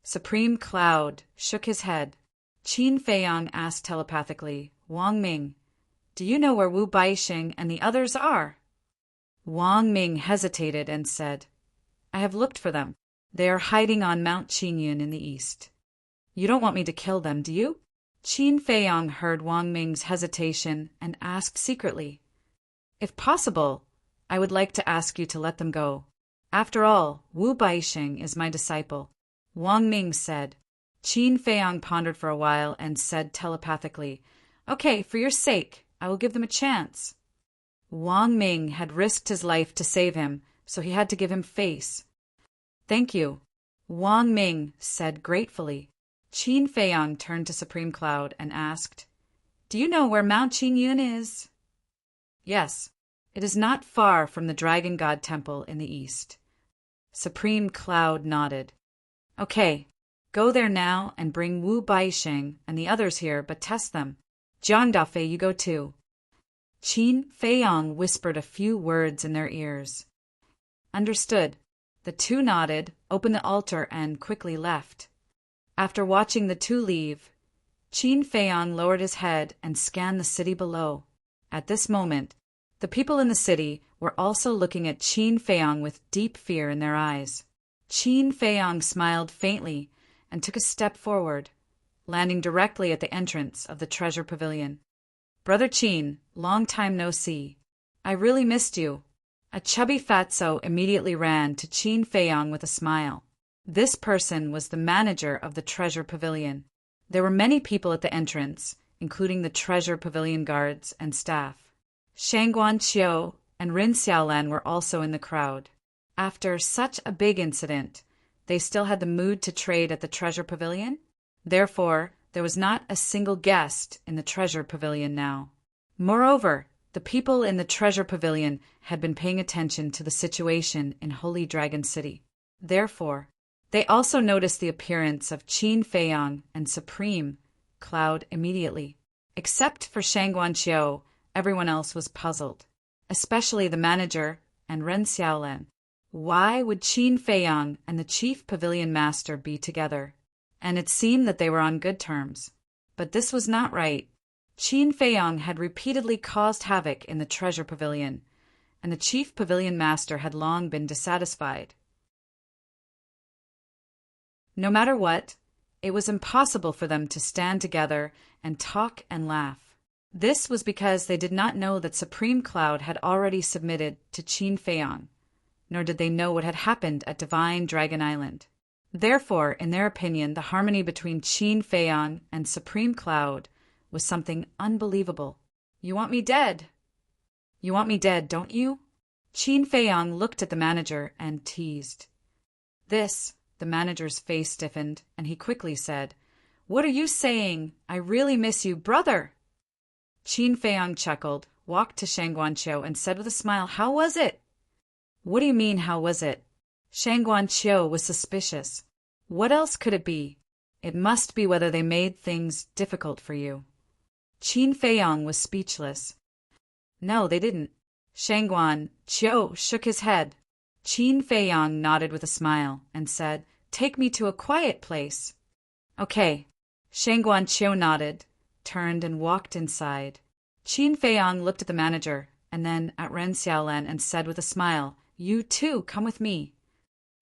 S1: Supreme Cloud shook his head. Qin Feiyang asked telepathically, Wang Ming, do you know where Wu Baixing and the others are? Wang Ming hesitated and said, I have looked for them. They are hiding on Mount Qinyun in the east. You don't want me to kill them, do you? Qin Feiyang heard Wang Ming's hesitation and asked secretly, If possible, I would like to ask you to let them go. After all, Wu Baixing is my disciple. Wang Ming said. Qin Feiyang pondered for a while and said telepathically, Okay, for your sake, I will give them a chance. Wang Ming had risked his life to save him, so he had to give him face. Thank you, Wang Ming said gratefully. Qin Feiyang turned to Supreme Cloud and asked, Do you know where Mount Qinyun is? Yes, it is not far from the Dragon God Temple in the east. Supreme Cloud nodded. Okay, go there now and bring Wu Baixing and the others here, but test them. Jiang Dafei, you go too. Qin Feiyang whispered a few words in their ears. Understood. The 2 nodded, opened the altar, and quickly left. After watching the 2 leave, Qin Feiyang lowered his head and scanned the city below. At this moment, the people in the city were also looking at Qin Feiyang with deep fear in their eyes. Qin Feiyang smiled faintly and took a step forward, landing directly at the entrance of the treasure pavilion. Brother Qin, long time no see. I really missed you. A chubby fatso immediately ran to Qin Feiyang with a smile. This person was the manager of the treasure pavilion. There were many people at the entrance, including the treasure pavilion guards and staff. Shangguan Qiu and Rin Xiaolan were also in the crowd. After such a big incident, they still had the mood to trade at the treasure pavilion. Therefore, there was not a single guest in the treasure pavilion now. Moreover, the people in the treasure pavilion had been paying attention to the situation in Holy Dragon City. Therefore, they also noticed the appearance of Qin Feiyang and Supreme Cloud immediately. Except for Shangguan Qiu, everyone else was puzzled, especially the manager and Ren Xiaolan. Why would Qin Feiyang and the chief pavilion master be together? And it seemed that they were on good terms. But this was not right. Qin Feiyang had repeatedly caused havoc in the treasure pavilion, and the chief pavilion master had long been dissatisfied. No matter what, it was impossible for them to stand together and talk and laugh. This was because they did not know that Supreme Cloud had already submitted to Qin Feiyang, nor did they know what had happened at Divine Dragon Island. Therefore, in their opinion, the harmony between Qin Feiyang and Supreme Cloud was something unbelievable. You want me dead? You want me dead, don't you? Qin Feiyang looked at the manager and teased. The manager's face stiffened, and he quickly said, What are you saying? I really miss you, brother. Qin Feiyang chuckled, walked to Shangguan Qiu, and said with a smile, How was it? What do you mean, how was it? Shangguan Qiu was suspicious. What else could it be? It must be whether they made things difficult for you. Qin Feiyang was speechless. No, they didn't. Shangguan Qiu shook his head. Qin Feiyang nodded with a smile and said, "Take me to a quiet place." "Okay." Shangguan Qiu nodded, turned and walked inside. Qin Feiyang looked at the manager and then at Ren Xiaolan and said with a smile, "You too, come with me."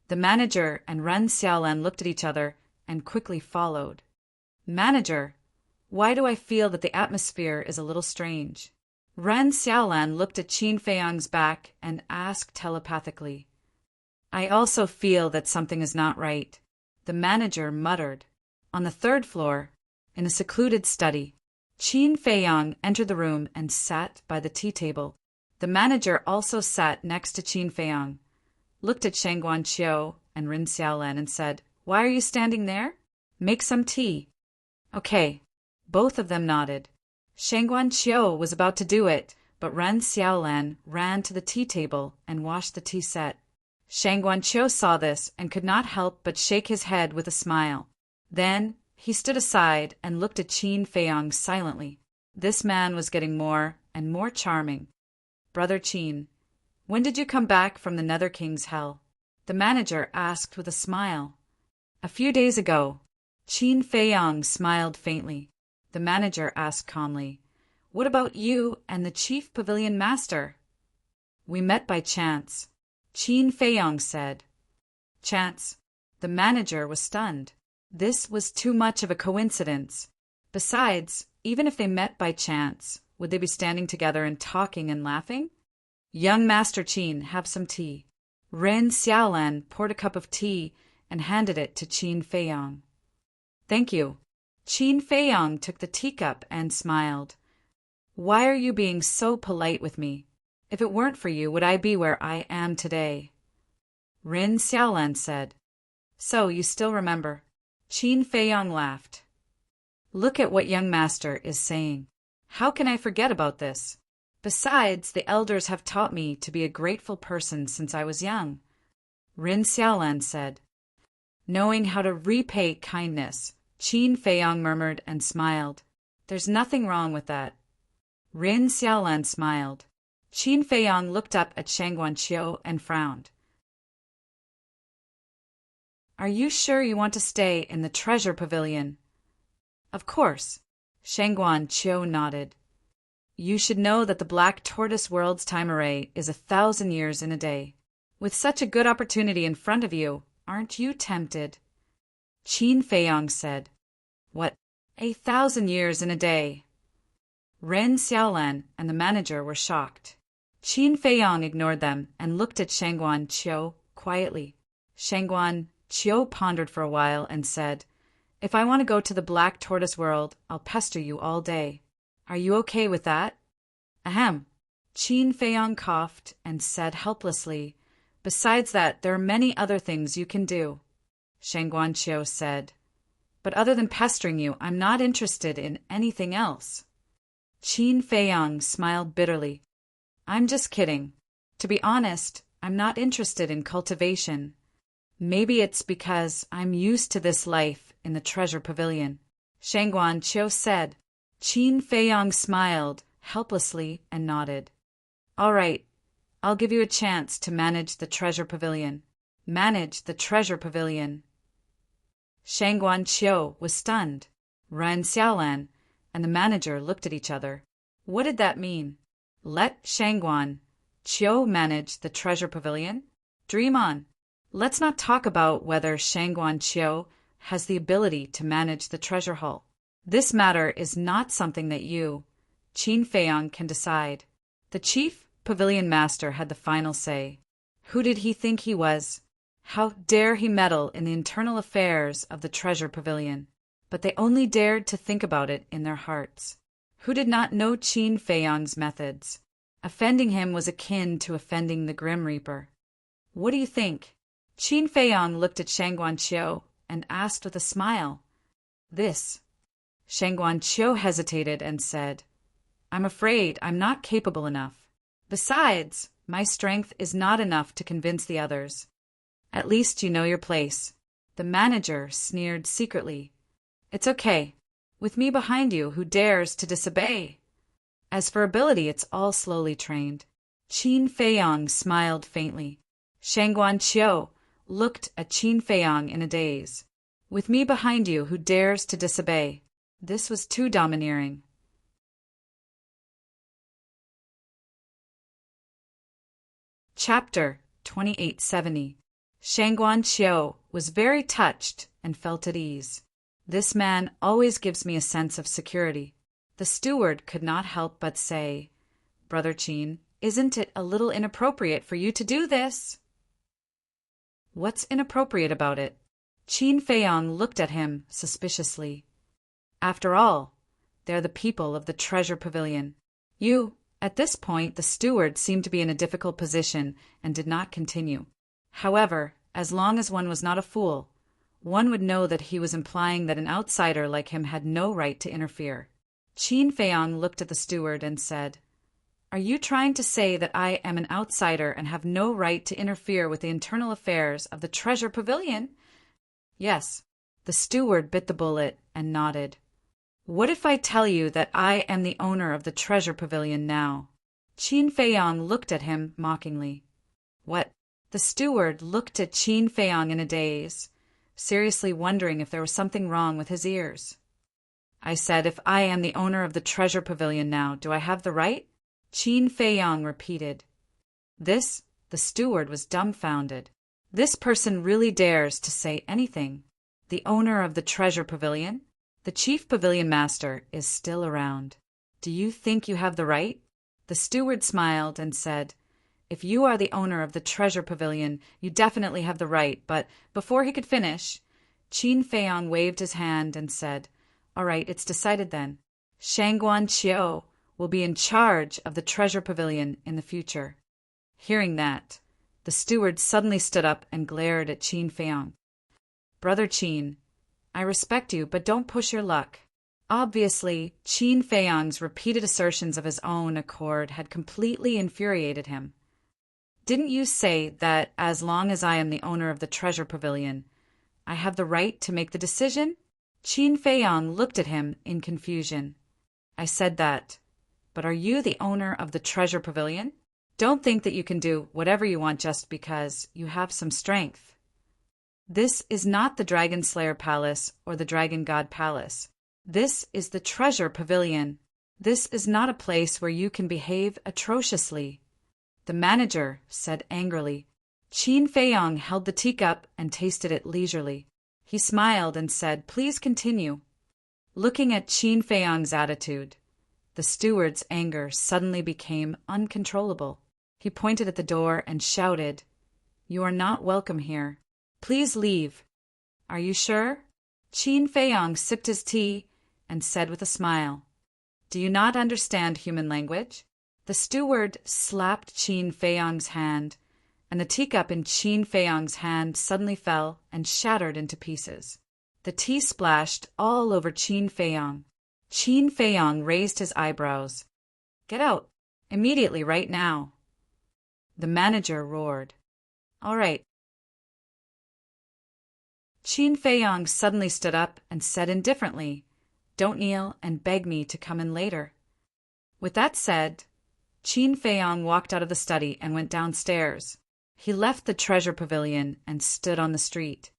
S1: The manager and Ren Xiaolan looked at each other and quickly followed. "Manager, why do I feel that the atmosphere is a little strange?" Ren Xiaolan looked at Qin Feiyang's back and asked telepathically. "I also feel that something is not right," the manager muttered. On the third floor, in a secluded study, Qin Feiyang entered the room and sat by the tea table. The manager also sat next to Qin Feiyang, looked at Shangguan Qiu and Ren Xiaolan and said, "Why are you standing there? Make some tea." "Okay." Both of them nodded. Shangguan Qiu was about to do it, but Ren Xiaolan ran to the tea table and washed the tea set. Shangguan Qiu saw this and could not help but shake his head with a smile. Then he stood aside and looked at Qin Feiyang silently. This man was getting more and more charming. "Brother Qin, when did you come back from the Nether King's hell?" the manager asked with a smile. "A few days ago." Qin Feiyang smiled faintly. The manager asked calmly, "What about you and the chief pavilion master?" "We met by chance," Qin Feiyang said. "Chance?" The manager was stunned. This was too much of a coincidence. Besides, even if they met by chance, would they be standing together and talking and laughing? "Young Master Qin, have some tea." Ren Xiaolan poured a cup of tea and handed it to Qin Feiyang. "Thank you." Qin Feiyang took the teacup and smiled. "Why are you being so polite with me? If it weren't for you, would I be where I am today?" Ren Xiaolan said. "So you still remember?" Qin Feiyang laughed. "Look at what young master is saying. How can I forget about this? Besides, the elders have taught me to be a grateful person since I was young." Ren Xiaolan said. "Knowing how to repay kindness," Qin Feiyang murmured and smiled. "There's nothing wrong with that." Ren Xiaolan smiled. Qin Feiyang looked up at Shangguan Qiu and frowned. "Are you sure you want to stay in the treasure pavilion?" "Of course." Shangguan Qiu nodded. "You should know that the Black Tortoise World's time array is 1,000 years in a day. With such a good opportunity in front of you, aren't you tempted?" Qin Feiyang said. "What? 1,000 years in a day?" Ren Xiaolan and the manager were shocked. Qin Feiyang ignored them and looked at Shangguan Qiu quietly. Shangguan Qiu pondered for a while and said, "If I want to go to the Black Tortoise World, I'll pester you all day. Are you okay with that?" "Ahem." Qin Feiyang coughed and said helplessly, "Besides that, there are many other things you can do." Shangguan Qiu said, "But other than pestering you, I'm not interested in anything else." Qin Feiyang smiled bitterly. "I'm just kidding. To be honest, I'm not interested in cultivation. Maybe it's because I'm used to this life in the treasure pavilion." Shangguan Qiu said. Qin Feiyang smiled helplessly and nodded. "All right, I'll give you a chance to manage the treasure pavilion." "Manage the treasure pavilion." Shangguan Qiu was stunned. Ren Xiaolan and the manager looked at each other. What did that mean? Let Shangguan Qiu manage the treasure pavilion? Dream on. Let's not talk about whether Shangguan Qiu has the ability to manage the treasure hall. This matter is not something that you, Qin Feiyang, can decide. The chief pavilion master had the final say. Who did he think he was? How dare he meddle in the internal affairs of the treasure pavilion? But they only dared to think about it in their hearts. Who did not know Qin Feiyang's methods? Offending him was akin to offending the Grim Reaper. What do you think? Qin Feiyang looked at Shangguan Qiu and asked with a smile. This. Shangguan Qiu hesitated and said, I'm afraid I'm not capable enough. Besides, my strength is not enough to convince the others. At least you know your place. The manager sneered secretly. It's okay. With me behind you, who dares to disobey? As for ability, it's all slowly trained. Qin Feiyang smiled faintly. Shangguan Qiu looked at Qin Feiyang in a daze. With me behind you, who dares to disobey? This was too domineering. Chapter 2870. Shangguan Qiu was very touched and felt at ease. This man always gives me a sense of security. The steward could not help but say, Brother Qin, isn't it a little inappropriate for you to do this? What's inappropriate about it? Qin Feiyang looked at him suspiciously. After all, they're the people of the treasure pavilion. At this point, the steward seemed to be in a difficult position and did not continue. However, as long as one was not a fool, one would know that he was implying that an outsider like him had no right to interfere. Qin Feiyang looked at the steward and said, Are you trying to say that I am an outsider and have no right to interfere with the internal affairs of the treasure pavilion? Yes. The steward bit the bullet and nodded. What if I tell you that I am the owner of the treasure pavilion now? Qin Feiyang looked at him mockingly. What? The steward looked at Qin Feiyang in a daze, seriously wondering if there was something wrong with his ears. I said, if I am the owner of the treasure pavilion now, do I have the right? Qin Feiyang repeated. The steward was dumbfounded. This person really dares to say anything. The owner of the treasure pavilion? The chief pavilion master is still around. Do you think you have the right? The steward smiled and said, If you are the owner of the treasure pavilion, you definitely have the right, but before he could finish, Qin Feiyang waved his hand and said, All right, it's decided then. Shangguan Qiu will be in charge of the treasure pavilion in the future. Hearing that, the steward suddenly stood up and glared at Qin Feiyang. Brother Qin, I respect you, but don't push your luck. Obviously, Qin Feiyang's repeated assertions of his own accord had completely infuriated him. Didn't you say that as long as I am the owner of the treasure pavilion, I have the right to make the decision? Qin Feiyang looked at him in confusion. I said that. But are you the owner of the treasure pavilion? Don't think that you can do whatever you want just because you have some strength. This is not the Dragon Slayer Palace or the Dragon God Palace. This is the treasure pavilion. This is not a place where you can behave atrociously. The manager said angrily. Qin Feiyang held the teacup and tasted it leisurely. He smiled and said, Please continue. Looking at Qin Feiyang's attitude, the steward's anger suddenly became uncontrollable. He pointed at the door and shouted, You are not welcome here. Please leave. Are you sure? Qin Feiyang sipped his tea and said with a smile, Do you not understand human language? The steward slapped Qin Feiyang's hand, and the teacup in Qin Feiyang's hand suddenly fell and shattered into pieces. The tea splashed all over Qin Feiyang. Qin Feiyang raised his eyebrows. Get out, immediately, right now. The manager roared. All right. Qin Feiyang suddenly stood up and said indifferently, Don't kneel and beg me to come in later. With that said, Qin Feiyang walked out of the study and went downstairs. He left the treasure pavilion and stood on the street.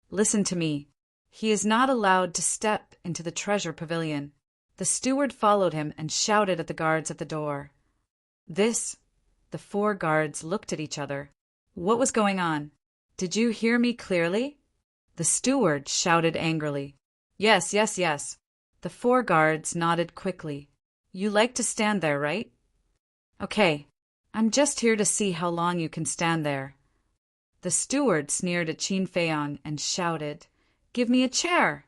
S1: Listen to me. He is not allowed to step into the treasure pavilion. The steward followed him and shouted at the guards at the door. The 4 guards looked at each other. What was going on? Did you hear me clearly? The steward shouted angrily. Yes. The 4 guards nodded quickly. You like to stand there, right? Okay, I'm just here to see how long you can stand there. The steward sneered at Qin Feiyang and shouted, Give me a chair.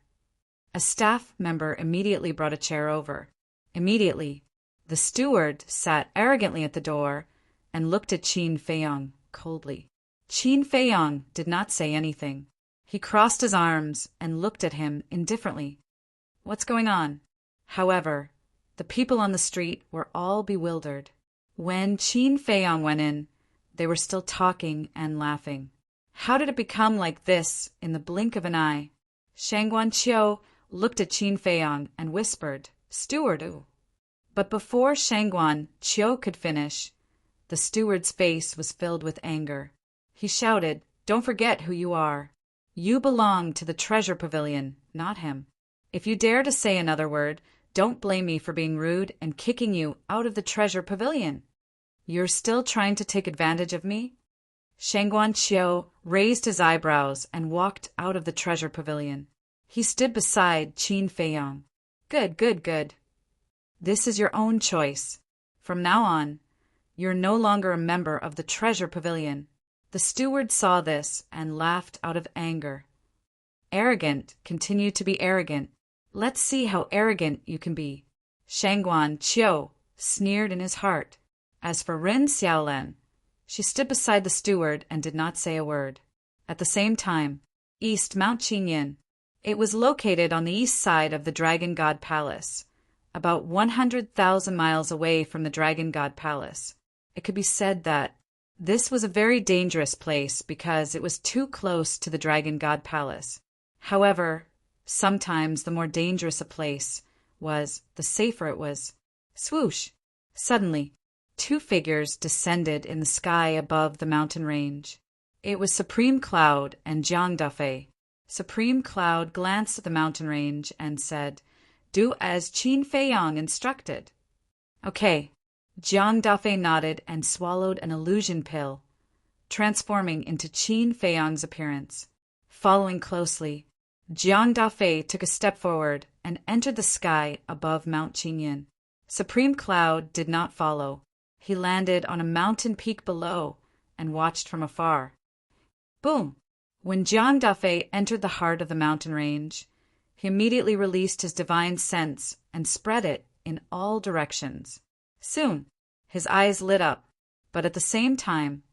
S1: A staff member immediately brought a chair over. Immediately, the steward sat arrogantly at the door and looked at Qin Feiyang coldly. Qin Feiyang did not say anything. He crossed his arms and looked at him indifferently. What's going on? However, the people on the street were all bewildered. When Qin Feiyang went in, they were still talking and laughing. How did it become like this in the blink of an eye? Shangguan Qiu looked at Qin Feiyang and whispered, Steward. But before Shangguan Qiu could finish, The steward's face was filled with anger. He shouted, "Don't forget who you are. You belong to the treasure pavilion, not him. If you dare to say another word, don't blame me for being rude and kicking you out of the treasure pavilion. You're still trying to take advantage of me?" Shangguan Qiu raised his eyebrows and walked out of the treasure pavilion. He stood beside Qin Feiyang. "Good, good, good. This is your own choice. From now on, you're no longer a member of the treasure pavilion." The steward saw this and laughed out of anger. "Arrogant, continue to be arrogant. Let's see how arrogant you can be." Shangguan Qiu sneered in his heart. As for Rin Xiaolan, she stood beside the steward and did not say a word. At the same time, east Mount Qinyin. It was located on the east side of the Dragon God Palace, about 100,000 miles away from the Dragon God Palace. It could be said that this was a very dangerous place because it was too close to the Dragon God Palace. However, sometimes the more dangerous a place was, the safer it was. Swoosh! Suddenly, two figures descended in the sky above the mountain range. It was Supreme Cloud and Jiang Dafei. Supreme Cloud glanced at the mountain range and said, "Do as Qin Feiyang instructed." "Okay." Jiang Dafei nodded and swallowed an illusion pill, transforming into Qin Feiyang's appearance. Following closely, Jiang Dafei took a step forward and entered the sky above Mount Qinyin. Supreme Cloud did not follow. He landed on a mountain peak below and watched from afar. Boom! When Jiang Dafei entered the heart of the mountain range, he immediately released his divine sense and spread it in all directions. Soon, his eyes lit up, but at the same time,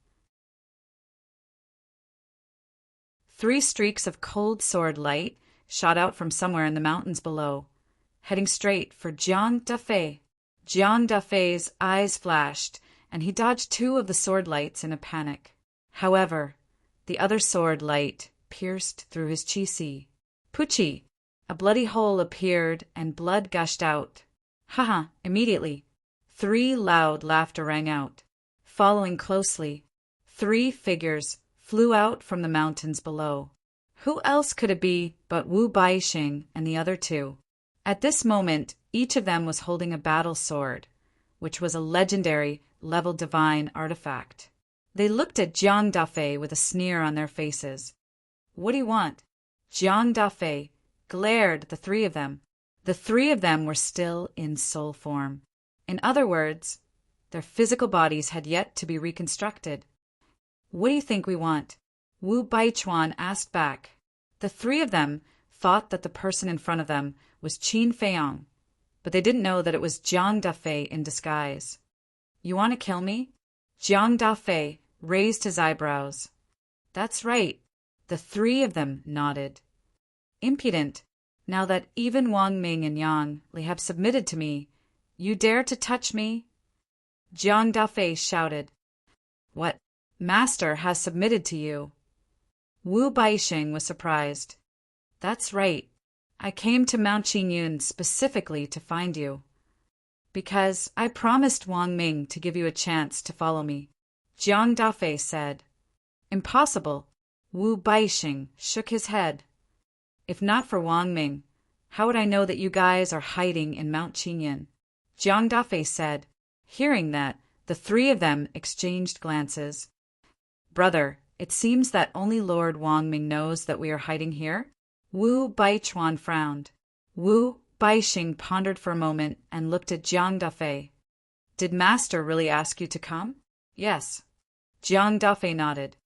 S1: 3 streaks of cold sword light shot out from somewhere in the mountains below, heading straight for Jiang Dafei. Jiang Dafei's eyes flashed, and he dodged 2 of the sword lights in a panic. However, the other sword light pierced through his qi. Puchi! A bloody hole appeared and blood gushed out. Haha! Immediately, 3 loud laughter rang out. Following closely, 3 figures flew out from the mountains below. Who else could it be but Wu Baixing and the other 2? At this moment, each of them was holding a battle sword, which was a legendary level divine artifact. They looked at Jiang Dafei with a sneer on their faces. "What do you want?" Jiang Dafei glared at the 3 of them. The 3 of them were still in soul form. In other words, their physical bodies had yet to be reconstructed. "What do you think we want?" Wu Baichuan asked back. The 3 of them thought that the person in front of them was Qin Feiyang, but they didn't know that it was Jiang Dafei in disguise. "You want to kill me?" Jiang Dafei raised his eyebrows. "That's right." The 3 of them nodded. "Impudent! Now that even Wang Ming and Yang Li have submitted to me, you dare to touch me?" Jiang Dafei shouted. "What? Master has submitted to you?" Wu Baixing was surprised. "That's right. I came to Mount Qingyun specifically to find you, because I promised Wang Ming to give you a chance to follow me." Jiang Dafei said. "Impossible." Wu Baixing shook his head. "If not for Wang Ming, how would I know that you guys are hiding in Mount Qinyin?" Jiang Dafei said. Hearing that, the 3 of them exchanged glances. "Brother, it seems that only Lord Wang Ming knows that we are hiding here?" Wu Baichuan frowned. Wu Baixing pondered for a moment and looked at Jiang Dafei. "Did Master really ask you to come?" "Yes." Jiang Dafei nodded.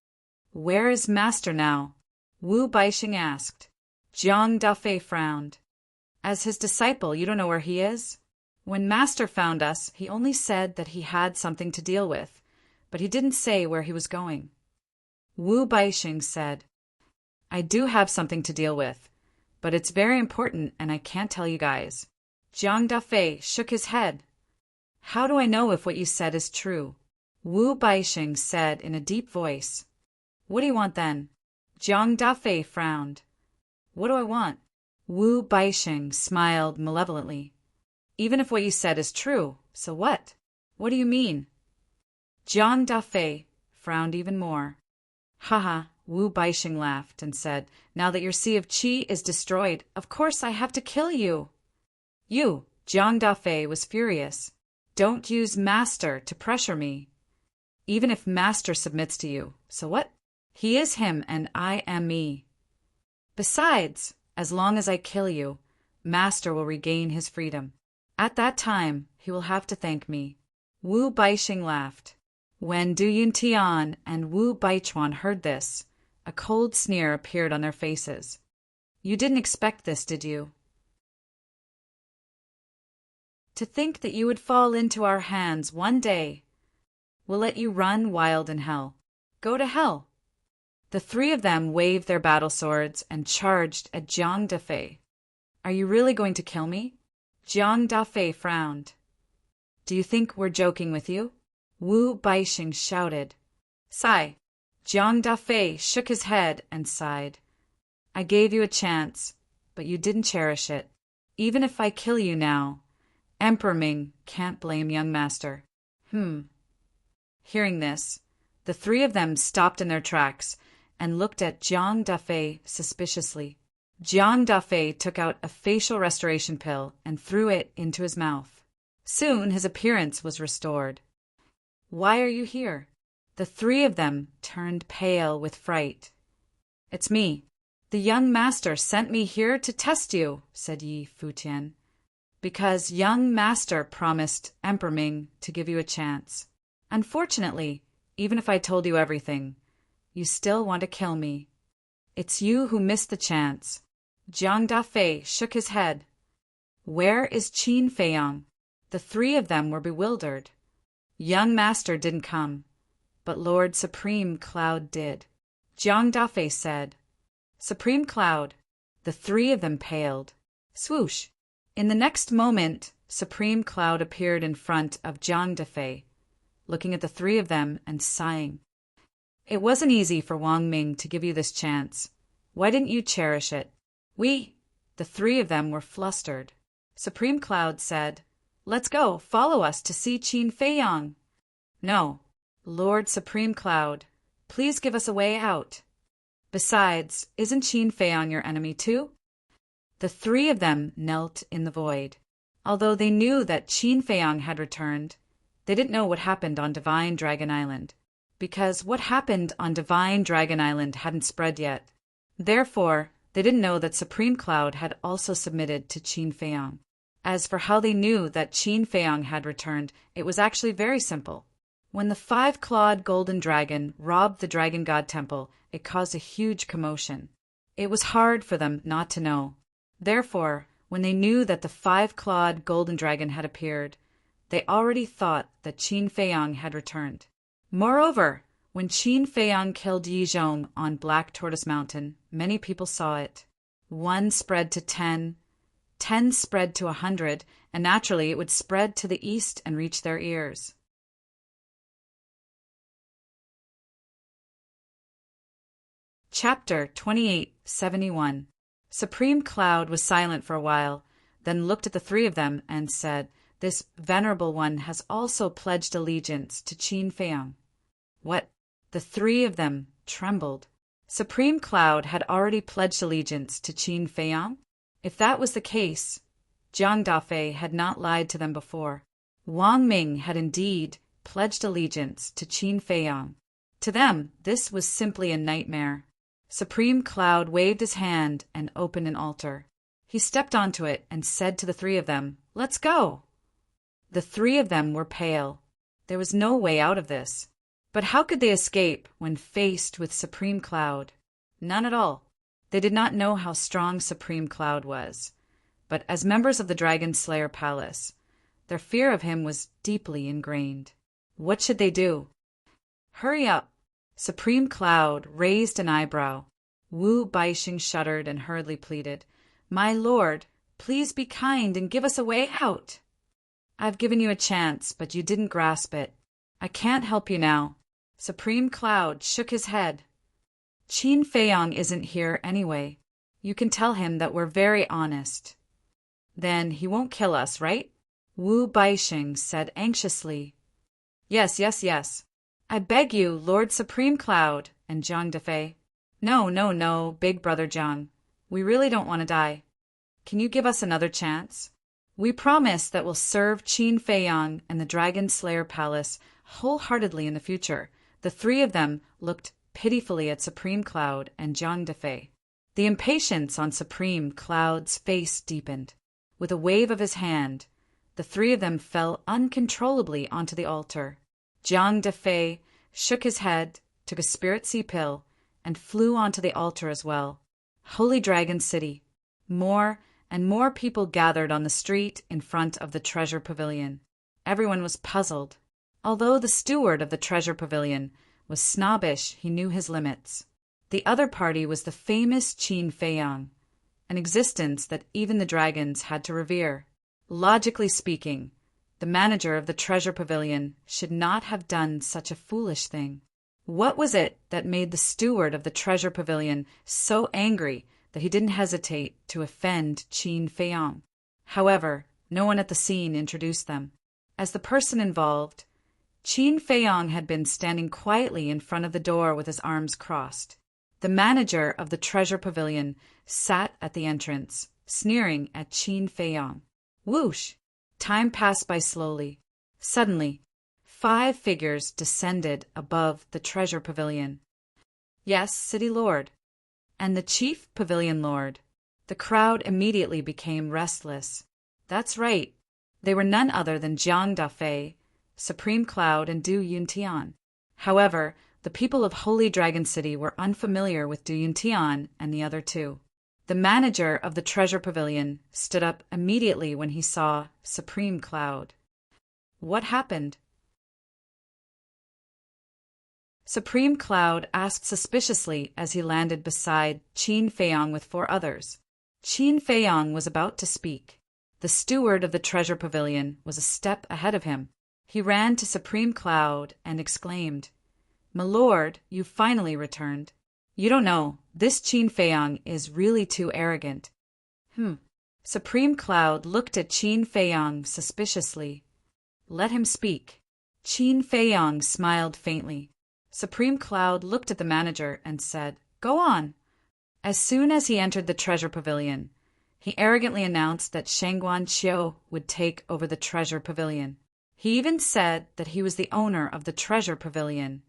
S1: "Where is Master now?" Wu Baixing asked. Jiang Dafei frowned. "As his disciple, you don't know where he is?" "When Master found us, he only said that he had something to deal with, but he didn't say where he was going." Wu Baixing said, "I do have something to deal with, but it's very important and I can't tell you guys." Jiang Dafei shook his head. "How do I know if what you said is true?" Wu Baixing said in a deep voice. "What do you want then?" Jiang Dafei frowned. "What do I want?" Wu Baixing smiled malevolently. "Even if what you said is true, so what? What do you mean?" Jiang Dafei frowned even more. Haha, Wu Baixing laughed and said, now that your Sea of Qi is destroyed, of course I have to kill you. You, Jiang Dafei was furious. Don't use Master to pressure me. Even if Master submits to you, so what? He is him and I am me. Besides, as long as I kill you, Master will regain his freedom. At that time, he will have to thank me. Wu Baixing laughed. When Du Yuntian and Wu Baichuan heard this, a cold sneer appeared on their faces. You didn't expect this, did you? To think that you would fall into our hands one day. We'll let you run wild in hell. Go to hell. The three of them waved their battle swords and charged at Jiang Dafei. Are you really going to kill me? Jiang Dafei frowned. Do you think we're joking with you? Wu Baixing shouted. Sigh. Jiang Dafei shook his head and sighed. I gave you a chance, but you didn't cherish it. Even if I kill you now, Emperor Ming can't blame young master. Hearing this, the three of them stopped in their tracks and looked at Jiang Dafei suspiciously. Jiang Dafei took out a facial restoration pill and threw it into his mouth. Soon his appearance was restored. Why are you here? The three of them turned pale with fright. It's me. The young master sent me here to test you, said Yi Futian, because young master promised Emperor Ming to give you a chance. Unfortunately, even if I told you everything, you still want to kill me. It's you who missed the chance. Jiang Dafei shook his head. Where is Qin Feiyang? The three of them were bewildered. Young master didn't come, but Lord Supreme Cloud did. Jiang Dafei said. Supreme Cloud. The three of them paled. Swoosh. In the next moment, Supreme Cloud appeared in front of Jiang Dafei, looking at the three of them and sighing. It wasn't easy for Wang Ming to give you this chance. Why didn't you cherish it? The three of them were flustered. Supreme Cloud said, Let's go, follow us to see Qin Feiyang. No, Lord Supreme Cloud, please give us a way out. Besides, isn't Qin Feiyang your enemy too? The three of them knelt in the void. Although they knew that Qin Feiyang had returned, they didn't know what happened on Divine Dragon Island, because what happened on Divine Dragon Island hadn't spread yet. Therefore, they didn't know that Supreme Cloud had also submitted to Qin Feiyang. As for how they knew that Qin Feiyang had returned, it was actually very simple. When the five-clawed golden dragon robbed the Dragon God Temple, it caused a huge commotion. It was hard for them not to know. Therefore, when they knew that the five-clawed golden dragon had appeared, they already thought that Qin Feiyang had returned. Moreover, when Qin Feiyang killed Yi Zhong on Black Tortoise Mountain, many people saw it. 1 spread to 10, 10 spread to 100, and naturally it would spread to the east and reach their ears. Chapter 2871. Supreme Cloud was silent for a while, then looked at the three of them and said, This venerable one has also pledged allegiance to Qin Feiyang. What? The three of them trembled. Supreme Cloud had already pledged allegiance to Qin Feiyang? If that was the case, Jiang Dafei had not lied to them before. Wang Ming had indeed pledged allegiance to Qin Feiyang. To them, this was simply a nightmare. Supreme Cloud waved his hand and opened an altar. He stepped onto it and said to the three of them, Let's go! The three of them were pale. There was no way out of this. But how could they escape when faced with Supreme Cloud? None at all. They did not know how strong Supreme Cloud was. But as members of the Dragon Slayer Palace, their fear of him was deeply ingrained. What should they do? Hurry up! Supreme Cloud raised an eyebrow. Wu Baixing shuddered and hurriedly pleaded, My lord, please be kind and give us a way out. I've given you a chance, but you didn't grasp it. I can't help you now. Supreme Cloud shook his head. Qin Feiyang isn't here anyway. You can tell him that we're very honest. Then he won't kill us, right? Wu Baixing said anxiously. Yes. I beg you, Lord Supreme Cloud, and Jiang Defei. No, no, no, big brother Jiang. We really don't want to die. Can you give us another chance? We promise that we'll serve Qin Feiyang and the Dragon Slayer Palace wholeheartedly in the future. The three of them looked pitifully at Supreme Cloud and Jiang Defei. The impatience on Supreme Cloud's face deepened. With a wave of his hand, the three of them fell uncontrollably onto the altar. Jiang Defei shook his head, took a spirit sea pill, and flew onto the altar as well. Holy Dragon City. More and more people gathered on the street in front of the treasure pavilion. Everyone was puzzled. Although the steward of the treasure pavilion was snobbish, he knew his limits. The other party was the famous Qin Feiyang, an existence that even the dragons had to revere. Logically speaking, the manager of the treasure pavilion should not have done such a foolish thing. What was it that made the steward of the treasure pavilion so angry that he didn't hesitate to offend Qin Feiyang? However, no one at the scene introduced them. As the person involved, Qin Feiyang had been standing quietly in front of the door with his arms crossed. The manager of the treasure pavilion sat at the entrance, sneering at Qin Feiyang. Whoosh! Time passed by slowly. Suddenly, 5 figures descended above the treasure pavilion. Yes, City Lord. And the chief pavilion lord. The crowd immediately became restless. That's right. They were none other than Jiang Defei, Supreme Cloud, and Du Yuntian. However, the people of Holy Dragon City were unfamiliar with Du Yuntian and the other two. The manager of the treasure pavilion stood up immediately when he saw Supreme Cloud. What happened? Supreme Cloud asked suspiciously as he landed beside Qin Feiyang with 4 others. Qin Feiyang was about to speak. The steward of the treasure pavilion was a step ahead of him. He ran to Supreme Cloud and exclaimed, "My lord, you finally returned. You don't know, this Qin Feiyang is really too arrogant." Supreme Cloud looked at Qin Feiyang suspiciously. Let him speak. Qin Feiyang smiled faintly. Supreme Cloud looked at the manager and said, "Go on." As soon as he entered the treasure pavilion, he arrogantly announced that Shangguan Qiu would take over the treasure pavilion. He even said that he was the owner of the treasure pavilion.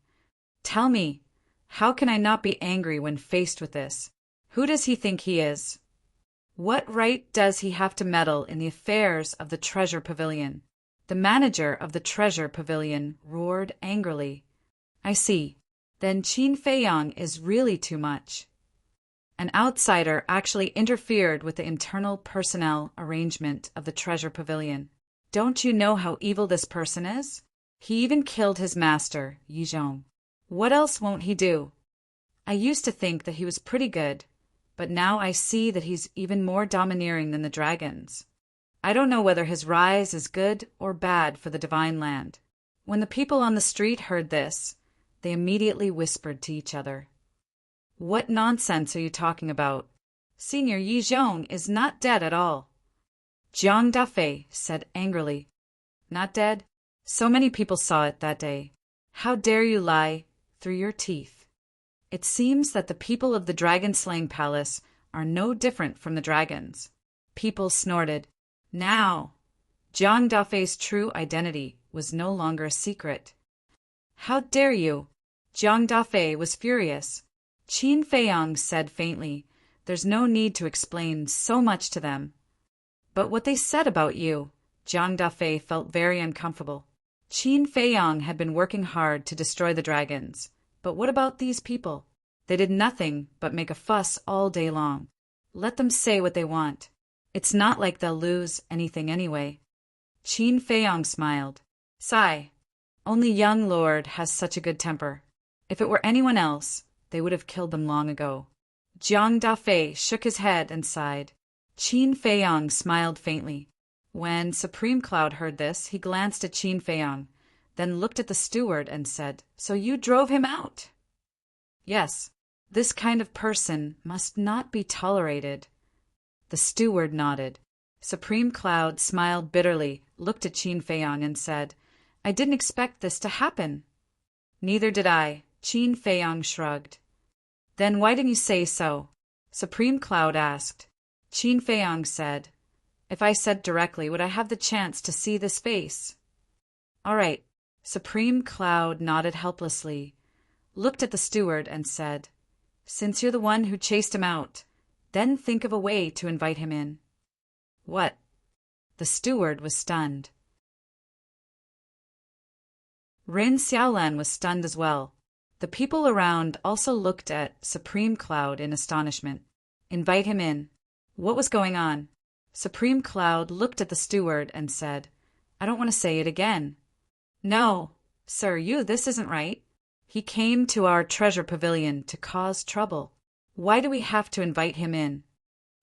S1: Tell me, how can I not be angry when faced with this? Who does he think he is? What right does he have to meddle in the affairs of the treasure pavilion? The manager of the treasure pavilion roared angrily. I see. Then Qin Feiyang is really too much. An outsider actually interfered with the internal personnel arrangement of the treasure pavilion. Don't you know how evil this person is? He even killed his master, Yi Zhong. What else won't he do? I used to think that he was pretty good, but now I see that he's even more domineering than the dragons. I don't know whether his rise is good or bad for the divine land. When the people on the street heard this, they immediately whispered to each other. What nonsense are you talking about? Senior Yi Zhong is not dead at all. Jiang Defei said angrily. Not dead? So many people saw it that day. How dare you lie through your teeth? It seems that the people of the dragon-slaying palace are no different from the dragons. People snorted. Now, Jiang Defei's true identity was no longer a secret. How dare you? Jiang Defei was furious. Qin Feiyang said faintly, "There's no need to explain so much to them." But what they said about you, Jiang Defei felt very uncomfortable. Qin Feiyang had been working hard to destroy the dragons. But what about these people? They did nothing but make a fuss all day long. Let them say what they want. It's not like they'll lose anything anyway. Qin Feiyang smiled. Sigh. Only young lord has such a good temper. If it were anyone else, they would have killed them long ago. Jiang Defei shook his head and sighed. Qin Feiyang smiled faintly. When Supreme Cloud heard this, he glanced at Qin Feiyang, then looked at the steward and said, "So you drove him out?" "Yes. This kind of person must not be tolerated." The steward nodded. Supreme Cloud smiled bitterly, looked at Qin Feiyang and said, "I didn't expect this to happen." Neither did I, Qin Feiyang shrugged. Then why didn't you say so? Supreme Cloud asked. Qin Feiyang said, if I said directly, would I have the chance to see this face? All right. Supreme Cloud nodded helplessly, looked at the steward and said, since you're the one who chased him out, then think of a way to invite him in. What? The steward was stunned. Rin Xiaolan was stunned as well. The people around also looked at Supreme Cloud in astonishment. Invite him in. What was going on? Supreme Cloud looked at the steward and said, I don't want to say it again. No, sir, this isn't right. He came to our treasure pavilion to cause trouble. Why do we have to invite him in?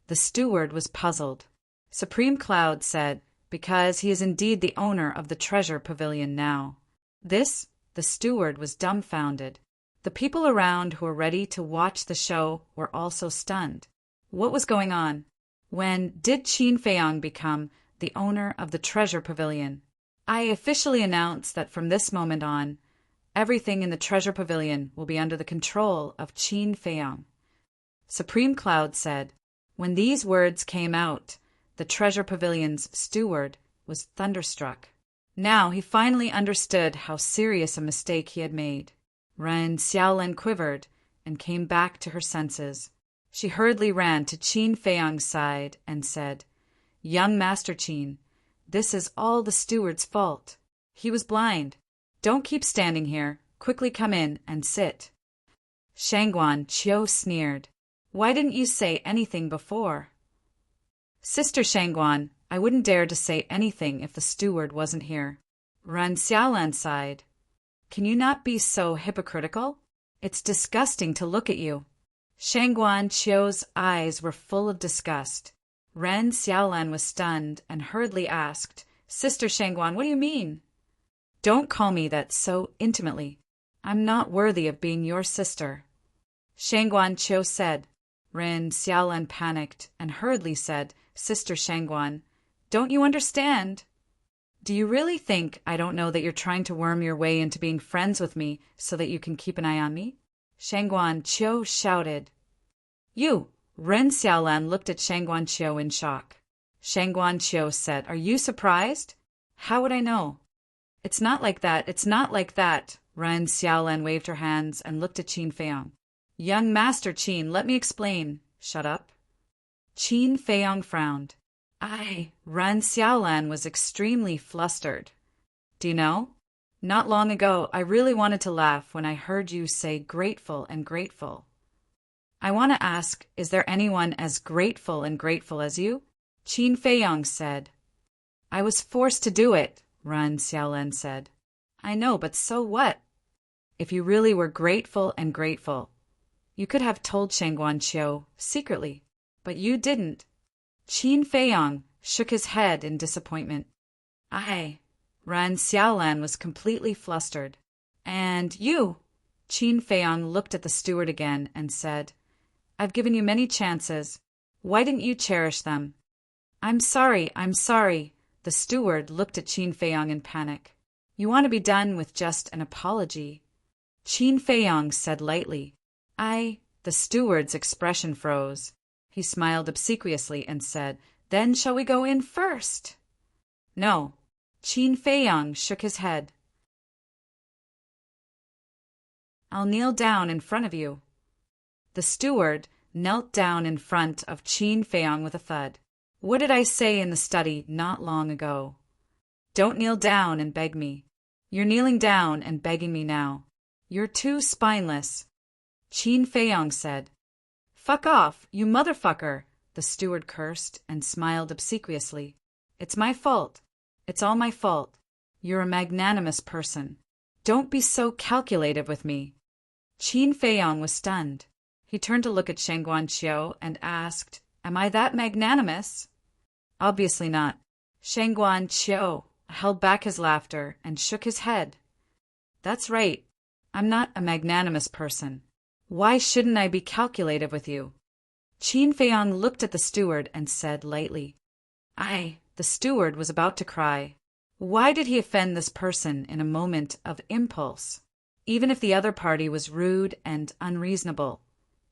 S1: The steward was puzzled. Supreme Cloud said, because he is indeed the owner of the treasure pavilion now. The steward was dumbfounded. The people around who were ready to watch the show were also stunned. What was going on? When did Qin Feiyang become the owner of the treasure pavilion? I officially announce that from this moment on, everything in the treasure pavilion will be under the control of Qin Feiyang. Supreme Cloud said. When these words came out, the treasure pavilion's steward was thunderstruck. Now he finally understood how serious a mistake he had made. Ren Xiaolan quivered and came back to her senses. She hurriedly ran to Qin Feiyang's side and said, Young Master Qin, this is all the steward's fault. He was blind. Don't keep standing here. Quickly come in and sit. Shangguan Qiu sneered. Why didn't you say anything before? Sister Shangguan, I wouldn't dare to say anything if the steward wasn't here. Ren Xiaolan sighed. Can you not be so hypocritical? It's disgusting to look at you. Shangguan Qiu's eyes were full of disgust. Ren Xiaolan was stunned and hurriedly asked, Sister Shangguan, what do you mean? Don't call me that so intimately. I'm not worthy of being your sister. Shangguan Qiu said. Ren Xiaolan panicked and hurriedly said, Sister Shangguan, don't you understand? Do you really think I don't know that you're trying to worm your way into being friends with me so that you can keep an eye on me? Shangguan Qiu shouted. You! Ren Xiaolan looked at Shangguan Qiu in shock. Shangguan Qiu said, Are you surprised? How would I know? It's not like that, it's not like that. Ren Xiaolan waved her hands and looked at Qin Feiyang. Young Master Qin, let me explain. Shut up. Qin Feiyang frowned. Ren Xiaolan was extremely flustered. Do you know? Not long ago, I really wanted to laugh when I heard you say grateful and grateful. I want to ask, is there anyone as grateful and grateful as you? Qin Feiyang said. I was forced to do it, Ren Xiaolan said. I know, but so what? If you really were grateful and grateful, you could have told Shangguan Qiu secretly, but you didn't. Qin Feiyang shook his head in disappointment. Ren Xiaolan was completely flustered. And you? Qin Feiyang looked at the steward again and said, I've given you many chances. Why didn't you cherish them? I'm sorry. The steward looked at Qin Feiyang in panic. You want to be done with just an apology? Qin Feiyang said lightly. The steward's expression froze. He smiled obsequiously and said, Then shall we go in first? No. Qin Feiyang shook his head. I'll kneel down in front of you. The steward knelt down in front of Qin Feiyang with a thud. What did I say in the study not long ago? Don't kneel down and beg me. You're kneeling down and begging me now. You're too spineless. Qin Feiyang said. Fuck off, you motherfucker, the steward cursed and smiled obsequiously. It's my fault. It's all my fault. You're a magnanimous person. Don't be so calculative with me. Qin Feiyang was stunned. He turned to look at Shangguan Qiu and asked, Am I that magnanimous? Obviously not. Shangguan Qiu held back his laughter and shook his head. That's right. I'm not a magnanimous person. Why shouldn't I be calculative with you? Qin Feiyang looked at the steward and said lightly. The steward was about to cry. Why did he offend this person in a moment of impulse? even if the other party was rude and unreasonable.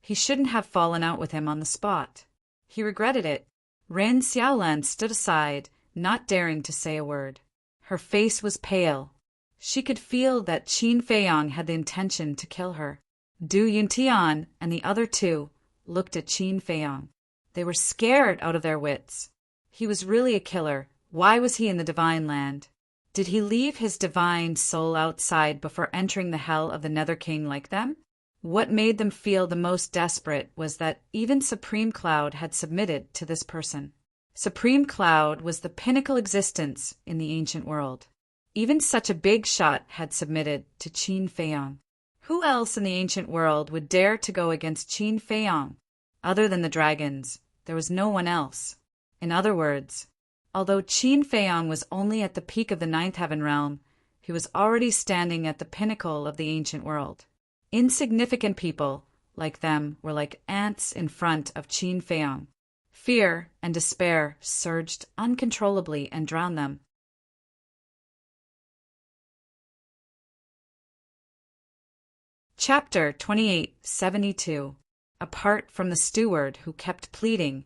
S1: He shouldn't have fallen out with him on the spot. He regretted it. Ren Xiaolan stood aside, not daring to say a word. Her face was pale. She could feel that Qin Feiyang had the intention to kill her. Du Yuntian and the other two looked at Qin Feiyang. They were scared out of their wits. He was really a killer. Why was he in the divine land? Did he leave his divine soul outside before entering the hell of the Nether King like them? What made them feel the most desperate was that even Supreme Cloud had submitted to this person. Supreme Cloud was the pinnacle existence in the ancient world. Even such a big shot had submitted to Qin Feiyang. Who else in the ancient world would dare to go against Qin Feiyang? Other than the dragons, there was no one else. In other words, although Qin Feiyang was only at the peak of the ninth heaven realm, he was already standing at the pinnacle of the ancient world. Insignificant people, like them, were like ants in front of Qin Feiyang. Fear and despair surged uncontrollably and drowned them. Chapter 2872. Apart from the steward who kept pleading,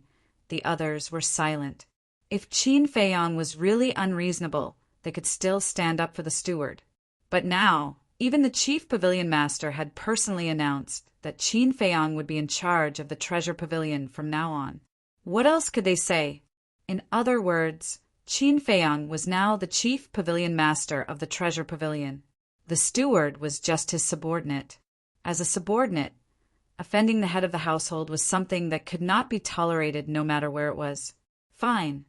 S1: the others were silent. If Qin Feiyang was really unreasonable, they could still stand up for the steward. But now, even the chief pavilion master had personally announced that Qin Feiyang would be in charge of the treasure pavilion from now on. What else could they say? In other words, Qin Feiyang was now the chief pavilion master of the treasure pavilion. The steward was just his subordinate. As a subordinate, offending the head of the household was something that could not be tolerated no matter where it was. Fine.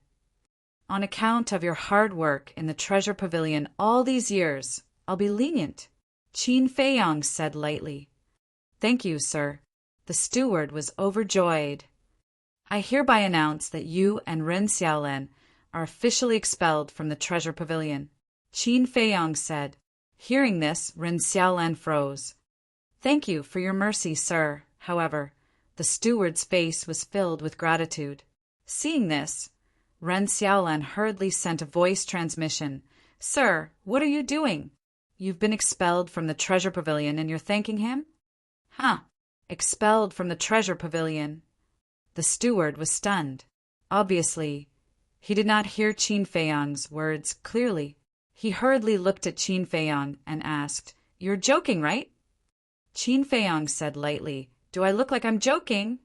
S1: On account of your hard work in the treasure pavilion all these years, I'll be lenient, Qin Feiyang said lightly. Thank you, sir. The steward was overjoyed. I hereby announce that you and Ren Xiaolan are officially expelled from the treasure pavilion, Qin Feiyang said. Hearing this, Ren Xiaolan froze. Thank you for your mercy, sir. However, the steward's face was filled with gratitude. Seeing this, Ren Xiaolan hurriedly sent a voice transmission. Sir, what are you doing? You've been expelled from the treasure pavilion and you're thanking him? Huh. Expelled from the treasure pavilion. The steward was stunned. Obviously, he did not hear Qin Feiyang's words clearly. He hurriedly looked at Qin Feiyang and asked, You're joking, right? Qin Feiyang said lightly, Do I look like I'm joking?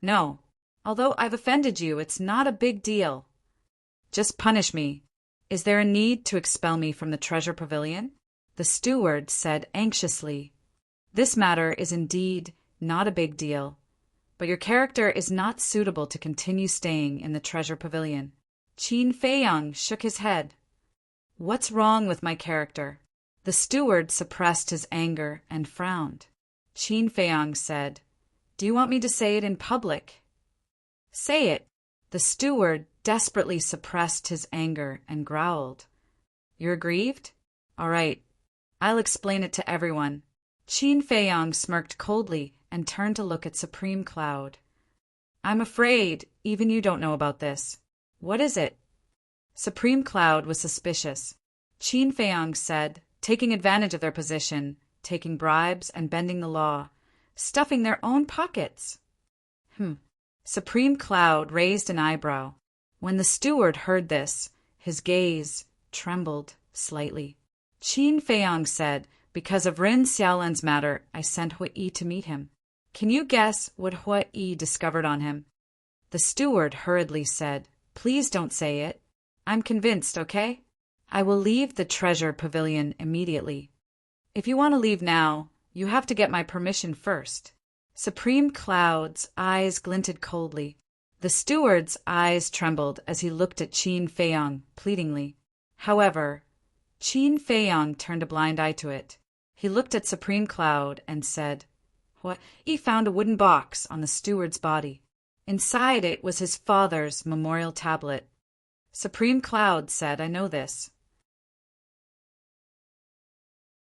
S1: No. Although I've offended you, it's not a big deal. Just punish me. Is there a need to expel me from the treasure pavilion? The steward said anxiously. This matter is indeed not a big deal, but your character is not suitable to continue staying in the treasure pavilion. Qin Feiyang shook his head. What's wrong with my character? The steward suppressed his anger and frowned. Qin Feiyang said, Do you want me to say it in public? Say it. The steward desperately suppressed his anger and growled. You're aggrieved? All right. I'll explain it to everyone. Qin Feiyang smirked coldly and turned to look at Supreme Cloud. I'm afraid even you don't know about this. What is it? Supreme Cloud was suspicious. Qin Feiyang said, taking advantage of their position, taking bribes and bending the law, stuffing their own pockets. Supreme Cloud raised an eyebrow. When the steward heard this, his gaze trembled slightly. Qin Feiyang said, Because of Ren Xiaolan's matter, I sent Hui to meet him. Can you guess what Hui discovered on him? The steward hurriedly said, Please don't say it. I'm convinced, okay? I will leave the treasure pavilion immediately. If you want to leave now, you have to get my permission first. Supreme Cloud's eyes glinted coldly. The steward's eyes trembled as he looked at Qin Feiyang pleadingly. However, Qin Feiyang turned a blind eye to it. He looked at Supreme Cloud and said, He found a wooden box on the steward's body. Inside it was his father's memorial tablet. Supreme Cloud said, I know this.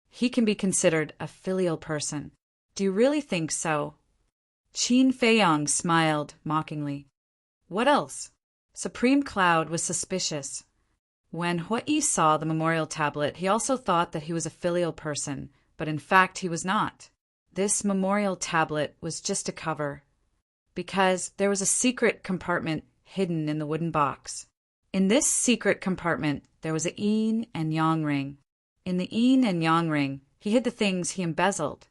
S1: He can be considered a filial person. Do you really think so? Qin Feiyang smiled mockingly. What else? Supreme Cloud was suspicious. When Hui saw the memorial tablet, he also thought that he was a filial person, but in fact he was not. This memorial tablet was just a cover, because there was a secret compartment hidden in the wooden box. In this secret compartment there was a yin and yang ring. In the yin and yang ring he hid the things he embezzled.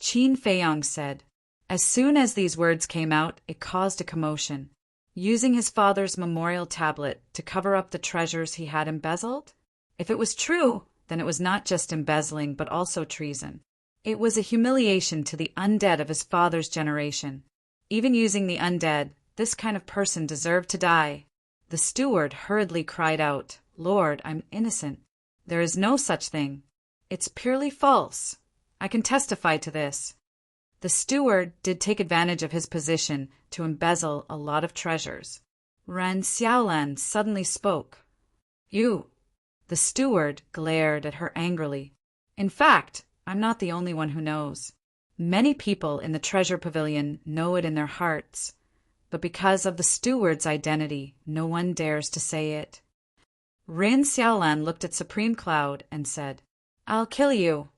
S1: Qin Feiyang said. As soon as these words came out, it caused a commotion. Using his father's memorial tablet to cover up the treasures he had embezzled? If it was true, then it was not just embezzling but also treason. It was a humiliation to the undead of his father's generation. Even using the undead, this kind of person deserved to die. The steward hurriedly cried out, "Lord, I'm innocent. There is no such thing. It's purely false. I can testify to this." The steward did take advantage of his position to embezzle a lot of treasures. Ren Xiaolan suddenly spoke. "You." The steward glared at her angrily. "In fact, I'm not the only one who knows. Many people in the treasure pavilion know it in their hearts, but because of the steward's identity, no one dares to say it." Ren Xiaolan looked at Supreme Cloud and said, "I'll kill you."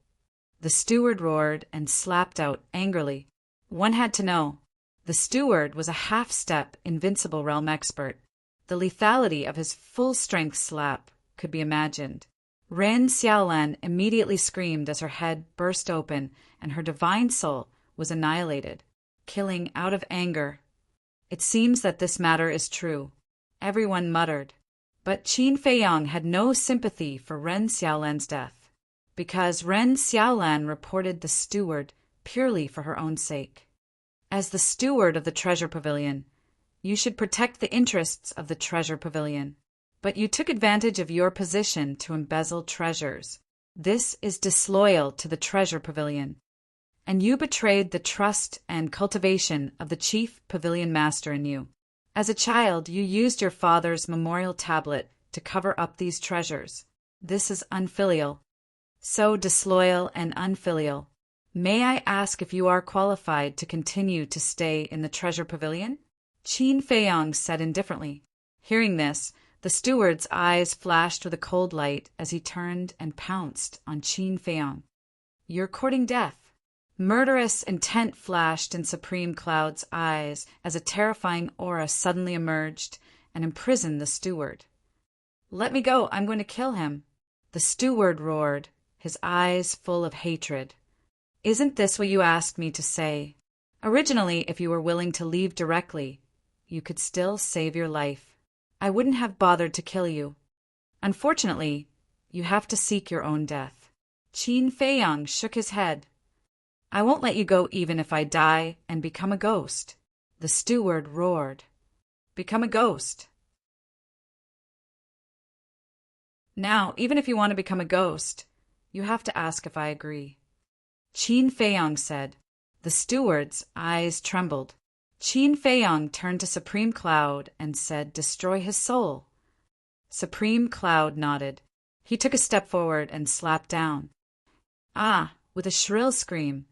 S1: The steward roared and slapped out angrily. One had to know. The steward was a half-step invincible realm expert. The lethality of his full-strength slap could be imagined. Ren Xiaolan immediately screamed as her head burst open and her divine soul was annihilated, killing out of anger. It seems that this matter is true. Everyone muttered. But Qin Feiyang had no sympathy for Ren Xiaolan's death, because Ren Xiaolan reported the steward purely for her own sake. As the steward of the treasure pavilion, you should protect the interests of the treasure pavilion. But you took advantage of your position to embezzle treasures. This is disloyal to the treasure pavilion. And you betrayed the trust and cultivation of the chief pavilion master in you. As a child, you used your father's memorial tablet to cover up these treasures. This is unfilial. So disloyal and unfilial. May I ask if you are qualified to continue to stay in the treasure pavilion? Qin Feiyang said indifferently. Hearing this, the steward's eyes flashed with a cold light as he turned and pounced on Qin Feiyang. "You're courting death." Murderous intent flashed in Supreme Cloud's eyes as a terrifying aura suddenly emerged and imprisoned the steward. "Let me go, I'm going to kill him." The steward roared, his eyes full of hatred. "Isn't this what you asked me to say? Originally, if you were willing to leave directly, you could still save your life. I wouldn't have bothered to kill you. Unfortunately, you have to seek your own death." Qin Feiyang shook his head. "I won't let you go even if I die and become a ghost." The steward roared. "Become a ghost?" "Now, even if you want to become a ghost, you have to ask if I agree." Qin Feiyang said. The steward's eyes trembled. Qin Feiyang turned to Supreme Cloud and said, "Destroy his soul." Supreme Cloud nodded. He took a step forward and slapped down. "Ah!" With a shrill scream,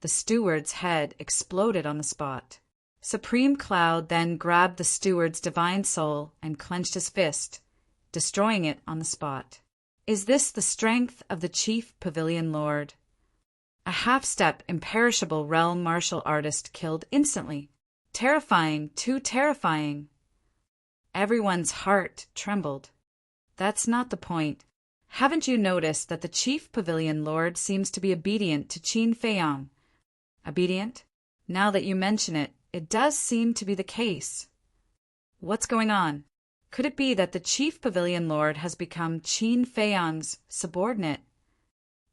S1: the steward's head exploded on the spot. Supreme Cloud then grabbed the steward's divine soul and clenched his fist, destroying it on the spot. Is this the strength of the chief pavilion lord? A half-step imperishable realm martial artist killed instantly. Terrifying, too terrifying. Everyone's heart trembled. That's not the point. Haven't you noticed that the chief pavilion lord seems to be obedient to Qin Feiyang? Obedient? Now that you mention it, it does seem to be the case. What's going on? Could it be that the chief pavilion lord has become Qin Feiyang's subordinate?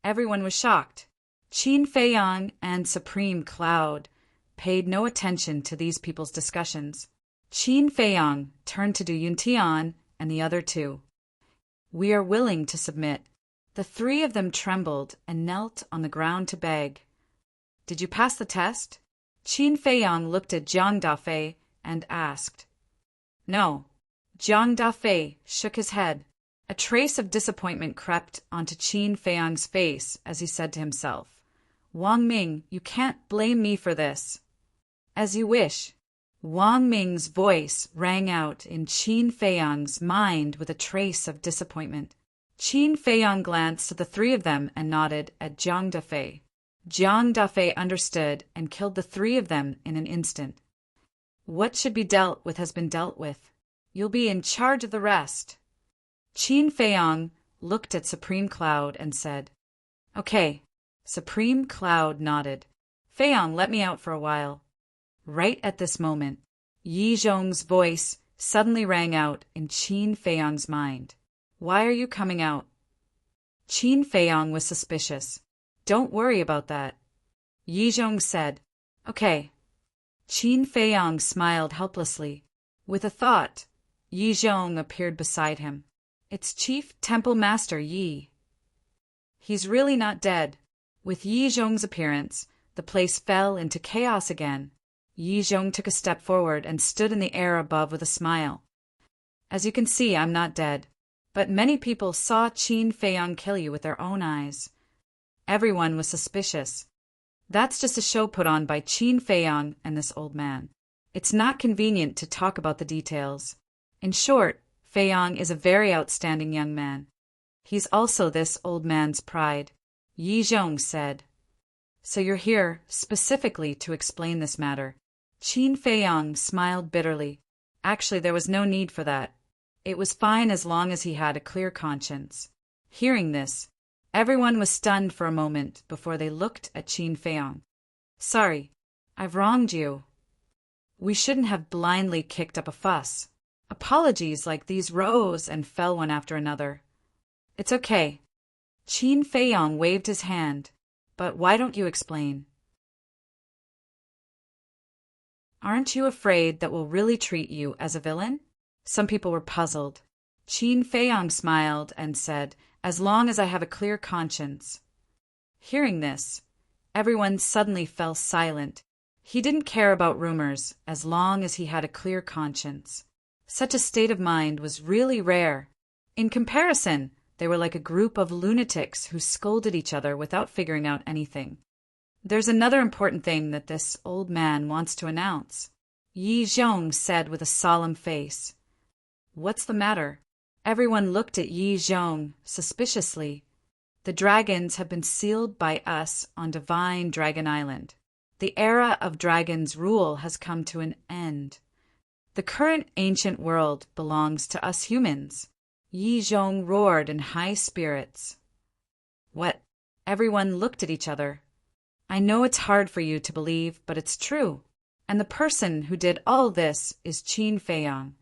S1: Everyone was shocked. Qin Feiyang and Supreme Cloud paid no attention to these people's discussions. Qin Feiyang turned to Du Yuntian and the other two. "We are willing to submit." The three of them trembled and knelt on the ground to beg. "Did you pass the test?" Qin Feiyang looked at Jiang Dafei and asked. "No." Jiang Dafei shook his head. A trace of disappointment crept onto Qin Feiyang's face as he said to himself, "Wang Ming, you can't blame me for this." "As you wish." Wang Ming's voice rang out in Qin Feiyang's mind with a trace of disappointment. Qin Feiyang glanced at the three of them and nodded at Jiang Dafei. Jiang Dafei understood and killed the three of them in an instant. What should be dealt with has been dealt with. You'll be in charge of the rest. Qin Feiyang looked at Supreme Cloud and said, Okay. Supreme Cloud nodded. Feiyang, let me out for a while. Right at this moment, Yi Zhong's voice suddenly rang out in Qin Feiyang's mind. Why are you coming out? Qin Feiyang was suspicious. Don't worry about that. Yi Zhong said, Okay. Qin Feiyang smiled helplessly. With a thought, Yi Zhong appeared beside him. It's Chief Temple Master Yi. He's really not dead. With Yi Zhong's appearance, the place fell into chaos again. Yi Zhong took a step forward and stood in the air above with a smile. As you can see, I'm not dead. But many people saw Qin Feiyang kill you with their own eyes. Everyone was suspicious. That's just a show put on by Qin Feiyang and this old man. It's not convenient to talk about the details. In short, Feiyang is a very outstanding young man. He's also this old man's pride, Yi Zhong said. So you're here specifically to explain this matter. Qin Feiyang smiled bitterly. Actually, there was no need for that. It was fine as long as he had a clear conscience. Hearing this, everyone was stunned for a moment before they looked at Qin Feiyang. Sorry, I've wronged you. We shouldn't have blindly kicked up a fuss. Apologies like these rose and fell one after another. It's okay. Qin Feiyang waved his hand. But why don't you explain? Aren't you afraid that we'll really treat you as a villain? Some people were puzzled. Qin Feiyang smiled and said, As long as I have a clear conscience. Hearing this, everyone suddenly fell silent. He didn't care about rumors as long as he had a clear conscience. Such a state of mind was really rare. In comparison, they were like a group of lunatics who scolded each other without figuring out anything. There's another important thing that this old man wants to announce, Yi Zhong said with a solemn face. What's the matter? Everyone looked at Yi Zhong suspiciously. The dragons have been sealed by us on Divine Dragon Island. The era of dragons' rule has come to an end. The current ancient world belongs to us humans. Yi Zhong roared in high spirits. What? Everyone looked at each other. I know it's hard for you to believe, but it's true. And the person who did all this is Qin Feiyang.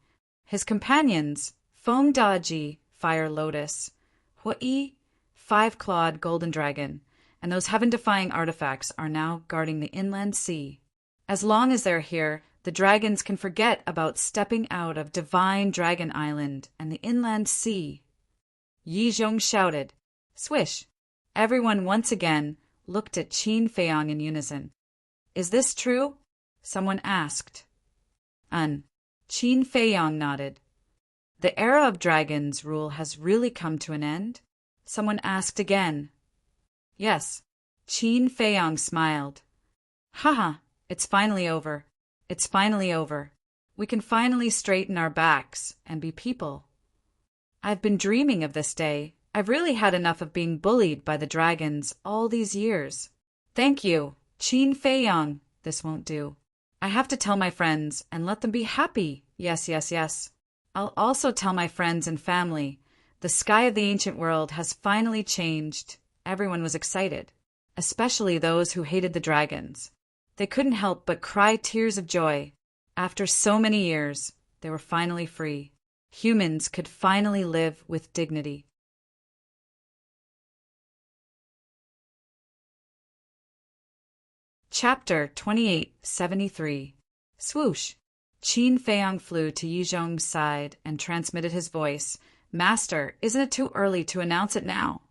S1: His companions, Feng Daji, Fire Lotus, Hui, Five-Clawed Golden Dragon, and those heaven-defying artifacts are now guarding the inland sea. As long as they're here, the dragons can forget about stepping out of Divine Dragon Island and the inland sea. Yi Zhong shouted. Swish! Everyone once again looked at Qin Feiyang in unison. Is this true? Someone asked. Qin Feiyang nodded. The era of dragons' rule has really come to an end? Someone asked again. Yes. Qin Feiyang smiled. Haha, it's finally over. It's finally over. We can finally straighten our backs and be people. I've been dreaming of this day. I've really had enough of being bullied by the dragons all these years. Thank you, Qin Feiyang. This won't do. I have to tell my friends and let them be happy. Yes, yes, yes. I'll also tell my friends and family. The sky of the ancient world has finally changed. Everyone was excited, especially those who hated the dragons. They couldn't help but cry tears of joy. After so many years, they were finally free. Humans could finally live with dignity. Chapter 2873. Swoosh! Qin Feiyang flew to Yi Zhong's side and transmitted his voice. Master, isn't it too early to announce it now?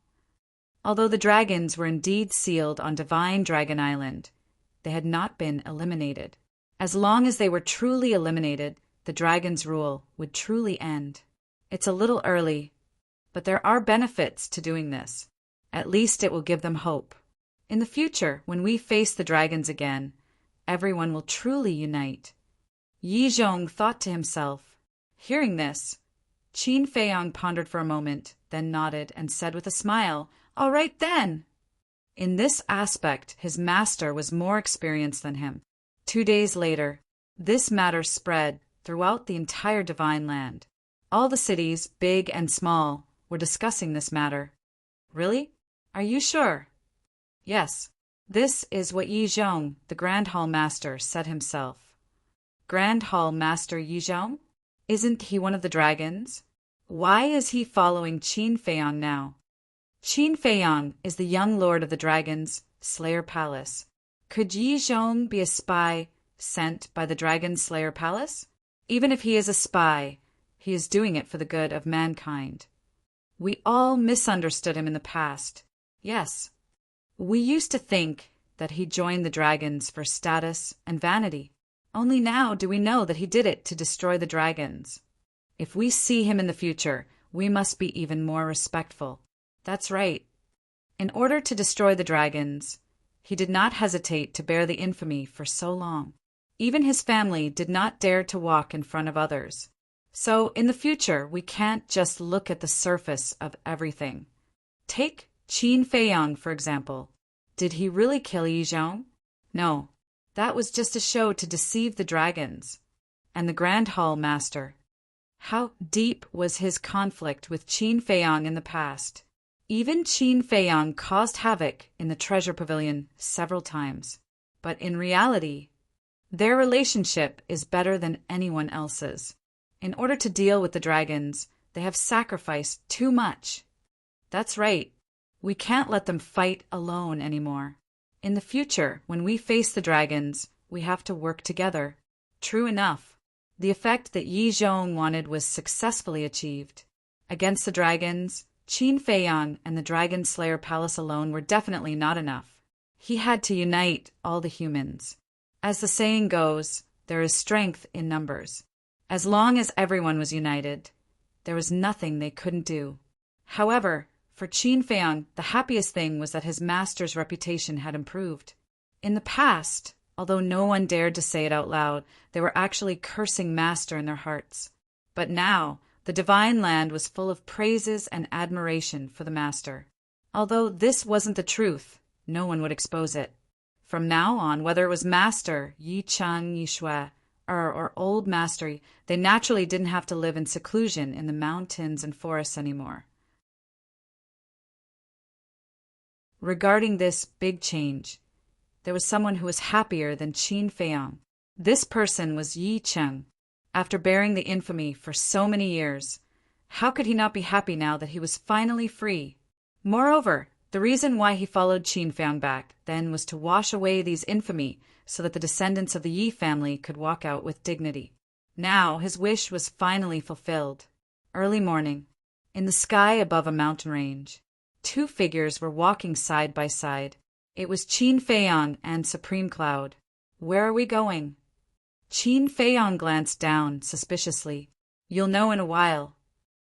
S1: Although the dragons were indeed sealed on Divine Dragon Island, they had not been eliminated. As long as they were truly eliminated, the dragon's rule would truly end. It's a little early, but there are benefits to doing this. At least it will give them hope. In the future, when we face the dragons again, everyone will truly unite. Yi Zhong thought to himself. Hearing this, Qin Feiyang pondered for a moment, then nodded and said with a smile, "All right then." In this aspect, his master was more experienced than him. 2 days later, this matter spread throughout the entire divine land. All the cities, big and small, were discussing this matter. "Really? Are you sure?" "Yes. This is what Yi Zhong, the Grand Hall Master, said himself." "Grand Hall Master Yi Zhong? Isn't he one of the dragons? Why is he following Qin Feiyang now?" "Qin Feiyang is the young lord of the dragons' Slayer Palace. Could Yi Zhong be a spy sent by the Dragon Slayer Palace? Even if he is a spy, he is doing it for the good of mankind. We all misunderstood him in the past. Yes, we used to think that he joined the dragons for status and vanity. Only now do we know that he did it to destroy the dragons. If we see him in the future, we must be even more respectful." That's right. In order to destroy the dragons, he did not hesitate to bear the infamy for so long. Even his family did not dare to walk in front of others. So in the future, we can't just look at the surface of everything. Take Qin Feiyang, for example. Did he really kill Yi Zhong? No, that was just a show to deceive the dragons. And the Grand Hall Master. How deep was his conflict with Qin Feiyang in the past? Even Qin Feiyang caused havoc in the treasure pavilion several times. But in reality, their relationship is better than anyone else's. In order to deal with the dragons, they have sacrificed too much. That's right. We can't let them fight alone anymore. In the future, when we face the dragons, we have to work together. True enough. The effect that Yi Zhong wanted was successfully achieved. Against the dragons, Qin Feiyang and the Dragon Slayer Palace alone were definitely not enough. He had to unite all the humans. As the saying goes, there is strength in numbers. As long as everyone was united, there was nothing they couldn't do. However, for Qin Feiyang, the happiest thing was that his master's reputation had improved. In the past, although no one dared to say it out loud, they were actually cursing Master in their hearts. But now, the divine land was full of praises and admiration for the Master. Although this wasn't the truth, no one would expose it. From now on, whether it was Master, Yi Chang, Yi Shui, or Old Master, they naturally didn't have to live in seclusion in the mountains and forests anymore. Regarding this big change, there was someone who was happier than Qin Feiyang. This person was Yi Cheng. After bearing the infamy for so many years, how could he not be happy now that he was finally free? Moreover, the reason why he followed Qin Feiyang back then was to wash away these infamy so that the descendants of the Yi family could walk out with dignity. Now his wish was finally fulfilled. Early morning, in the sky above a mountain range, 2 figures were walking side by side. It was Qin Feiyang and Supreme Cloud. "Where are we going?" Qin Feiyang glanced down suspiciously. "You'll know in a while."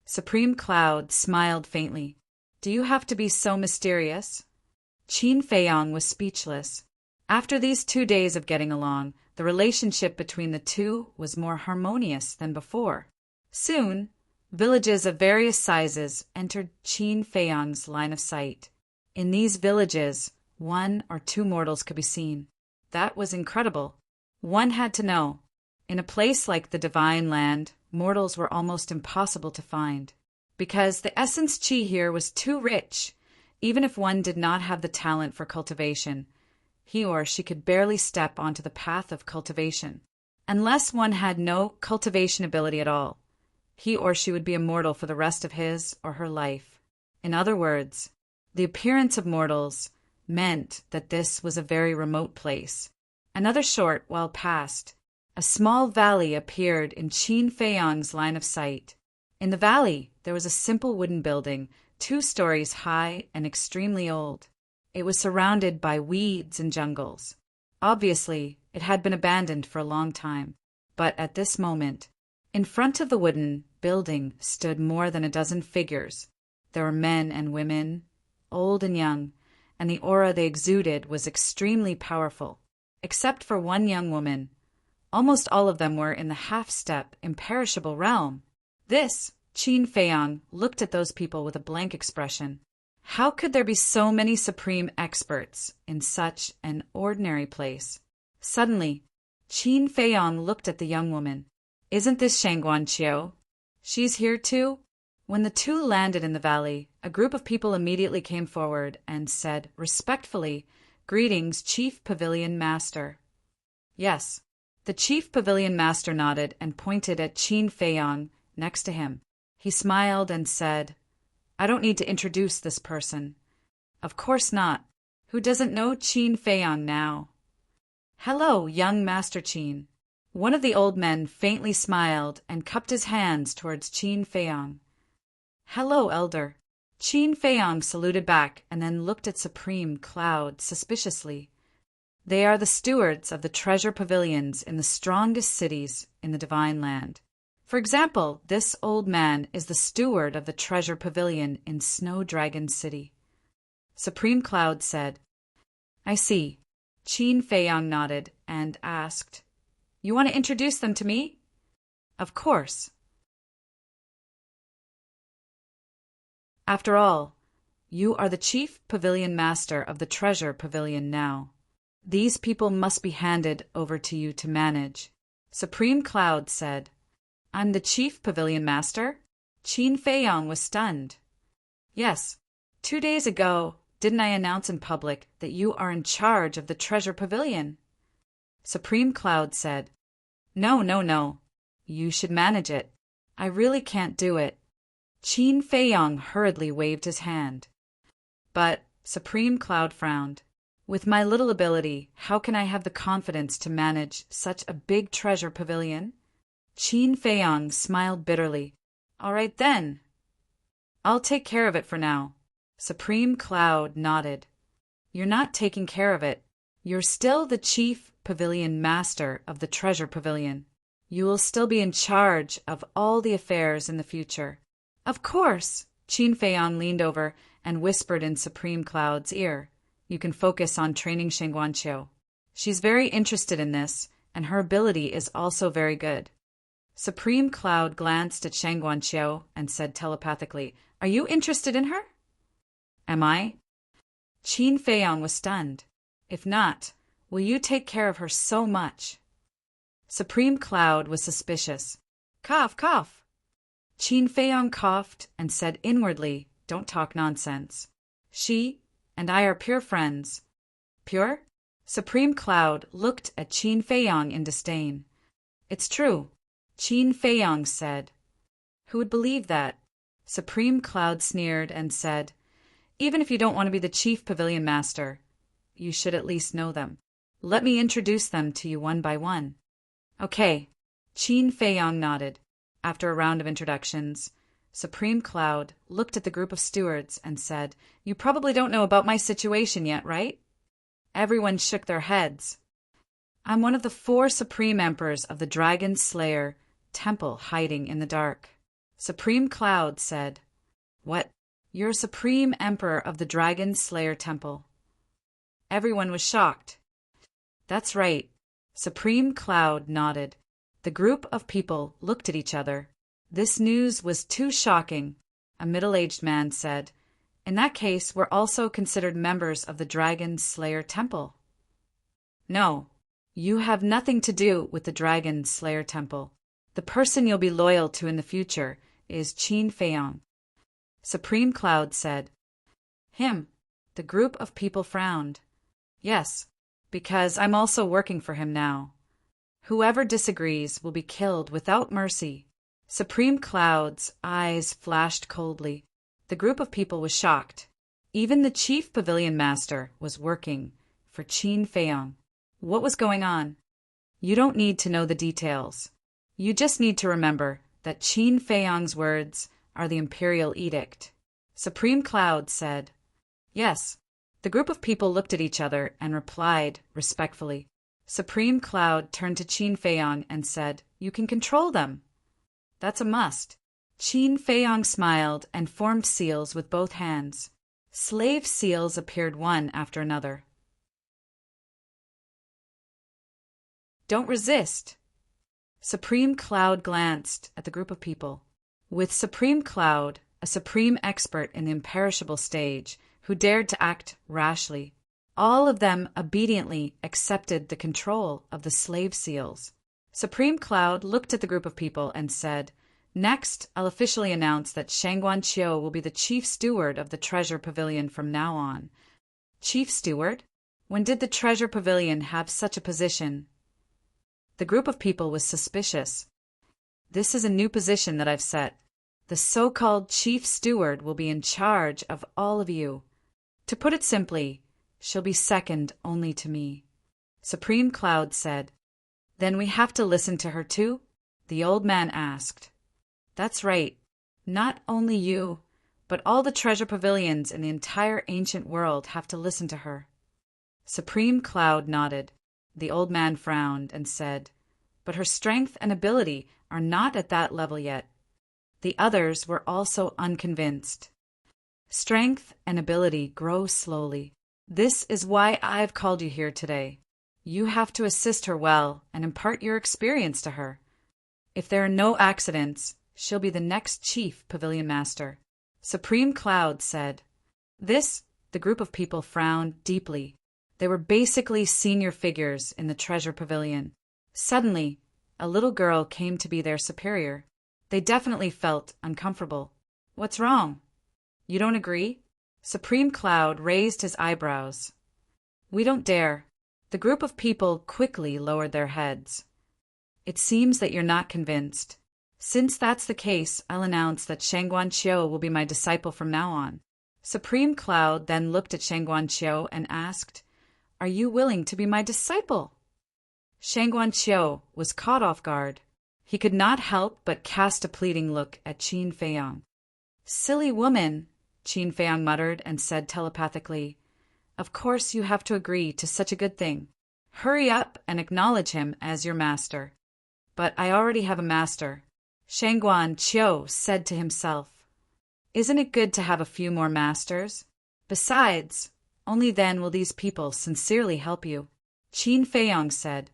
S1: Supreme Cloud smiled faintly. "Do you have to be so mysterious?" Qin Feiyang was speechless. After these 2 days of getting along, the relationship between the two was more harmonious than before. Soon, villages of various sizes entered Qin Feiyang's line of sight. In these villages, 1 or 2 mortals could be seen. That was incredible. One had to know. In a place like the Divine Land, mortals were almost impossible to find. Because the essence chi here was too rich. Even if one did not have the talent for cultivation, he or she could barely step onto the path of cultivation. Unless one had no cultivation ability at all, he or she would be immortal for the rest of his or her life. In other words, the appearance of mortals meant that this was a very remote place. Another short while passed. A small valley appeared in Qin Feiyang's line of sight. In the valley, there was a simple wooden building, 2 stories high and extremely old. It was surrounded by weeds and jungles. Obviously, it had been abandoned for a long time. But at this moment, in front of the wooden building stood more than a dozen figures. There were men and women, old and young, and the aura they exuded was extremely powerful. Except for 1 young woman, almost all of them were in the half-step, imperishable realm. This, Qin Feiyang looked at those people with a blank expression. How could there be so many supreme experts in such an ordinary place? Suddenly, Qin Feiyang looked at the young woman. Isn't this Shangguan Qiu? She's here too? When the two landed in the valley, a group of people immediately came forward and said respectfully, "Greetings, Chief Pavilion Master." Yes. The Chief Pavilion Master nodded and pointed at Qin Feiyang next to him. He smiled and said, "I don't need to introduce this person." "Of course not. Who doesn't know Qin Feiyang now?" "Hello, young Master Qin." One of the old men faintly smiled and cupped his hands towards Qin Feiyang. "Hello, Elder." Qin Feiyang saluted back and then looked at Supreme Cloud suspiciously. They are the stewards of the treasure pavilions in the strongest cities in the Divine Land. For example, this old man is the steward of the treasure pavilion in Snow Dragon City. Supreme Cloud said, "I see." Qin Feiyang nodded and asked, "You want to introduce them to me?" "Of course." After all, you are the Chief Pavilion Master of the Treasure Pavilion now. These people must be handed over to you to manage. Supreme Cloud said, "I'm the Chief Pavilion Master?" Qin Feiyang was stunned. "Yes. 2 days ago, didn't I announce in public that you are in charge of the Treasure Pavilion?" Supreme Cloud said, No. You should manage it. I really can't do it." Qin Feiyang hurriedly waved his hand. "But," Supreme Cloud frowned, "with my little ability, how can I have the confidence to manage such a big treasure pavilion?" Qin Feiyang smiled bitterly. "All right then. I'll take care of it for now." Supreme Cloud nodded. "You're not taking care of it. You're still the Chief Pavilion Master of the Treasure Pavilion. You will still be in charge of all the affairs in the future." "Of course." Qin Feiyang leaned over and whispered in Supreme Cloud's ear, "You can focus on training Shangguan Qiu. She's very interested in this, and her ability is also very good." Supreme Cloud glanced at Shangguan Qiu and said telepathically, "Are you interested in her?" "Am I?" Qin Feiyang was stunned. "If not, will you take care of her so much?" Supreme Cloud was suspicious. "Cough, cough." Qin Feiyang coughed and said inwardly, "Don't talk nonsense. She and I are pure friends." "Pure?" Supreme Cloud looked at Qin Feiyang in disdain. "It's true," Qin Feiyang said. "Who would believe that?" Supreme Cloud sneered and said, "Even if you don't want to be the Chief Pavilion Master, you should at least know them. Let me introduce them to you one by one." "Okay." Qin Feiyang nodded. After a round of introductions, Supreme Cloud looked at the group of stewards and said, "You probably don't know about my situation yet, right?" Everyone shook their heads. "I'm one of the 4 Supreme Emperors of the Dragon Slayer Temple hiding in the dark." Supreme Cloud said, "What? You're a Supreme Emperor of the Dragon Slayer Temple?" Everyone was shocked. "That's right." Supreme Cloud nodded. The group of people looked at each other. This news was too shocking. A middle-aged man said, "In that case, we're also considered members of the Dragon Slayer Temple." "No, you have nothing to do with the Dragon Slayer Temple. The person you'll be loyal to in the future is Qin Feiyang." Supreme Cloud said, "Him." The group of people frowned. "Yes, because I'm also working for him now. Whoever disagrees will be killed without mercy." Supreme Cloud's eyes flashed coldly. The group of people was shocked. Even the Chief Pavilion Master was working for Qin Feiyang. What was going on? You don't need to know the details. You just need to remember that Qin Feiyang's words are the Imperial Edict. Supreme Cloud said, "Yes." The group of people looked at each other and replied respectfully. Supreme Cloud turned to Qin Feiyang and said, "You can control them." "That's a must." Qin Feiyang smiled and formed seals with both hands. Slave seals appeared one after another. "Don't resist." Supreme Cloud glanced at the group of people. with Supreme Cloud, a supreme expert in the imperishable stage, who dared to act rashly. All of them obediently accepted the control of the slave seals. Supreme Cloud looked at the group of people and said, "Next, I'll officially announce that Shangguan Qiu will be the chief steward of the treasure pavilion from now on." Chief steward? When did the treasure pavilion have such a position? The group of people was suspicious. "This is a new position that I've set. The so-called chief steward will be in charge of all of you. To put it simply, she'll be second only to me." Supreme Cloud said. "Then we have to listen to her too?" The old man asked. "That's right. Not only you, but all the treasure pavilions in the entire ancient world have to listen to her." Supreme Cloud nodded. The old man frowned and said, "But her strength and ability are not at that level yet." The others were also unconvinced. Strength and ability grow slowly. This is why I've called you here today. You have to assist her well and impart your experience to her. If there are no accidents, she'll be the next chief pavilion master." Supreme Cloud said. The group of people frowned deeply. They were basically senior figures in the treasure pavilion. Suddenly, a little girl came to be their superior. They definitely felt uncomfortable. "What's wrong? You don't agree?" Supreme Cloud raised his eyebrows. "We don't dare." The group of people quickly lowered their heads. "It seems that you're not convinced. Since that's the case, I'll announce that Shangguan Qiu will be my disciple from now on." Supreme Cloud then looked at Shangguan Qiu and asked, "Are you willing to be my disciple?" Shangguan Qiu was caught off guard. He could not help but cast a pleading look at Qin Feiyang. "Silly woman," Qin Feiyang muttered and said telepathically, "Of course you have to agree to such a good thing. Hurry up and acknowledge him as your master." "But I already have a master," Shangguan Qiu said to himself. "Isn't it good to have a few more masters? Besides, only then will these people sincerely help you," Qin Feiyang said.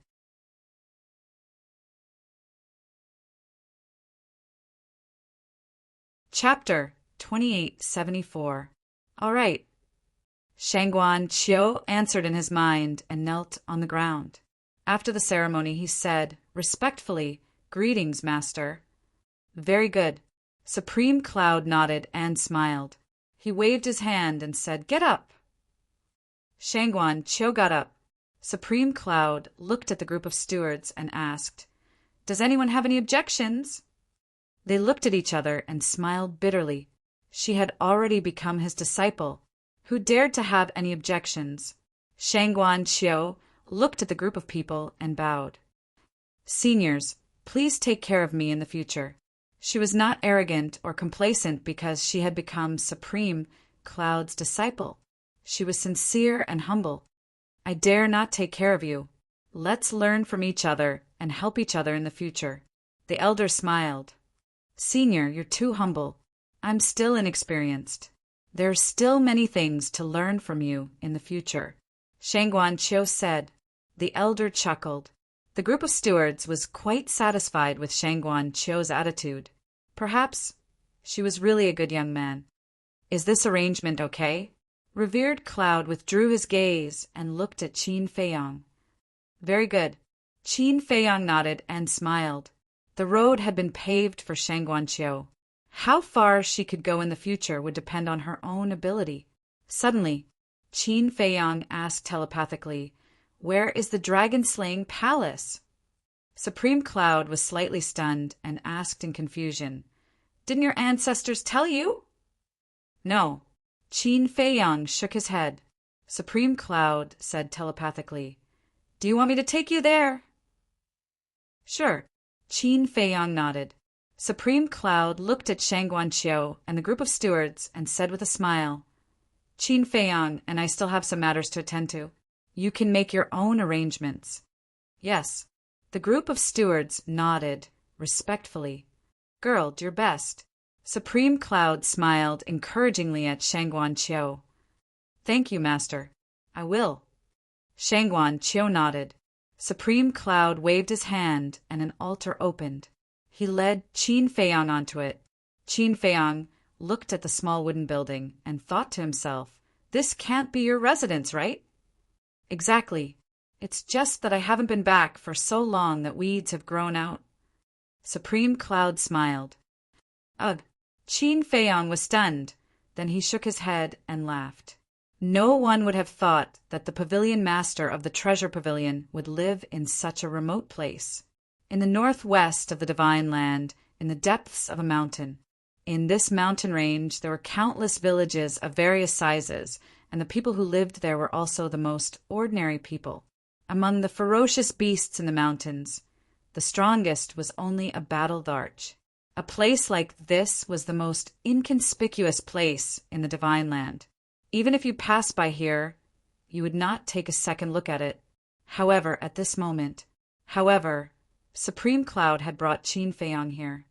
S1: Chapter 2874. All right. Shangguan Qiu answered in his mind and knelt on the ground. After the ceremony, he said, respectfully, "Greetings, master." "Very good." Supreme Cloud nodded and smiled. He waved his hand and said, "Get up." Shangguan Qiu got up. Supreme Cloud looked at the group of stewards and asked, "Does anyone have any objections?" They looked at each other and smiled bitterly. She had already become his disciple. Who dared to have any objections? Shangguan Qiu looked at the group of people and bowed. "Seniors, please take care of me in the future." She was not arrogant or complacent because she had become Supreme Cloud's disciple. She was sincere and humble. "I dare not take care of you. Let's learn from each other and help each other in the future." The elder smiled. "Senior, you're too humble. I'm still inexperienced. There are still many things to learn from you in the future," Shangguan Qiu said. The elder chuckled. The group of stewards was quite satisfied with Shangguan Qiu's attitude. Perhaps she was really a good young man. "Is this arrangement okay?" Revered Cloud withdrew his gaze and looked at Qin Feiyang. "Very good." Qin Feiyang nodded and smiled. The road had been paved for Shangguan Qiu. How far she could go in the future would depend on her own ability. Suddenly, Qin Feiyang asked telepathically, "Where is the dragon-slaying palace?" Supreme Cloud was slightly stunned and asked in confusion, "Didn't your ancestors tell you?" "No." Qin Feiyang shook his head. Supreme Cloud said telepathically, "Do you want me to take you there?" "Sure." Qin Feiyang nodded. Supreme Cloud looked at Shangguan Qiu and the group of stewards and said with a smile, "Qin Feiyang and I still have some matters to attend to. You can make your own arrangements." "Yes." The group of stewards nodded respectfully. "Girl, do your best." Supreme Cloud smiled encouragingly at Shangguan Qiu. "Thank you, master. I will." Shangguan Qiu nodded. Supreme Cloud waved his hand and an altar opened. He led Qin Feiyang onto it. Qin Feiyang looked at the small wooden building and thought to himself, "This can't be your residence, right?" "Exactly. It's just that I haven't been back for so long that weeds have grown out." Supreme Cloud smiled. Ugh! Qin Feiyang was stunned. Then he shook his head and laughed. No one would have thought that the pavilion master of the treasure pavilion would live in such a remote place. In the northwest of the Divine Land, in the depths of a mountain. In this mountain range there were countless villages of various sizes, and the people who lived there were also the most ordinary people. Among the ferocious beasts in the mountains, the strongest was only a battle arch. A place like this was the most inconspicuous place in the Divine Land. Even if you passed by here, you would not take a second look at it. However, at this moment, Supreme Cloud had brought Qin Feiyang here.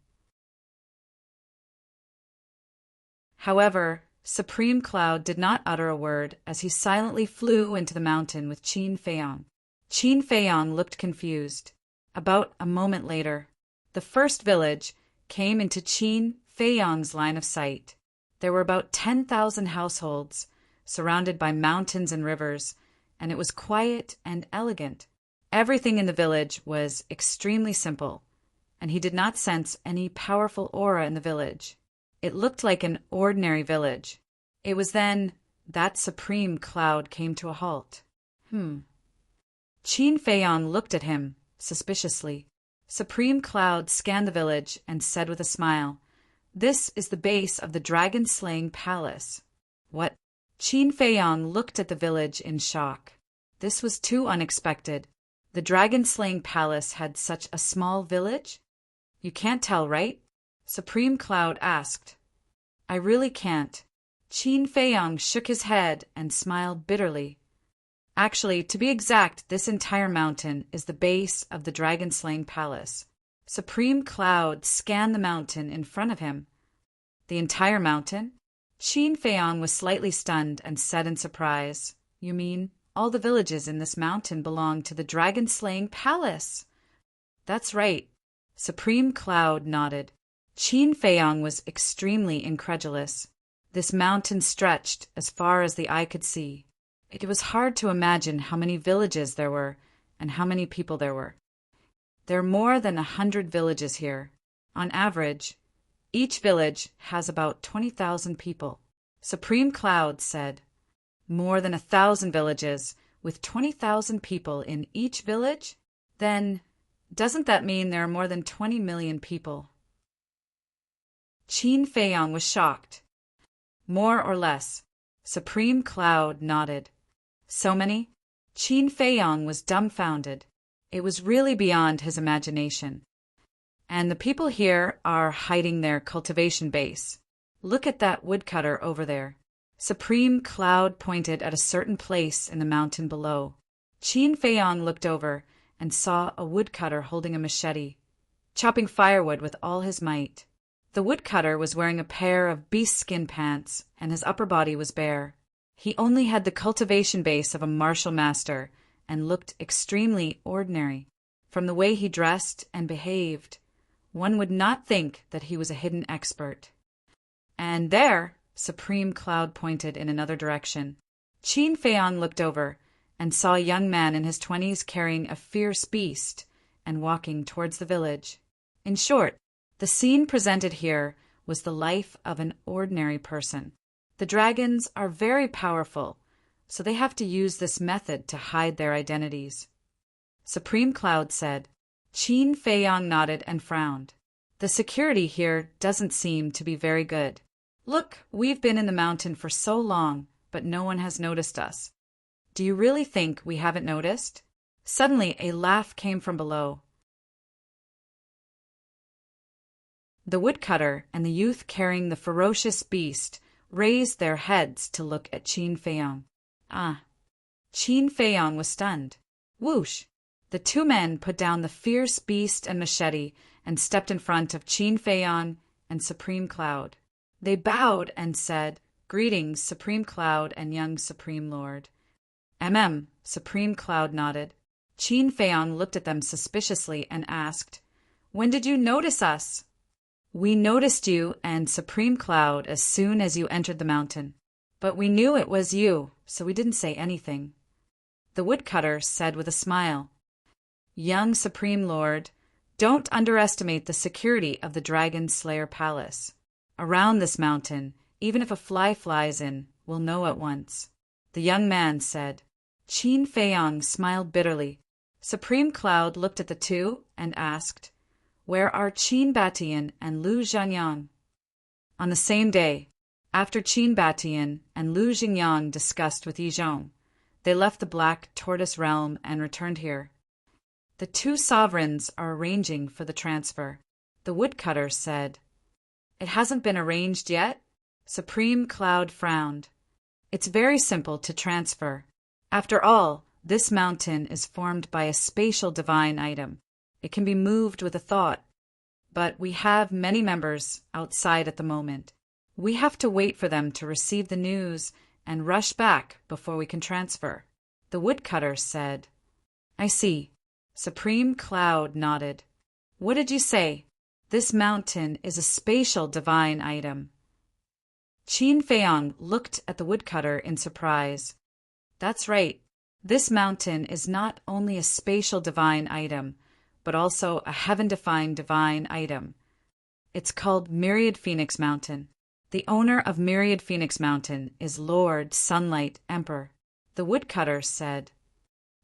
S1: However, Supreme Cloud did not utter a word as he silently flew into the mountain with Qin Feiyang. Qin Feiyang looked confused. About a moment later, the first village came into Qin Feiyang's line of sight. There were about 10,000 households, surrounded by mountains and rivers, and it was quiet and elegant. Everything in the village was extremely simple, and he did not sense any powerful aura in the village. It looked like an ordinary village. It was then that Supreme Cloud came to a halt. Qin Feiyang looked at him suspiciously. Supreme Cloud scanned the village and said with a smile, "This is the base of the dragon-slaying palace." What? Qin Feiyang looked at the village in shock. This was too unexpected. The dragon-slaying palace had such a small village? "You can't tell, right?" Supreme Cloud asked. "I really can't." Qin Feiyang shook his head and smiled bitterly. "Actually, to be exact, this entire mountain is the base of the dragon-slaying palace." Supreme Cloud scanned the mountain in front of him. "The entire mountain?" Qin Feiyang was slightly stunned and said in surprise, "You mean all the villages in this mountain belong to the dragon-slaying palace?" "That's right." Supreme Cloud nodded. Qin Feiyang was extremely incredulous. This mountain stretched as far as the eye could see. It was hard to imagine how many villages there were and how many people there were. There are more than 100 villages here. On average, each village has about 20,000 people. Supreme Cloud said, "More than 1,000 villages with 20,000 people in each village? Then, doesn't that mean there are more than 20 million people?" Qin Feiyang was shocked. "More or less." Supreme Cloud nodded. "So many?" Qin Feiyang was dumbfounded. It was really beyond his imagination. "And the people here are hiding their cultivation base. Look at that woodcutter over there." Supreme Cloud pointed at a certain place in the mountain below. Qin Feiyang looked over and saw a woodcutter holding a machete, chopping firewood with all his might. The woodcutter was wearing a pair of beast-skin pants, and his upper body was bare. He only had the cultivation base of a martial master and looked extremely ordinary. From the way he dressed and behaved, one would not think that he was a hidden expert. And there, Supreme Cloud pointed in another direction. Qin Feiyang looked over and saw a young man in his 20s carrying a fierce beast and walking towards the village. In short, the scene presented here was the life of an ordinary person. The dragons are very powerful, so they have to use this method to hide their identities. Supreme Cloud said. Qin Feiyang nodded and frowned. "The security here doesn't seem to be very good. Look, we've been in the mountain for so long, but no one has noticed us. Do you really think we haven't noticed?" Suddenly a laugh came from below. The woodcutter and the youth carrying the ferocious beast raised their heads to look at Qin Feiyang. Qin Feiyang was stunned. Whoosh! The two men put down the fierce beast and machete and stepped in front of Qin Feiyang and Supreme Cloud. They bowed and said, "Greetings, Supreme Cloud and young Supreme Lord." Supreme Cloud nodded. Qin Feiyang looked at them suspiciously and asked, "When did you notice us?" We noticed you and Supreme Cloud as soon as you entered the mountain, but we knew it was you, so we didn't say anything. The woodcutter said with a smile, Young Supreme Lord, don't underestimate the security of the Dragon Slayer Palace. Around this mountain, even if a fly flies in, we'll know at once. The young man said. Qin Feiyang smiled bitterly. Supreme Cloud looked at the two and asked, Where are Qin Batian and Lu Zhangyang? On the same day, after Qin Batian and Lu Zhangyang discussed with Yizhong, they left the Black Tortoise Realm and returned here. The two sovereigns are arranging for the transfer. The woodcutter said. It hasn't been arranged yet? Supreme Cloud frowned. It's very simple to transfer. After all, this mountain is formed by a spatial divine item. It can be moved with a thought. But we have many members outside at the moment. We have to wait for them to receive the news and rush back before we can transfer. The woodcutter said. I see. Supreme Cloud nodded. What did you say? This mountain is a spatial divine item. Qin Feiyang looked at the woodcutter in surprise. That's right. This mountain is not only a spatial divine item, but also a heaven-defying divine item. It's called Myriad Phoenix Mountain. The owner of Myriad Phoenix Mountain is Lord Sunlight Emperor. The woodcutter said.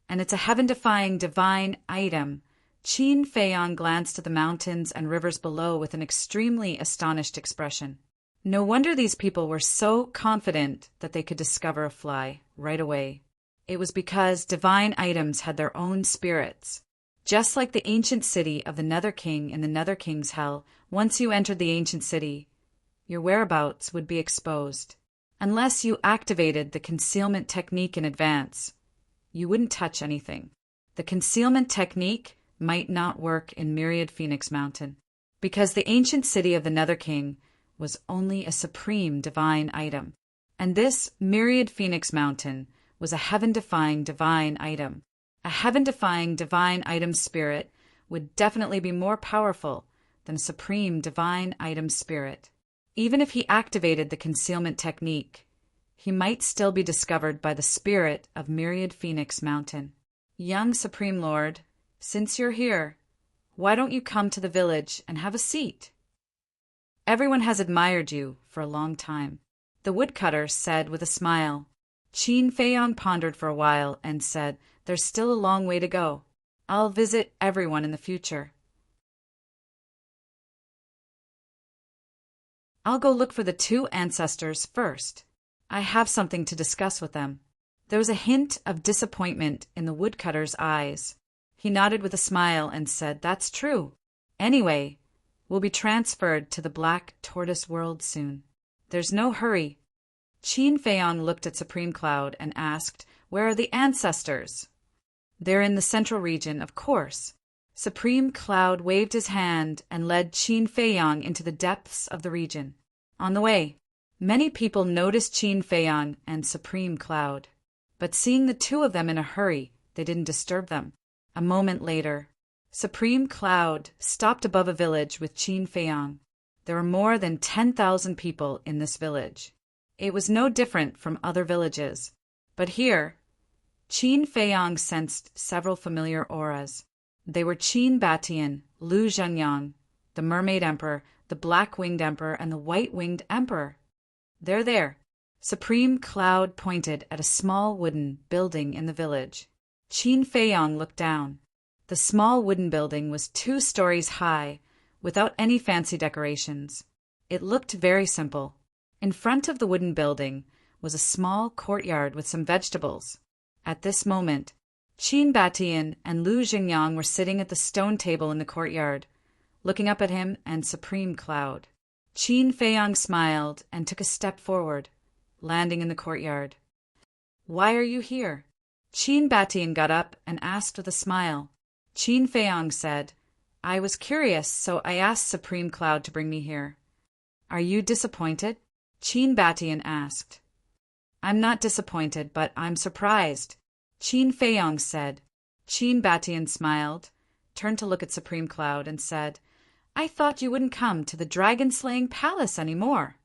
S1: And it's a heaven-defying divine item. Qin Feiyang glanced at the mountains and rivers below with an extremely astonished expression. No wonder these people were so confident that they could discover a fly right away. It was because divine items had their own spirits. Just like the ancient city of the Nether King in the Nether King's Hell, once you entered the ancient city, your whereabouts would be exposed. Unless you activated the concealment technique in advance, you wouldn't touch anything. The concealment technique might not work in Myriad Phoenix Mountain, because the ancient city of the Nether King was only a supreme divine item, and this Myriad Phoenix Mountain was a heaven-defying divine item. A heaven-defying divine item spirit would definitely be more powerful than a supreme divine item spirit. Even if he activated the concealment technique, he might still be discovered by the spirit of Myriad Phoenix Mountain. Young Supreme Lord, since you're here, why don't you come to the village and have a seat? Everyone has admired you for a long time. The woodcutter said with a smile. Qin Feiyang pondered for a while and said, There's still a long way to go. I'll visit everyone in the future. I'll go look for the two ancestors first. I have something to discuss with them. There was a hint of disappointment in the woodcutter's eyes. He nodded with a smile and said, That's true. Anyway, we'll be transferred to the Black Tortoise world soon. There's no hurry. Qin Feiyang looked at Supreme Cloud and asked, Where are the ancestors? They're in the central region, of course. Supreme Cloud waved his hand and led Qin Feiyang into the depths of the region. On the way, many people noticed Qin Feiyang and Supreme Cloud, but seeing the two of them in a hurry, they didn't disturb them. A moment later, Supreme Cloud stopped above a village with Qin Feiyang. There were more than 10,000 people in this village. It was no different from other villages, but here, Qin Feiyang sensed several familiar auras. They were Qin Batian, Lu Zhangyang, the Mermaid Emperor, the Black-Winged Emperor, and the White-Winged Emperor. They're there. Supreme Cloud pointed at a small wooden building in the village. Qin Feiyang looked down. The small wooden building was 2 stories high, without any fancy decorations. It looked very simple. In front of the wooden building was a small courtyard with some vegetables. At this moment, Qin Batian and Lu Zhangyang were sitting at the stone table in the courtyard, looking up at him and Supreme Cloud. Qin Feiyang smiled and took a step forward, landing in the courtyard. Why are you here? Qin Batian got up and asked with a smile. Qin Feiyang said, I was curious, so I asked Supreme Cloud to bring me here. Are you disappointed? Qin Batian asked. I'm not disappointed, but I'm surprised, Qin Feiyang said. Qin Batian smiled, turned to look at Supreme Cloud, and said, I thought you wouldn't come to the dragon-slaying palace anymore.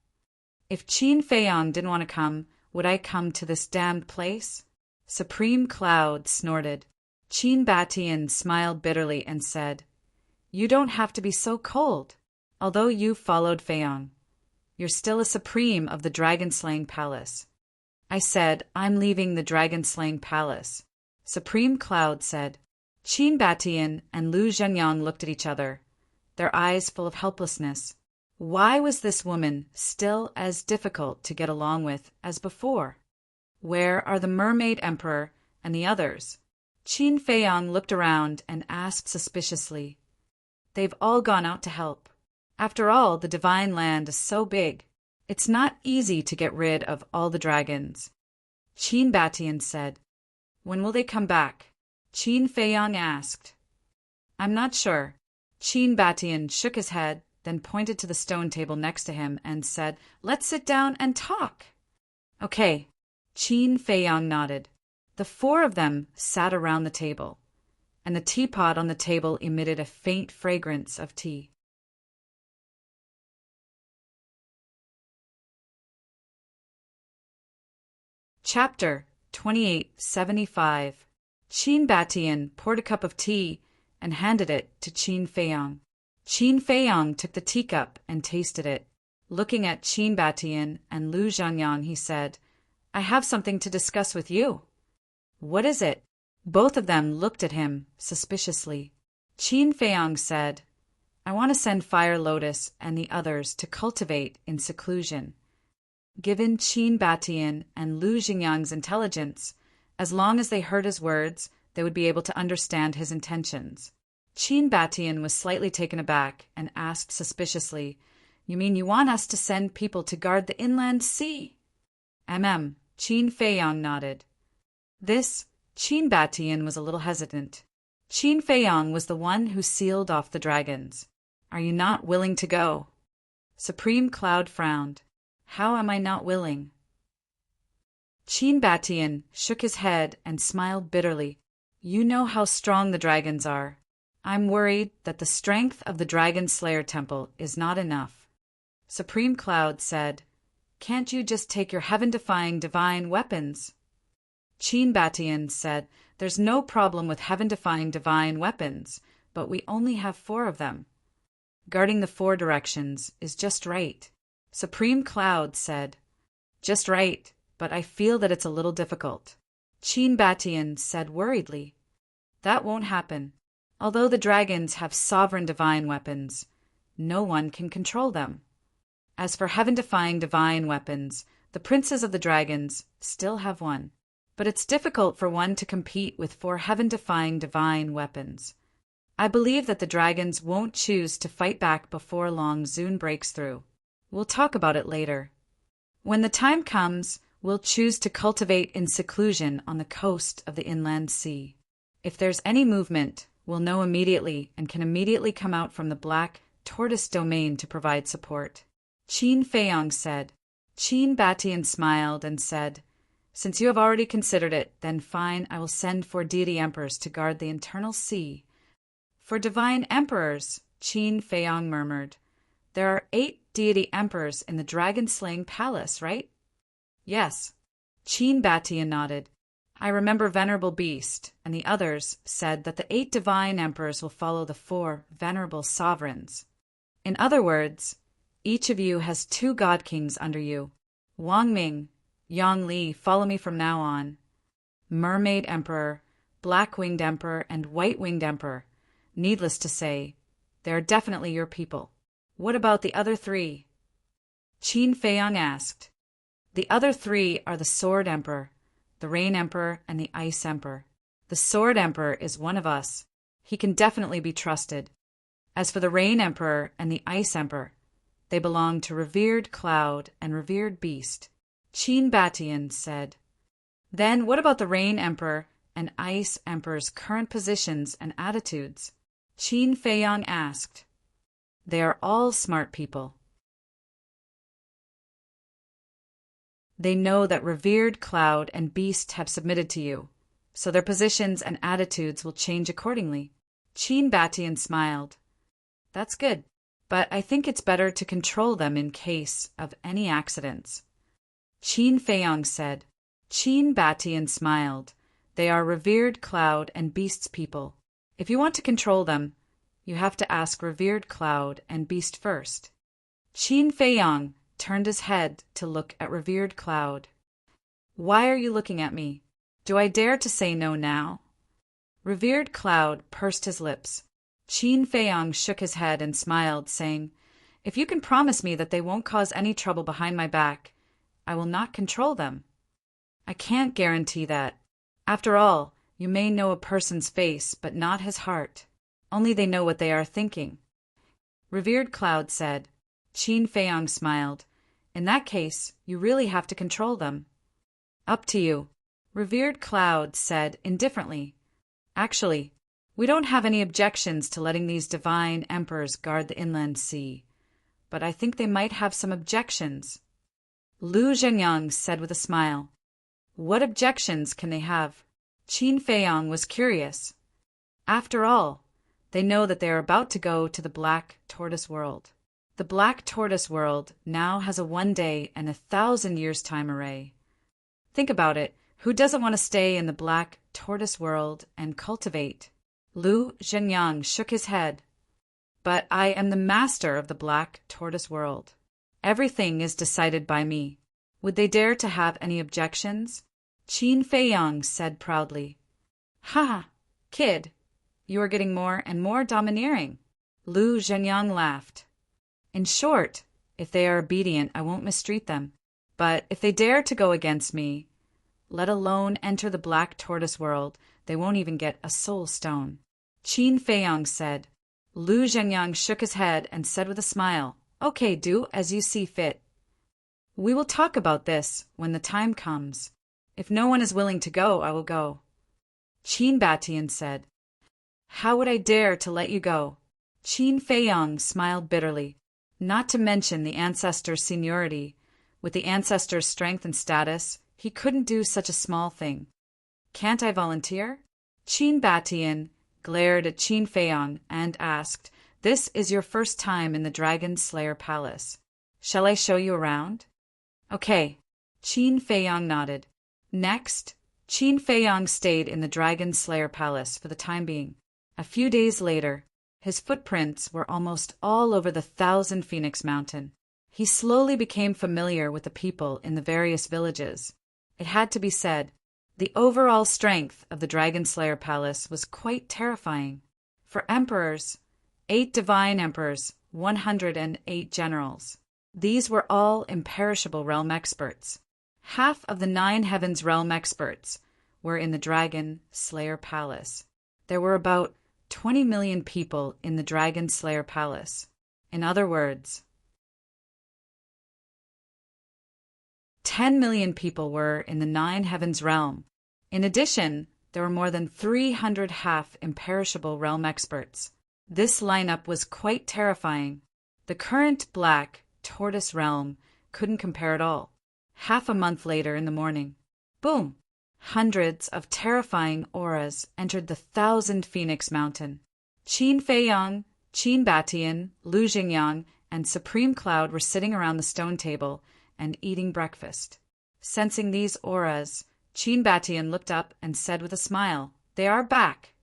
S1: If Qin Feiyang didn't want to come, would I come to this damned place? Supreme Cloud snorted. Qin Batian smiled bitterly and said, You don't have to be so cold. Although you followed Feiyang, you're still a supreme of the dragon-slaying palace. I said, I'm leaving the dragon-slaying palace. Supreme Cloud said. Qin Batian and Lu Zhenyang looked at each other, their eyes full of helplessness. Why was this woman still as difficult to get along with as before? Where are the Mermaid Emperor and the others? Qin Feiyang looked around and asked suspiciously. They've all gone out to help. After all, the divine land is so big. It's not easy to get rid of all the dragons. Qin Batian said. When will they come back? Qin Feiyang asked. I'm not sure. Qin Batian shook his head, then pointed to the stone table next to him and said, Let's sit down and talk. Okay. Qin Feiyang nodded. The four of them sat around the table, and the teapot on the table emitted a faint fragrance of tea. Chapter 2875. Qin Batian poured a cup of tea and handed it to Qin Feiyang. Qin Feiyang took the teacup and tasted it. Looking at Qin Batian and Lu Zhenyang, he said, I have something to discuss with you. What is it? Both of them looked at him suspiciously. Qin Feiyang said, I want to send Fire Lotus and the others to cultivate in seclusion. Given Qin Batian and Lu Zhenyang's intelligence, as long as they heard his words, they would be able to understand his intentions. Qin Batian was slightly taken aback and asked suspiciously, You mean you want us to send people to guard the inland sea? Qin Feiyang nodded. Qin Batian was a little hesitant. Qin Feiyang was the one who sealed off the dragons. Are you not willing to go? Supreme Cloud frowned. How am I not willing? Qin Batian shook his head and smiled bitterly. You know how strong the dragons are. I'm worried that the strength of the Dragon Slayer Temple is not enough. Supreme Cloud said, Can't you just take your heaven-defying divine weapons? Qin Batian said, There's no problem with heaven-defying divine weapons, but we only have 4 of them. Guarding the 4 directions is just right. Supreme Cloud said, Just right, but I feel that it's a little difficult. Qin Batian said worriedly, That won't happen. Although the dragons have sovereign divine weapons, no one can control them. As for heaven-defying divine weapons, the princes of the dragons still have one. But it's difficult for one to compete with 4 heaven-defying divine weapons. I believe that the dragons won't choose to fight back before long Zune breaks through. We'll talk about it later. When the time comes, we'll choose to cultivate in seclusion on the coast of the inland sea. If there's any movement, we'll know immediately and can immediately come out from the black tortoise domain to provide support. Qin Feiyang said. Qin Batian smiled and said, Since you have already considered it, then fine, I will send 4 deity emperors to guard the internal sea. 4 divine emperors, Qin Feiyang murmured. There are 8 deity emperors in the dragon-slaying palace, right? Yes. Qin Batian nodded. I remember Venerable Beast, and the others said that the 8 divine emperors will follow the 4 venerable sovereigns. In other words, each of you has 2 god kings under you. Wang Ming, Yang Li, follow me from now on. Mermaid Emperor, Black-Winged Emperor, and White-Winged Emperor. Needless to say, they are definitely your people. What about the other 3? Qin Feiyang asked. The other 3 are the Sword Emperor, the Rain Emperor, and the Ice Emperor. The Sword Emperor is one of us. He can definitely be trusted. As for the Rain Emperor and the Ice Emperor, they belong to Revered Cloud and Revered Beast. Qin Batian said. Then what about the Rain Emperor and Ice Emperor's current positions and attitudes? Qin Feiyang asked. They are all smart people. They know that Revered Cloud and Beast have submitted to you, so their positions and attitudes will change accordingly. Qin Batian smiled. That's good. but I think it's better to control them in case of any accidents. Qin Feiyang said. Qin Batian smiled. They are revered cloud and beasts people. If you want to control them, you have to ask revered cloud and beast first. Qin Feiyang turned his head to look at revered cloud. Why are you looking at me? Do I dare to say no now? Revered cloud pursed his lips. Qin Feiyang shook his head and smiled, saying, If you can promise me that they won't cause any trouble behind my back, I will not control them. I can't guarantee that. After all, you may know a person's face, but not his heart. Only they know what they are thinking. Revered cloud said. Qin Feiyang smiled. In that case, you really have to control them. Up to you. Revered cloud said indifferently. Actually, we don't have any objections to letting these divine emperors guard the inland sea, but I think they might have some objections. Lu Zhengyang said with a smile. What objections can they have? Qin Feiyang was curious. After all, they know that they are about to go to the Black Tortoise World. The Black Tortoise World now has a 1 day and 1,000 years time array. Think about it. Who doesn't want to stay in the Black Tortoise World and cultivate? Lu Zhengyang shook his head. But I am the master of the Black Tortoise World. Everything is decided by me. Would they dare to have any objections? Qin Feiyang said proudly. Ha! Kid, you are getting more and more domineering. Lu Zhengyang laughed. In short, if they are obedient, I won't mistreat them. But if they dare to go against me, let alone enter the Black Tortoise World, they won't even get a soul stone. Qin Feiyang said. Lu Zhengyang shook his head and said with a smile, Okay, do as you see fit. We will talk about this when the time comes. If no one is willing to go, I will go. Qin Batian said. How would I dare to let you go? Qin Feiyang smiled bitterly. Not to mention the ancestor's seniority. With the ancestor's strength and status, he couldn't do such a small thing. Can't I volunteer? Qin Batian glared at Qin Feiyang and asked, This is your first time in the Dragon Slayer Palace. Shall I show you around? Okay. Qin Feiyang nodded. Next, Qin Feiyang stayed in the Dragon Slayer Palace for the time being. A few days later, his footprints were almost all over the 1,000 Phoenix Mountain. He slowly became familiar with the people in the various villages. It had to be said, the overall strength of the Dragon Slayer Palace was quite terrifying. For emperors, 8 divine emperors, 108 generals. These were all imperishable realm experts. Half of the 9 heavens realm experts were in the Dragon Slayer Palace. There were about 20 million people in the Dragon Slayer Palace. In other words, 10 million people were in the 9 heavens realm. In addition, there were more than 300 half imperishable realm experts. This lineup was quite terrifying. The current Black Tortoise realm couldn't compare at all. Half a month later in the morning, boom! Hundreds of terrifying auras entered the 1,000 Phoenix Mountain. Qin Feiyang, Qin Batian, Lu Zhengyang, and Supreme Cloud were sitting around the stone table and eating breakfast. Sensing these auras, Qin Batian looked up and said with a smile, They are back.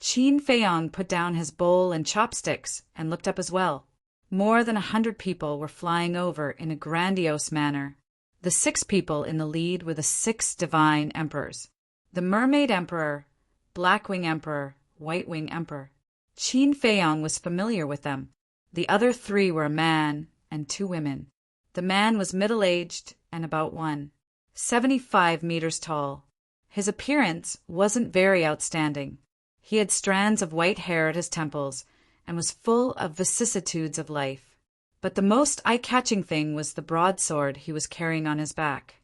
S1: Qin Feiyang put down his bowl and chopsticks and looked up as well. More than 100 people were flying over in a grandiose manner. The 6 people in the lead were the 6 divine emperors. The Mermaid Emperor, Blackwing Emperor, Whitewing Emperor. Qin Feiyang was familiar with them. The other 3 were a man and 2 women. The man was middle-aged and about 175 meters tall. His appearance wasn't very outstanding. He had strands of white hair at his temples and was full of vicissitudes of life. But the most eye-catching thing was the broadsword he was carrying on his back.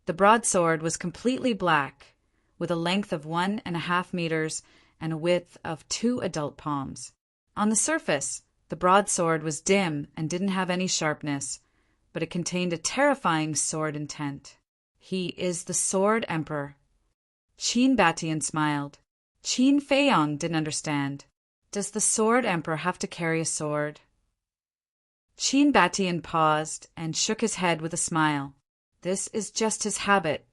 S1: The broadsword was completely black, with a length of 1.5 meters and a width of 2 adult palms. On the surface, the broadsword was dim and didn't have any sharpness, but it contained a terrifying sword intent. He is the Sword Emperor. Qin Batian smiled. Qin Feiyang didn't understand. Does the Sword Emperor have to carry a sword? Qin Batian paused and shook his head with a smile. This is just his habit.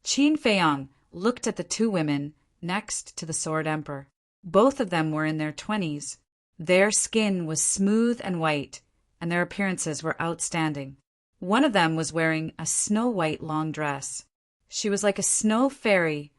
S1: Qin Feiyang looked at the two women next to the Sword Emperor. Both of them were in their 20s. Their skin was smooth and white, and their appearances were outstanding. One of them was wearing a snow-white long dress. She was like a snow fairy,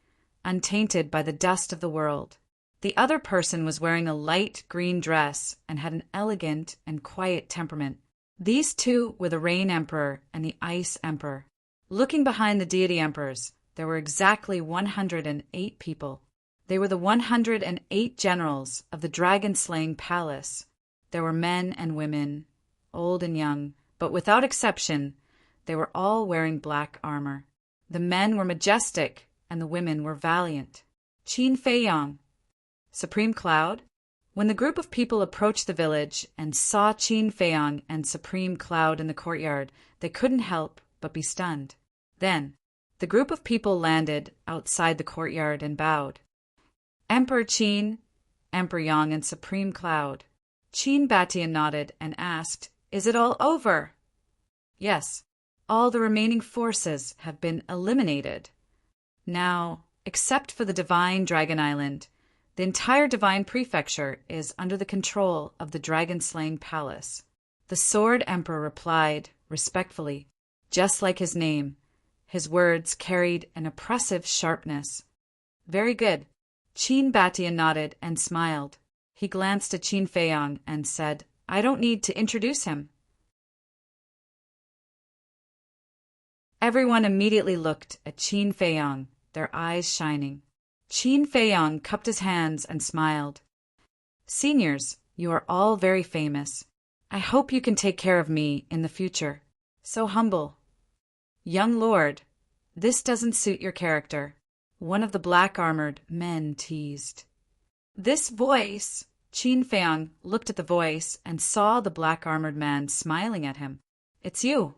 S1: untainted by the dust of the world. The other person was wearing a light green dress and had an elegant and quiet temperament. These two were the Rain Emperor and the Ice Emperor. Looking behind the deity emperors, there were exactly 108 people. They were the 108 generals of the dragon-slaying palace. There were men and women, old and young, but without exception, they were all wearing black armor. The men were majestic, and the women were valiant. Qin Feiyang, Supreme Cloud. When the group of people approached the village and saw Qin Feiyang and Supreme Cloud in the courtyard, they couldn't help but be stunned. Then, the group of people landed outside the courtyard and bowed. Emperor Qin, Emperor Yang, and Supreme Cloud. Qin Batian nodded and asked, "Is it all over?" "Yes, all the remaining forces have been eliminated. Now, except for the Divine Dragon Island, the entire Divine Prefecture is under the control of the dragon-slaying palace." The Sword Emperor replied respectfully. Just like his name, his words carried an oppressive sharpness. "Very good." Qin Batian nodded and smiled. He glanced at Qin Feiyang and said, "I don't need to introduce him." Everyone immediately looked at Qin Feiyang, their eyes shining. Qin Feiyang cupped his hands and smiled. "Seniors, you are all very famous. I hope you can take care of me in the future. So humble." "Young lord, this doesn't suit your character," one of the black-armored men teased. "This voice..." Qin Feiyang looked at the voice and saw the black-armored man smiling at him. "It's you."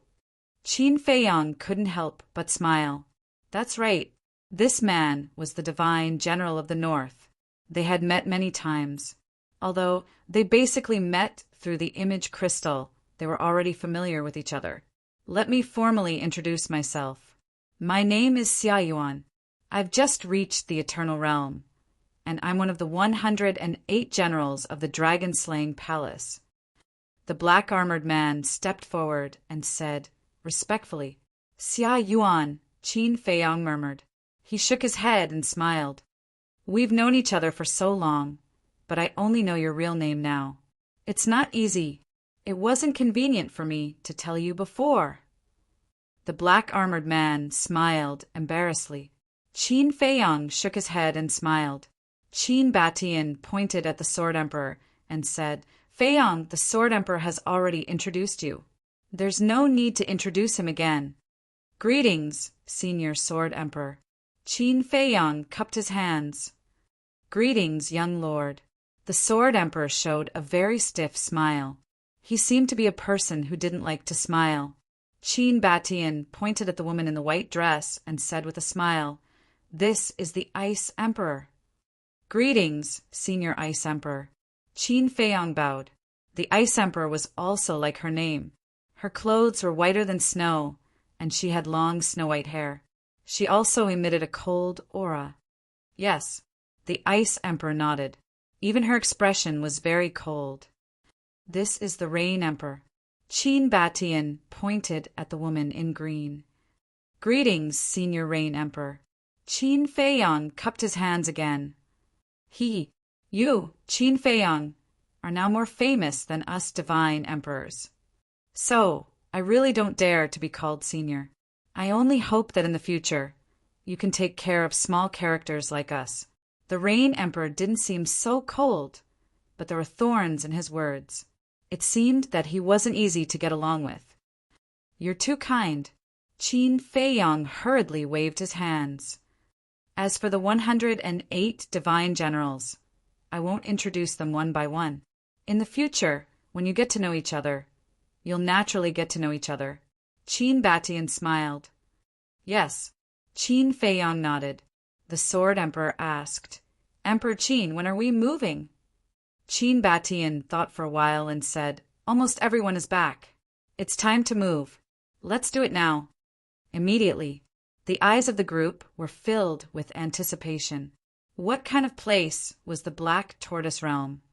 S1: Qin Feiyang couldn't help but smile. That's right. This man was the Divine General of the North. They had met many times. Although they basically met through the image crystal, they were already familiar with each other. Let me formally introduce myself. My name is Xia Yuan. I've just reached the Eternal Realm, and I'm one of the 108 generals of the dragon-slaying palace. The black-armored man stepped forward and said, respectfully, "Xia Yuan," Qin Feiyang murmured. He shook his head and smiled. "We've known each other for so long, but I only know your real name now. It's not easy. It wasn't convenient for me to tell you before." The black-armored man smiled embarrassedly. Qin Feiyang shook his head and smiled. Qin Batian pointed at the Sword Emperor and said, "Feiyang, the Sword Emperor has already introduced you. There's no need to introduce him again." "Greetings, Senior Sword Emperor." Qin Feiyang cupped his hands. "Greetings, young lord." The Sword Emperor showed a very stiff smile. He seemed to be a person who didn't like to smile. Qin Batian pointed at the woman in the white dress and said with a smile, "This is the Ice Emperor." "Greetings, Senior Ice Emperor." Qin Feiyang bowed. The Ice Emperor was also like her name. Her clothes were whiter than snow, and she had long snow-white hair. She also emitted a cold aura. Yes, the Ice Emperor nodded. Even her expression was very cold. "This is the Rain Emperor." Qin Batian pointed at the woman in green. "Greetings, Senior Rain Emperor." Qin Feiyang cupped his hands again. You, Qin Feiyang, are now more famous than us divine emperors. So, I really don't dare to be called senior. I only hope that in the future, you can take care of small characters like us. The Rain Emperor didn't seem so cold, but there were thorns in his words. It seemed that he wasn't easy to get along with. "You're too kind." Qin Feiyang hurriedly waved his hands. "As for the 108 divine generals, I won't introduce them one by one. In the future, when you get to know each other, you'll naturally get to know each other." Qin Batian smiled. "Yes." Qin Feiyang nodded. The Sword Emperor asked, "Emperor Qin, when are we moving?" Qin Batian thought for a while and said, Almost everyone is back. It's time to move. Let's do it now." Immediately, the eyes of the group were filled with anticipation. What kind of place was the Black Tortoise Realm?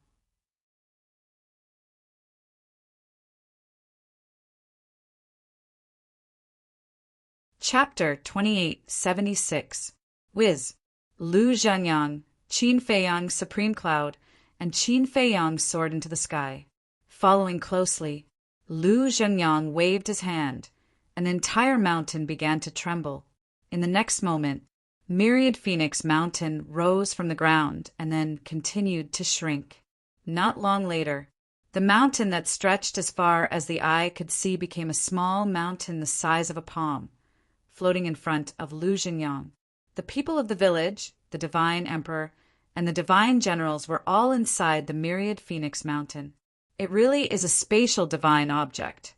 S1: Chapter 2876. Wiz. Lu Zhenyang, Qin Feiyang's supreme cloud, and Qin Feiyang soared into the sky. Following closely, Lu Zhenyang waved his hand. An entire mountain began to tremble. In the next moment, Myriad Phoenix Mountain rose from the ground and then continued to shrink. Not long later, the mountain that stretched as far as the eye could see became a small mountain the size of a palm, floating in front of Lu Zhenyang. The people of the village, the divine emperor, and the divine generals were all inside the Myriad Phoenix Mountain. "It really is a spatial divine object,"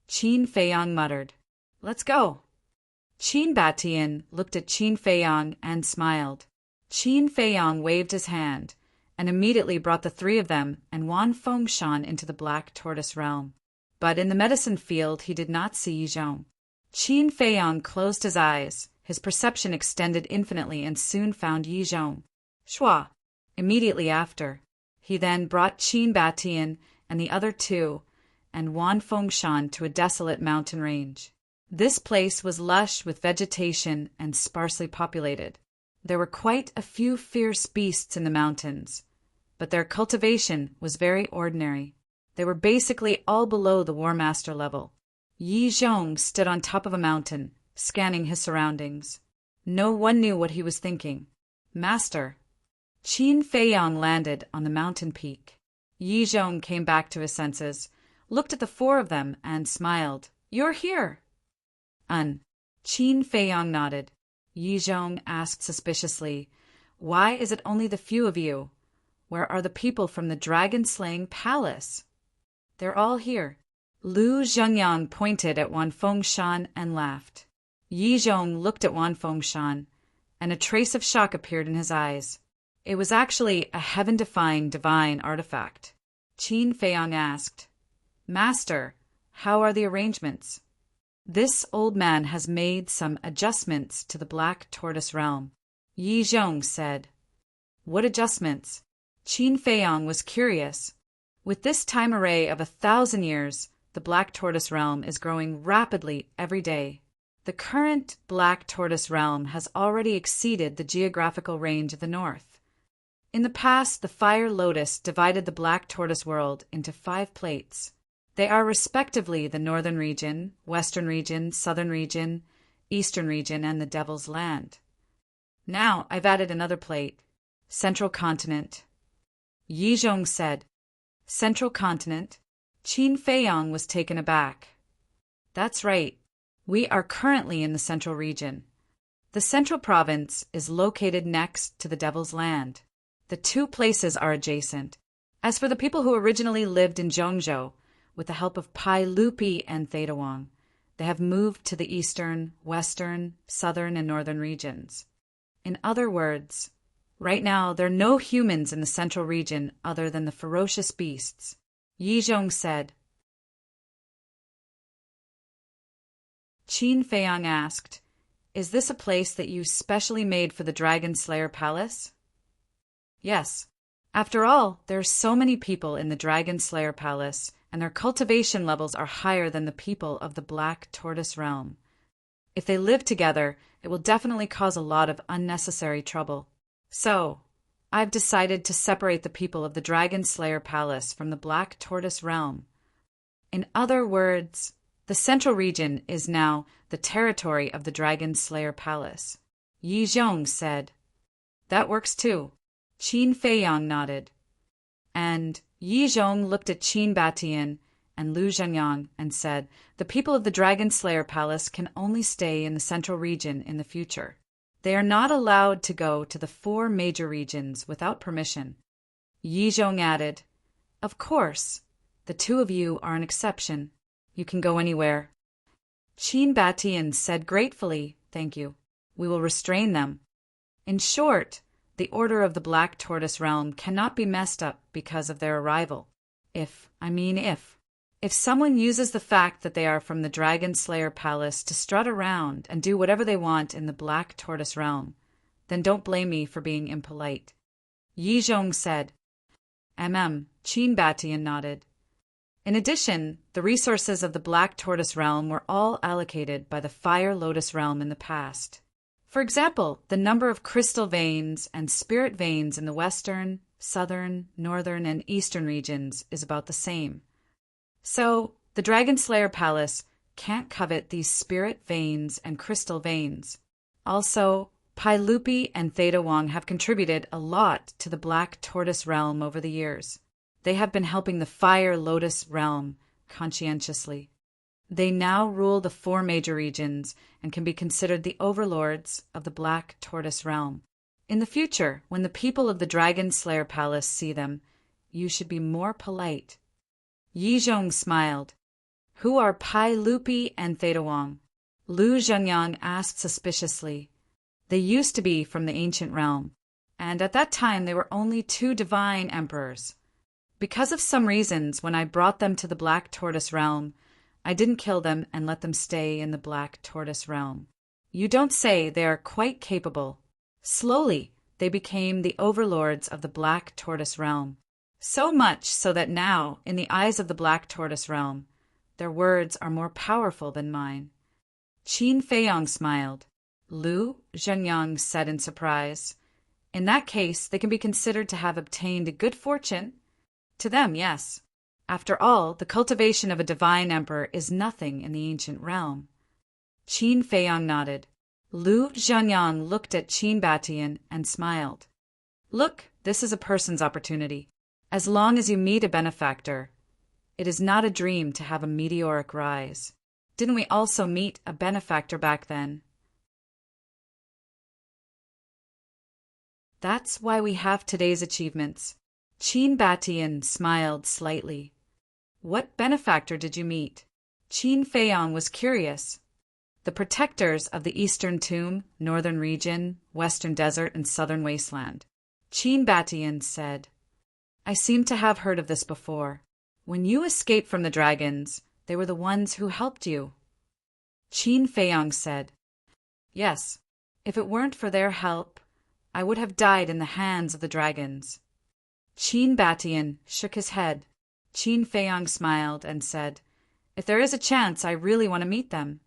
S1: Qin Feiyang muttered. "Let's go." Qin Batian looked at Qin Feiyang and smiled. Qin Feiyang waved his hand and immediately brought the three of them and Wan Fengshan into the Black Tortoise Realm. But in the medicine field he did not see Yi Zhong. Qin Feiyang closed his eyes. His perception extended infinitely and soon found Yi Zhong. Shua. Immediately after, he then brought Qin Batian and the other two and Wan Fengshan to a desolate mountain range. This place was lush with vegetation and sparsely populated. There were quite a few fierce beasts in the mountains, but their cultivation was very ordinary. They were basically all below the War Master level. Yi Zhong stood on top of a mountain, scanning his surroundings. No one knew what he was thinking. "Master." Qin Feiyang landed on the mountain peak. Yi Zhong came back to his senses, looked at the four of them, and smiled. "You're here." Qin Feiyang nodded. Yi Zhong asked suspiciously, "Why is it only the few of you? Where are the people from the dragon-slaying palace?" "They're all here." Lu Zhenyang pointed at Wan Fengshan and laughed. Yi Zhong looked at Wan Fengshan, and a trace of shock appeared in his eyes. It was actually a heaven-defying divine artifact. Qin Feiyang asked, "Master, how are the arrangements?" "This old man has made some adjustments to the Black Tortoise Realm," Yi Zhong said. "What adjustments?" Qin Feiyang was curious. With this time array of 1,000 years, the Black Tortoise Realm is growing rapidly every day. The current Black Tortoise Realm has already exceeded the geographical range of the north. In the past, the Fire Lotus divided the Black Tortoise world into 5 plates. They are respectively the Northern Region, Western Region, Southern Region, Eastern Region, and the Devil's Land. Now I've added another plate, Central Continent. Yi Zhong said, "Central Continent?" Qin Feiyang was taken aback. "That's right. We are currently in the Central Region. The Central Province is located next to the Devil's Land. The two places are adjacent. As for the people who originally lived in Zhongzhou, with the help of Pai Lupi and Theta Wang, they have moved to the Eastern, Western, Southern, and Northern regions. In other words, right now there are no humans in the Central Region other than the ferocious beasts," Yi Zhong said. Qin Feiyang asked, "Is this a place that you specially made for the Dragon Slayer Palace?" "Yes. After all, there are so many people in the Dragon Slayer Palace, and their cultivation levels are higher than the people of the Black Tortoise Realm. If they live together, it will definitely cause a lot of unnecessary trouble. So, I've decided to separate the people of the Dragon Slayer Palace from the Black Tortoise Realm. In other words, the Central Region is now the territory of the Dragon Slayer Palace," Yi Zhong said. "That works too." Qin Feiyang nodded. And Yi Zhong looked at Qin Batian and Lu Zhenyang and said, "The people of the Dragon Slayer Palace can only stay in the Central Region in the future. They are not allowed to go to the 4 major regions without permission." Yi Zhong added, "Of course, the two of you are an exception. You can go anywhere." Qin Batian said gratefully, "Thank you. We will restrain them." In short, the order of the Black Tortoise Realm cannot be messed up because of their arrival. If If someone uses the fact that they are from the Dragon Slayer Palace to strut around and do whatever they want in the Black Tortoise realm, then don't blame me for being impolite. Yi Zhong said. Qin Batian nodded. In addition, the resources of the Black Tortoise realm were all allocated by the Fire Lotus realm in the past. For example, the number of crystal veins and spirit veins in the western, southern, northern, and eastern regions is about the same. So, the Dragon Slayer Palace can't covet these spirit veins and crystal veins. Also, Pai Lupi and Theta Wong have contributed a lot to the Black Tortoise realm over the years. They have been helping the Fire Lotus realm conscientiously. They now rule the 4 major regions and can be considered the overlords of the Black Tortoise realm. In the future, when the people of the Dragon Slayer Palace see them, you should be more polite. Yi Zhong smiled. Who are Pai Lupi and Theta Wong? Lu Zhengyang asked suspiciously. They used to be from the ancient realm, and at that time they were only 2 divine emperors. Because of some reasons, when I brought them to the Black Tortoise realm, I didn't kill them and let them stay in the Black Tortoise realm. You don't say. They are quite capable. Slowly, they became the overlords of the Black Tortoise realm. So much so that now, in the eyes of the Black Tortoise realm, their words are more powerful than mine. Qin Feiyong smiled. Lu Zhengyang said in surprise. In that case, they can be considered to have obtained a good fortune. To them, yes. After all, the cultivation of a divine emperor is nothing in the ancient realm. Qin Feiyong nodded. Lu Zhengyang looked at Qin Batian and smiled. Look, this is a person's opportunity. As long as you meet a benefactor, it is not a dream to have a meteoric rise. Didn't we also meet a benefactor back then? That's why we have today's achievements. Qin Batian smiled slightly. What benefactor did you meet? Qin Feiyong was curious. The protectors of the Eastern Tomb, Northern Region, Western Desert, and Southern Wasteland. Qin Batian said. I seem to have heard of this before. When you escaped from the dragons, they were the ones who helped you. Qin Feiyong said. Yes, if it weren't for their help, I would have died in the hands of the dragons. Qin Batian shook his head. Qin Feiyong smiled and said, If there is a chance, I really want to meet them.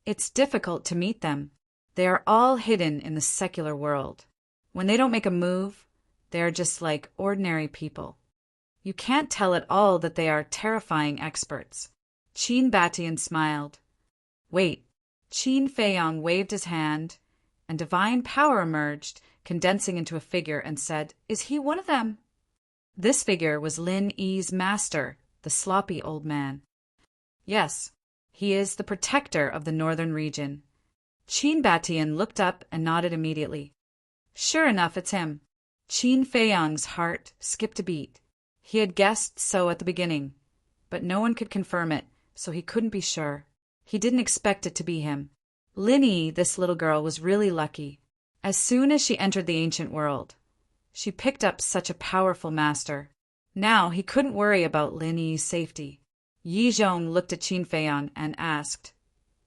S1: It's difficult to meet them. They are all hidden in the secular world. When they don't make a move, they are just like ordinary people. You can't tell at all that they are terrifying experts. Qin Batian smiled. Wait. Qin Feiyong waved his hand, and divine power emerged, condensing into a figure, and said, Is he one of them? This figure was Lin Yi's master, the sloppy old man. Yes, he is the protector of the northern region. Qin Batian looked up and nodded immediately. Sure enough, it's him. Qin Feiyong's heart skipped a beat. He had guessed so at the beginning, but no one could confirm it, so he couldn't be sure. He didn't expect it to be him. Lin Yi, this little girl, was really lucky. As soon as she entered the ancient world, she picked up such a powerful master. Now he couldn't worry about Lin Yi's safety. Yi Zhong looked at Qin Feiyong and asked,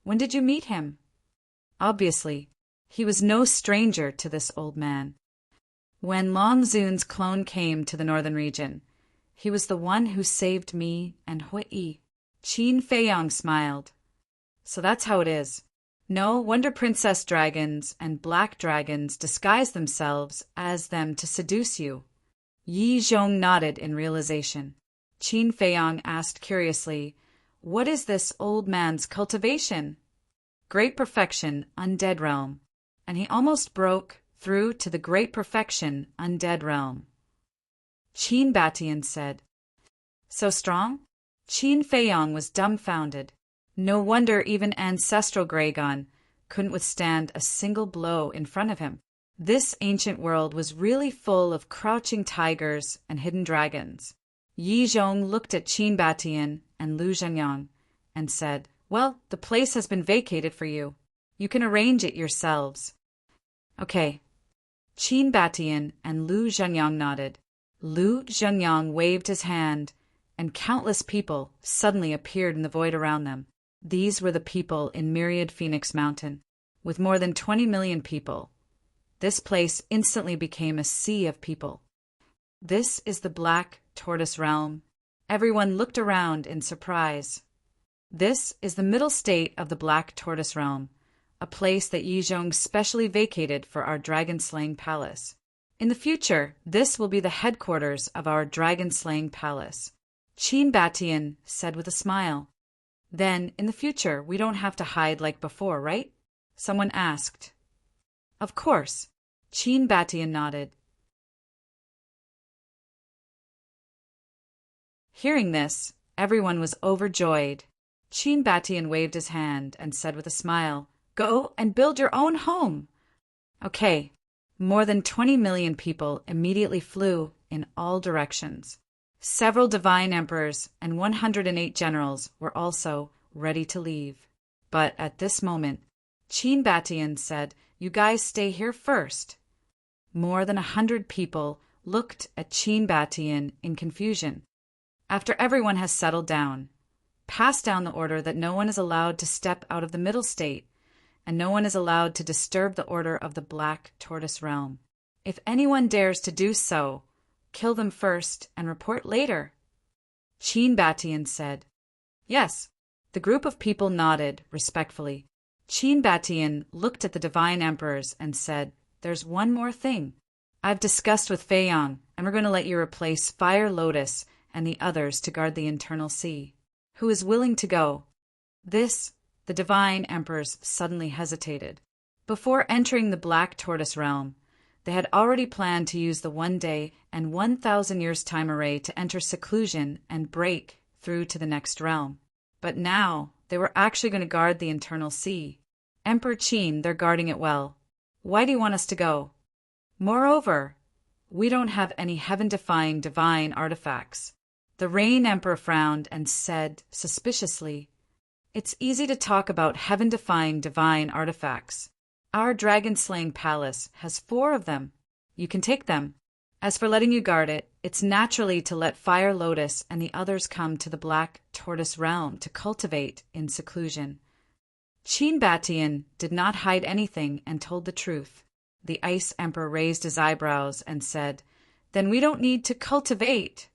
S1: When did you meet him? Obviously, he was no stranger to this old man. When Long Zun's clone came to the northern region, he was the one who saved me and Hui Yi. Qin Feiyong smiled. So that's how it is. No, Wonder Princess dragons and black dragons disguise themselves as them to seduce you. Yi Zhong nodded in realization. Qin Feiyong asked curiously, What is this old man's cultivation? Great Perfection, Undead Realm. And he almost broke through to the Great Perfection, Undead Realm. Qin Batian said. So strong? Qin Feiyong was dumbfounded. No wonder even ancestral Graygon couldn't withstand a single blow in front of him. This ancient world was really full of crouching tigers and hidden dragons. Yi Zhong looked at Qin Batian and Lu Zhengyang and said, Well, the place has been vacated for you. You can arrange it yourselves. Okay. Qin Batian and Lu Zhengyang nodded. Lu Zhengyang waved his hand, and countless people suddenly appeared in the void around them. These were the people in myriad Phoenix Mountain, with more than 20 million people. This place instantly became a sea of people. This is the Black Tortoise Realm. Everyone looked around in surprise. This is the middle state of the Black Tortoise Realm, a place that Yizhong specially vacated for our dragon-slaying palace. In the future, this will be the headquarters of our dragon-slaying palace, Qin Batian said with a smile. Then, in the future, we don't have to hide like before, right? Someone asked. Of course, Qin Batian nodded. Hearing this, everyone was overjoyed. Qin Batian waved his hand and said with a smile, Go and build your own home. Okay. More than 20 million people immediately flew in all directions. Several divine emperors and 108 generals were also ready to leave. But at this moment, Qin Batian said, You guys stay here first. More than 100 people looked at Qin Batian in confusion. After everyone has settled down, pass down the order that no one is allowed to step out of the middle state, and no one is allowed to disturb the order of the Black Tortoise Realm. If anyone dares to do so, kill them first and report later. Qin Batian said. Yes. The group of people nodded respectfully. Qin Batian looked at the divine emperors and said, There's one more thing. I've discussed with Feiyang, and we're going to let you replace Fire Lotus and the others to guard the internal sea. Who is willing to go? The divine emperors suddenly hesitated. Before entering the Black Tortoise Realm, they had already planned to use the 1 day and 1,000 years time array to enter seclusion and break through to the next realm. But now, they were actually going to guard the internal sea. Emperor Qin, they're guarding it well. Why do you want us to go? Moreover, we don't have any heaven-defying divine artifacts. The Rain Emperor frowned and said suspiciously, It's easy to talk about heaven-defying divine artifacts. Our dragon-slaying palace has 4 of them. You can take them. As for letting you guard it, it's naturally to let Fire Lotus and the others come to the Black Tortoise Realm to cultivate in seclusion. Qin Batian did not hide anything and told the truth. The Ice Emperor raised his eyebrows and said, Then we don't need to cultivate.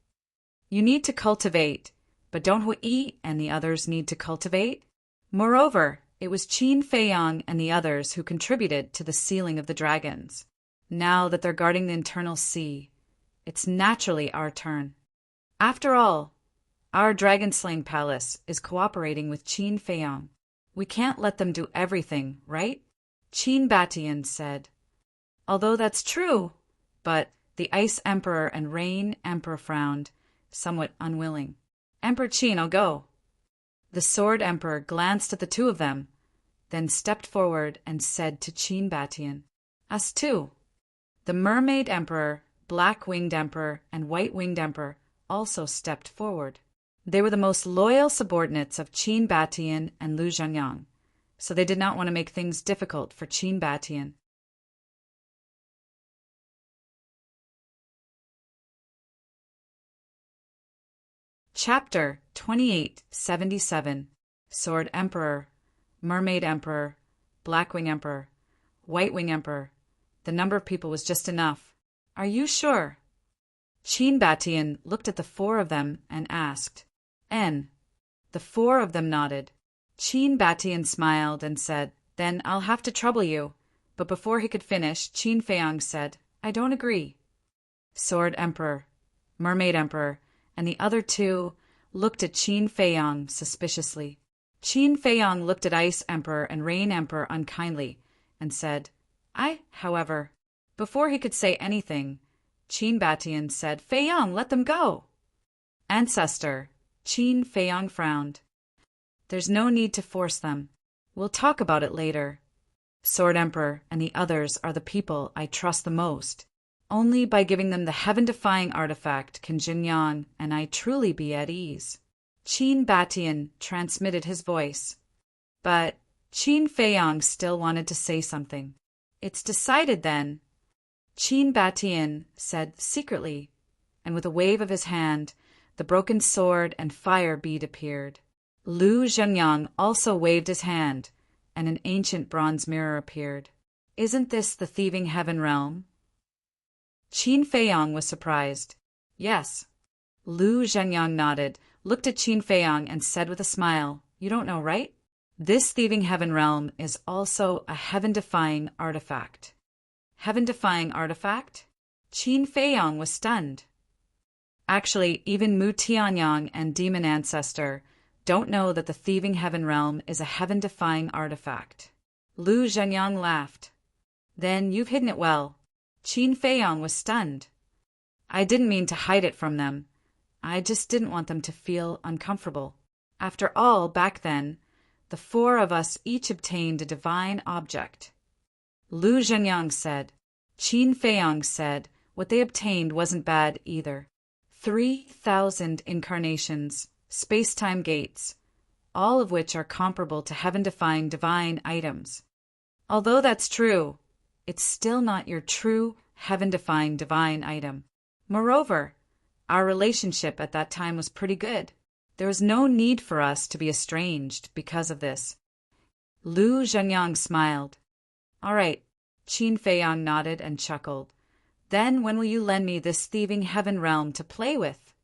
S1: You need to cultivate, but don't Hui and the others need to cultivate? Moreover, it was Qin Feiyang and the others who contributed to the sealing of the dragons. Now that they're guarding the internal sea, it's naturally our turn. After all, our dragon-slaying palace is cooperating with Qin Feiyang. We can't let them do everything, right? Qin Batian said. Although that's true, but the Ice Emperor and Rain Emperor frowned, somewhat unwilling. Emperor Qin, I'll go. The Sword Emperor glanced at the 2 of them, then stepped forward and said to Qin Batian, Us too. The Mermaid Emperor, Black-Winged Emperor, and White-Winged Emperor also stepped forward. They were the most loyal subordinates of Qin Batian and Lu Zhangyang, so they did not want to make things difficult for Qin Batian. Chapter 2877 Sword Emperor, Mermaid Emperor, Blackwing Emperor, Whitewing Emperor. The number of people was just enough. Are you sure? Qin Batian looked at the 4 of them and asked. N. The 4 of them nodded. Qin Batian smiled and said, Then I'll have to trouble you. But before he could finish, Qin Feiyang said, I don't agree. Sword Emperor, Mermaid Emperor, and the other 2 looked at Qin Feiyang suspiciously. Qin Feiyang looked at Ice Emperor and Rain Emperor unkindly and said, however, before he could say anything, Qin Batian said, Feiyang, let them go. Ancestor, Qin Feiyang frowned. There's no need to force them. We'll talk about it later. Sword Emperor and the others are the people I trust the most. Only by giving them the heaven-defying artifact can Jinyan and I truly be at ease. Qin Batian transmitted his voice. But Qin Feiyang still wanted to say something. It's decided then. Qin Batian said secretly, and with a wave of his hand, the broken sword and fire bead appeared. Lu Zhenyang also waved his hand, and an ancient bronze mirror appeared. Isn't this the thieving heaven realm? Qin Feiyang was surprised. Yes. Lu Zhenyang nodded, looked at Qin Feiyang and said with a smile, You don't know, right? This thieving heaven realm is also a heaven-defying artifact. Heaven-defying artifact? Qin Feiyang was stunned. Actually, even Mu Tianyang and Demon Ancestor don't know that the thieving heaven realm is a heaven-defying artifact. Lu Zhenyang laughed. Then you've hidden it well. Qin Feiyang was stunned. I didn't mean to hide it from them. I just didn't want them to feel uncomfortable. After all, back then, the four of us each obtained a divine object. Lu Zhenyang said. Qin Feiyang said what they obtained wasn't bad either. 3,000 incarnations, space-time gates, all of which are comparable to heaven-defying divine items. Although that's true, it's still not your true heaven-defying divine item. Moreover, our relationship at that time was pretty good. There was no need for us to be estranged because of this. Lu Zhenyang smiled. All right, Qin Feiyang nodded and chuckled. Then when will you lend me this thieving heaven realm to play with?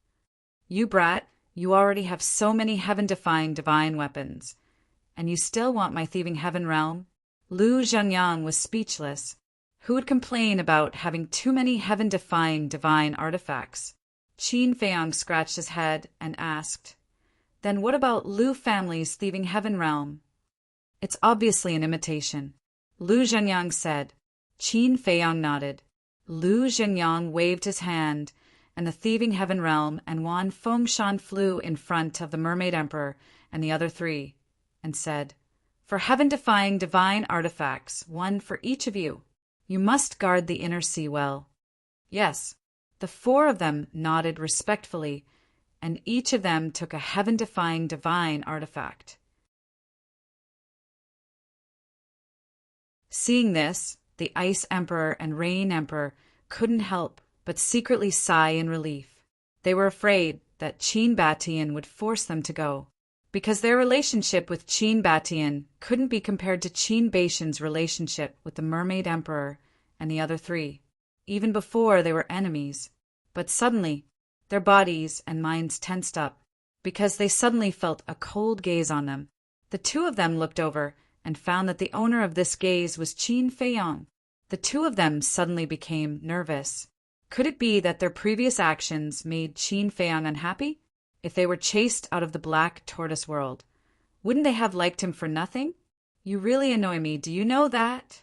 S1: You brat, you already have so many heaven-defying divine weapons. And you still want my thieving heaven realm? Lu Zhenyang was speechless. Who would complain about having too many heaven-defying divine artifacts? Qin Feiyang scratched his head and asked, Then what about Lu family's thieving heaven realm? It's obviously an imitation. Lu Zhenyang said. Qin Feiyang nodded. Lu Zhenyang waved his hand, and the thieving heaven realm and Wan Fengshan flew in front of the Mermaid Emperor and the other three, and said, For heaven-defying divine artifacts, one for each of you. You must guard the inner sea well. Yes, the four of them nodded respectfully, and each of them took a heaven-defying divine artifact. Seeing this, the Ice Emperor and Rain Emperor couldn't help but secretly sigh in relief. They were afraid that Qin Batian would force them to go, because their relationship with Qin Batian couldn't be compared to Qin Baishan's relationship with the Mermaid Emperor and the other three, even before they were enemies. But suddenly, their bodies and minds tensed up, because they suddenly felt a cold gaze on them. The two of them looked over and found that the owner of this gaze was Qin Feiyang. The two of them suddenly became nervous. Could it be that their previous actions made Qin Feiyang unhappy? If they were chased out of the Black Tortoise world, wouldn't they have liked him for nothing? You really annoy me, do you know that?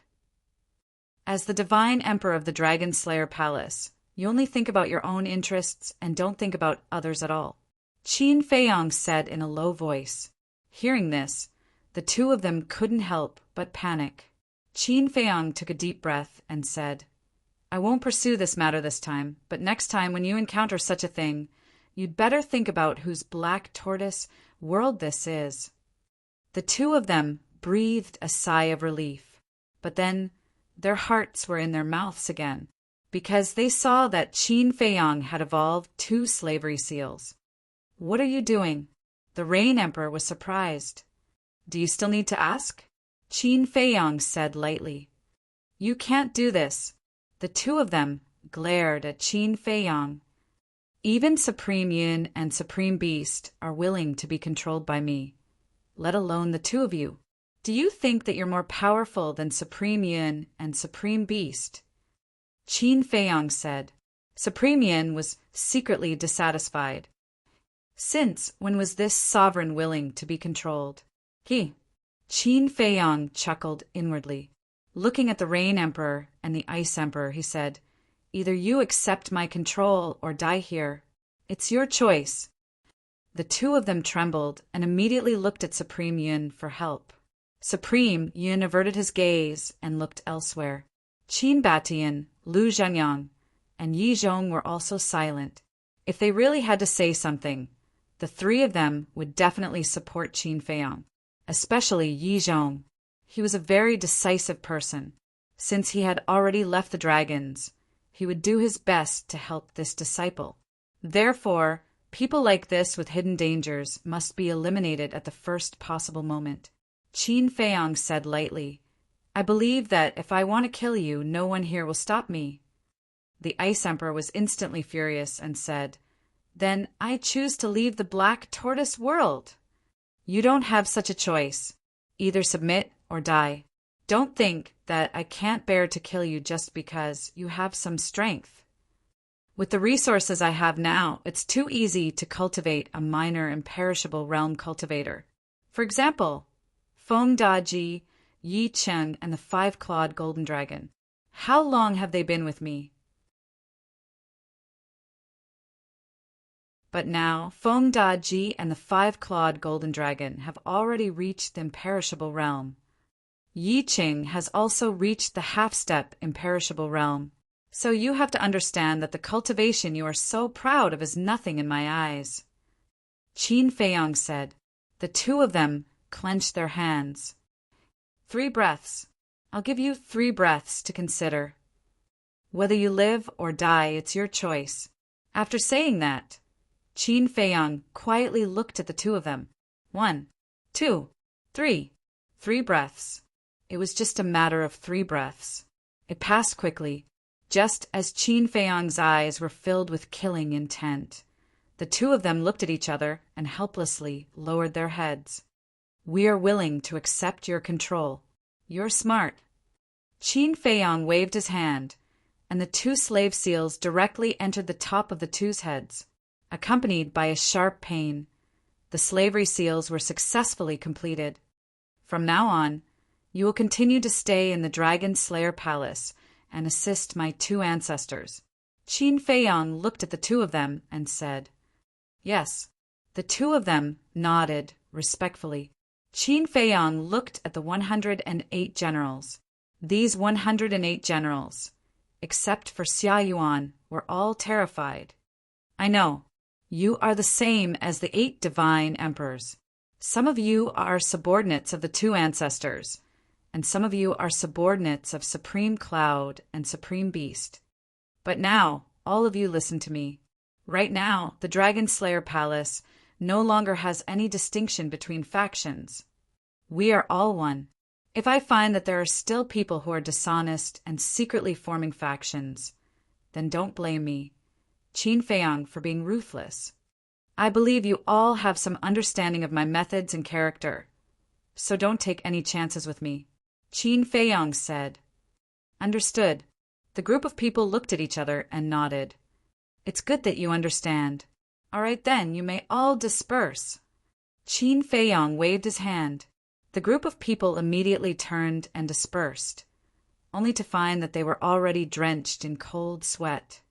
S1: As the Divine Emperor of the Dragon Slayer Palace, you only think about your own interests and don't think about others at all. Qin Feiyang said in a low voice. Hearing this, the two of them couldn't help but panic. Qin Feiyang took a deep breath and said, I won't pursue this matter this time, but next time when you encounter such a thing, you'd better think about whose Black Tortoise world this is. The two of them breathed a sigh of relief, but then their hearts were in their mouths again, because they saw that Qin Feiyang had evolved 2 slavery seals. What are you doing? The Rain Emperor was surprised. Do you still need to ask? Qin Feiyang said lightly. You can't do this. The two of them glared at Qin Feiyang. Even Supreme Yin and Supreme Beast are willing to be controlled by me, let alone the two of you. Do you think that you're more powerful than Supreme Yin and Supreme Beast? Qin Feiyang said. Supreme Yin was secretly dissatisfied. Since when was this sovereign willing to be controlled? Qin Feiyang chuckled inwardly. Looking at the Rain Emperor and the Ice Emperor, he said, Either you accept my control or die here. It's your choice. The two of them trembled and immediately looked at Supreme Yin for help. Supreme Yin averted his gaze and looked elsewhere. Qin Batian, Lu Zhenyang, and Yi Zhong were also silent. If they really had to say something, the three of them would definitely support Qin Feiyang, especially Yi Zhong. He was a very decisive person. Since he had already left the dragons, he would do his best to help this disciple. Therefore, People like this with hidden dangers must be eliminated at the first possible moment. Qin Feiyang said lightly, I believe that if I want to kill you, no one here will stop me. The Ice Emperor was instantly furious and said, Then I choose to leave the Black Tortoise world. You don't have such a choice. Either submit or die. Don't think that I can't bear to kill you just because you have some strength. With the resources I have now, it's too easy to cultivate a minor imperishable realm cultivator. For example, Feng Daji, Yi Cheng, and the five-clawed golden dragon. How long have they been with me? But now, Feng Daji and the five-clawed golden dragon have already reached the imperishable realm. Yi Cheng has also reached the half-step imperishable realm. So you have to understand that the cultivation you are so proud of is nothing in my eyes. Qin Feiyang said. The two of them clenched their hands. 3 breaths. I'll give you 3 breaths to consider. Whether you live or die, it's your choice. After saying that, Qin Feiyang quietly looked at the two of them. 1, 2, 3. 3 breaths. It was just a matter of 3 breaths. It passed quickly, just as Qin Feiyang's eyes were filled with killing intent. The two of them looked at each other and helplessly lowered their heads. We are willing to accept your control. You're smart. Qin Feiyang waved his hand, and the 2 slave seals directly entered the top of the two's heads, accompanied by a sharp pain. The slavery seals were successfully completed. From now on, you will continue to stay in the Dragon Slayer Palace and assist my 2 ancestors. Qin Feiyang looked at the 2 of them and said, Yes. The 2 of them nodded respectfully. Qin Feiyang looked at the 108 generals. These 108 generals, except for Xia Yuan, were all terrified. I know, you are the same as the 8 divine emperors. Some of you are subordinates of the 2 ancestors, and some of you are subordinates of Supreme Cloud and Supreme Beast. But now, all of you listen to me. Right now, the Dragon Slayer Palace no longer has any distinction between factions. We are all one. If I find that there are still people who are dishonest and secretly forming factions, then don't blame me, Qin Feiyang, for being ruthless. I believe you all have some understanding of my methods and character, so don't take any chances with me. Qin Feiyang said. Understood. The group of people looked at each other and nodded. It's good that you understand. All right then, you may all disperse. Qin Feiyang waved his hand. The group of people immediately turned and dispersed, only to find that they were already drenched in cold sweat.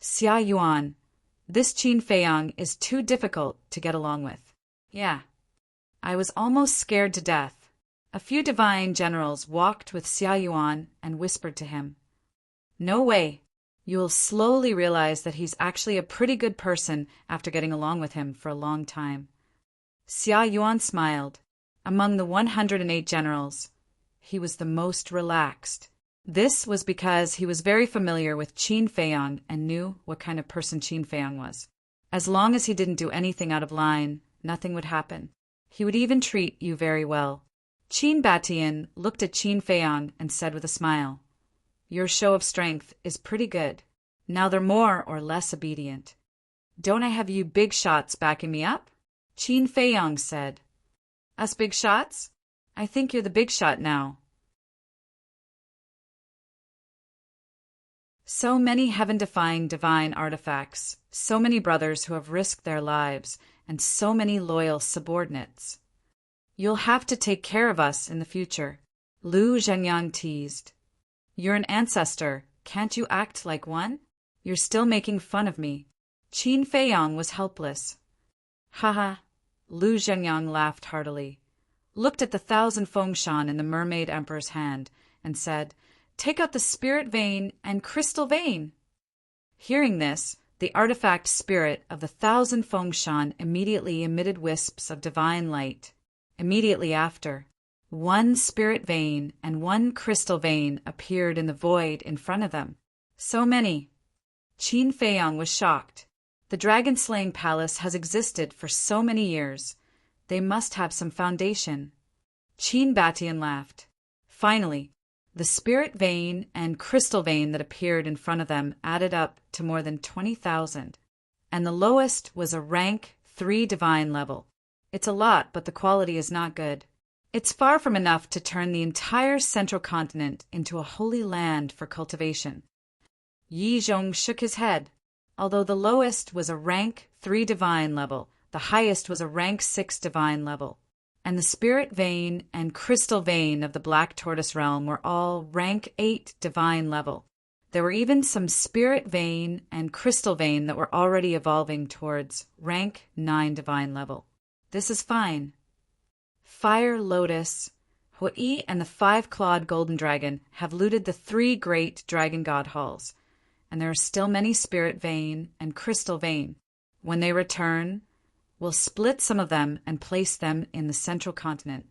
S1: Xia Yuan, this Qin Feiyang is too difficult to get along with. Yeah. I was almost scared to death. A few divine generals walked with Xia Yuan and whispered to him, No way. You will slowly realize that he's actually a pretty good person after getting along with him for a long time. Xia Yuan smiled. Among the 108 generals, he was the most relaxed. This was because he was very familiar with Qin Feiyang and knew what kind of person Qin Feiyang was. As long as he didn't do anything out of line, nothing would happen. He would even treat you very well. Qin Batian looked at Qin Feiyang and said with a smile, Your show of strength is pretty good. Now they're more or less obedient. Don't I have you big shots backing me up? Qin Feiyang said. Us big shots? I think you're the big shot now. So many heaven-defying divine artifacts, so many brothers who have risked their lives, and so many loyal subordinates. You'll have to take care of us in the future. Lu Zhengyang teased. You're an ancestor. Can't you act like one? You're still making fun of me. Qin Feiyang was helpless. Haha. Lu Zhengyang laughed heartily, looked at the 1,000 fengshan in the Mermaid Emperor's hand, and said, Take out the spirit vein and crystal vein. Hearing this, the artifact spirit of the 1,000 fengshan immediately emitted wisps of divine light. Immediately after, 1 spirit vein and 1 crystal vein appeared in the void in front of them. So many. Qin Feiyang was shocked. The dragon-slaying palace has existed for so many years. They must have some foundation. Qin Batian laughed. Finally, the spirit vein and crystal vein that appeared in front of them added up to more than 20,000. And the lowest was a rank 3 divine level. It's a lot, but the quality is not good. It's far from enough to turn the entire central continent into a holy land for cultivation. Yi Zhong shook his head. Although the lowest was a rank 3 divine level, the highest was a rank 6 divine level. And the spirit vein and crystal vein of the Black Tortoise realm were all rank 8 divine level. There were even some spirit vein and crystal vein that were already evolving towards rank 9 divine level. This is fine. Fire Lotus, Hui, and the 5-clawed golden dragon have looted the 3 great dragon god halls, and there are still many spirit vein and crystal vein. When they return, we'll split some of them and place them in the central continent.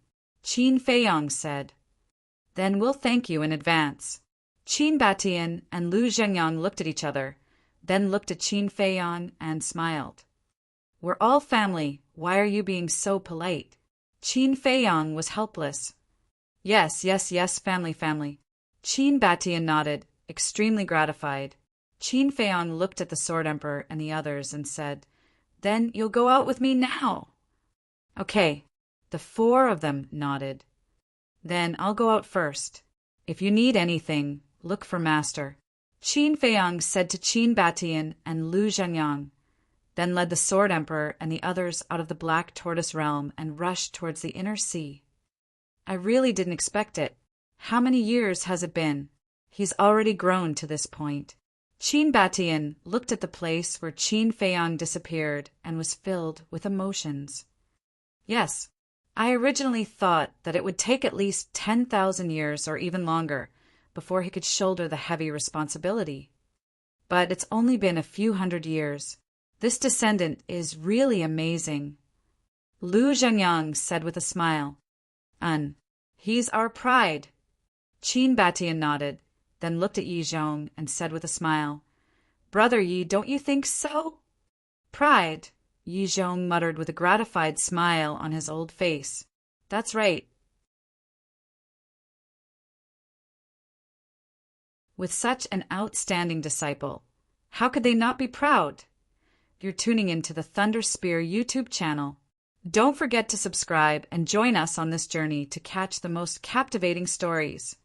S1: Qin Feiyong said. Then we'll thank you in advance. Qin Batian and Lu Zhengyang looked at each other, then looked at Qin Feiyong and smiled. We're all family. Why are you being so polite? Qin Feiyong was helpless. Yes, family. Qin Batian nodded, extremely gratified. Qin Feiyong looked at the Sword Emperor and the others and said, Then you'll go out with me now. Okay, the 4 of them nodded. Then I'll go out first. If you need anything, look for Master. Qin Feiyong said to Qin Batian and Lu Zhengyang, then led the Sword Emperor and the others out of the Black Tortoise realm and rushed towards the inner sea. I really didn't expect it. How many years has it been? He's already grown to this point. Qin Batian looked at the place where Qin Feiyong disappeared and was filled with emotions. Yes, I originally thought that it would take at least 10,000 years or even longer before he could shoulder the heavy responsibility. But it's only been a few hundred years. This descendant is really amazing. Lu Zhengyang said with a smile. He's our pride. Qin Batian nodded, then looked at Yi Zhong and said with a smile, Brother Yi, don't you think so? Pride, Yi Zhong muttered with a gratified smile on his old face. That's right. With such an outstanding disciple, how could they not be proud? You're tuning into the Thunder Spear YouTube channel. Don't forget to subscribe and join us on this journey to catch the most captivating stories.